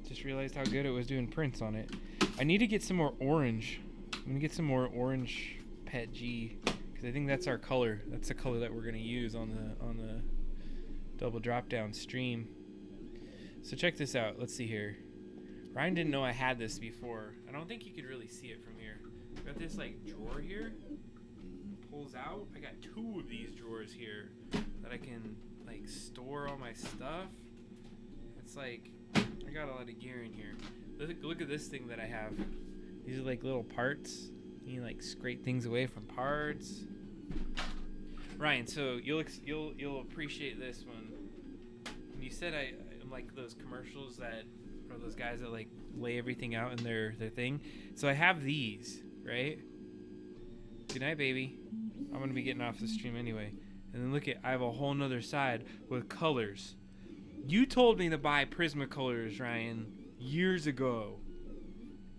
just realized how good it was doing prints on it. I need to get some more orange. I'm gonna get some more orange PET G, because I think that's our color. That's the color that we're gonna use on the double drop down stream. So check this out. Let's see here. Ryan didn't know I had this before. I don't think you could really see it from here. Got this like drawer here. It pulls out. I got two of these drawers here that I can like store all my stuff. It's like I got a lot of gear in here. Look at this thing that I have. These are like little parts. You like scrape things away from parts. Ryan, so you'll appreciate this one. When you said I'm like those commercials that, or those guys that like lay everything out in their thing. So I have these, right? Good night, baby. I'm gonna be getting off the stream anyway. And then look at, I have a whole nother side with colors. You told me to buy Prismacolors, Ryan, years ago.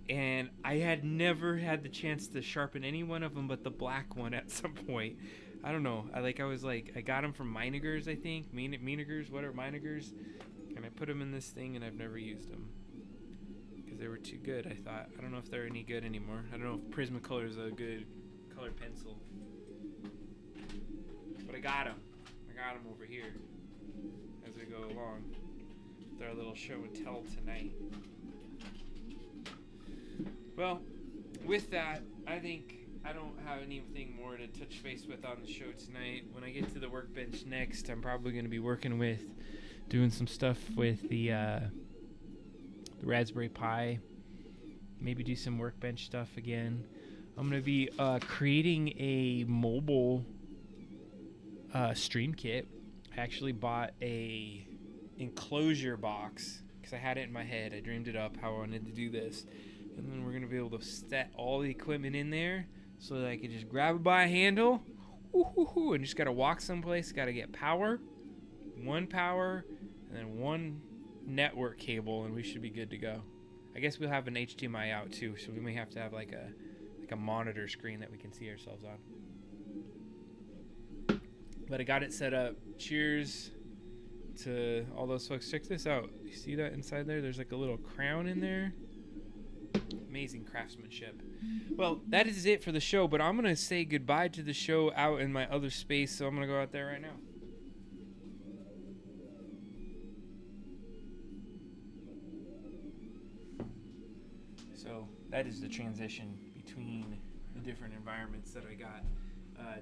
And I had never had the chance to sharpen any one of them but the black one at some point. I don't know. I got them from Meinigers, I think. Meinigers, whatever, Meinigers. And I put them in this thing and I've never used them. Because they were too good, I thought. I don't know if they're any good anymore. I don't know if Prismacolor is a good color pencil. But I got them. I got them over here as we go along with our little show and tell tonight. Well, with that, I think I don't have anything more to touch base with on the show tonight. When I get to the workbench next, I'm probably going to be working with doing some stuff with the Raspberry Pi. Maybe do some workbench stuff again. I'm going to be creating a mobile stream kit. I actually bought a enclosure box because I had it in my head. I dreamed it up how I wanted to do this. And then we're going to be able to set all the equipment in there so that I can just grab it by a handle and just got to walk someplace. Got to get power, one power, and then one network cable, and we should be good to go. I guess we'll have an HDMI out too, so we may have to have like a monitor screen that we can see ourselves on. But I got it set up. Cheers to all those folks. Check this out. You see that inside there? There's like a little crown in there. Amazing craftsmanship. Well, that is it for the show, but I'm going to say goodbye to the show out in my other space, so I'm going to go out there right now. So that is the transition between the different environments that I got.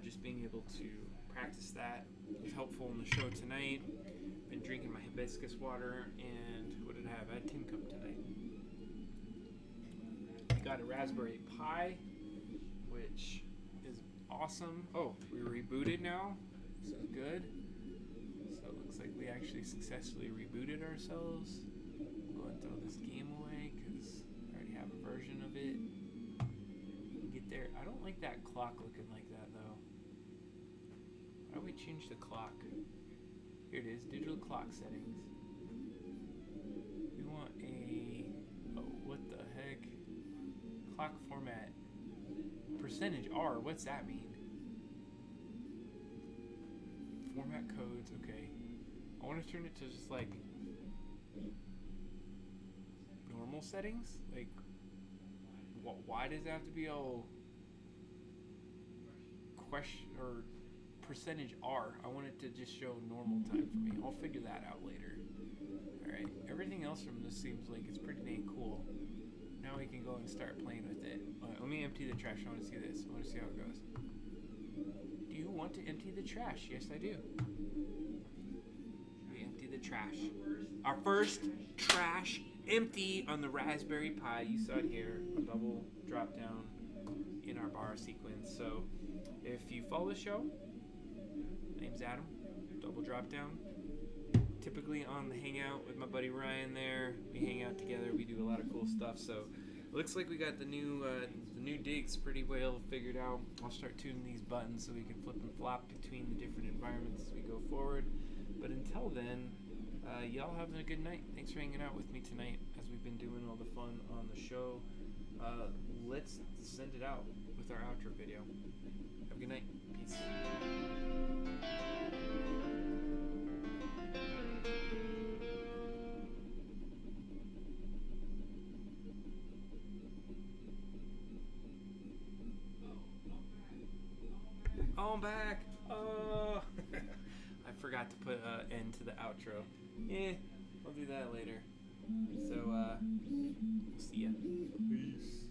Just being able to practice that was helpful in the show tonight. Been drinking my hibiscus water, and what did I have? I had Tin Cup tonight. Got a Raspberry Pi, which is awesome. Oh, we rebooted now. This is good. So it looks like we actually successfully rebooted ourselves. Go and throw this game away because I already have a version of it. Get there. I don't like that clock looking like that though. Why don't we change the clock? Here it is, digital clock settings. We want a, oh, what the heck? Clock format. Percentage R, what's that mean? Format codes, okay. I want to turn it to just like normal settings. Like, why does it have to be all question or percentage R? I want it to just show normal time for me. I'll figure that out later. Alright, everything else from this seems like it's pretty dang cool. Now we can go and start playing with it. Let me empty the trash. I want to see this. I want to see how it goes. Do you want to empty the trash? Yes, I do. We empty the trash. Our first trash empty on the Raspberry Pi. You saw it here. A double drop down in our bar sequence. So if you follow the show, name's Adam. Double drop down. Typically on the hangout with my buddy Ryan there. We hang out together. We do a lot of cool stuff. So it looks like we got the new digs pretty well figured out. I'll start tuning these buttons so we can flip and flop between the different environments as we go forward. But until then, y'all having a good night. Thanks for hanging out with me tonight as we've been doing all the fun on the show. Let's send it out with our outro video. Have a good night. Peace. Oh, I'm back. Oh, I forgot to put an end to the outro. I'll do that later. So, we'll see ya. Peace.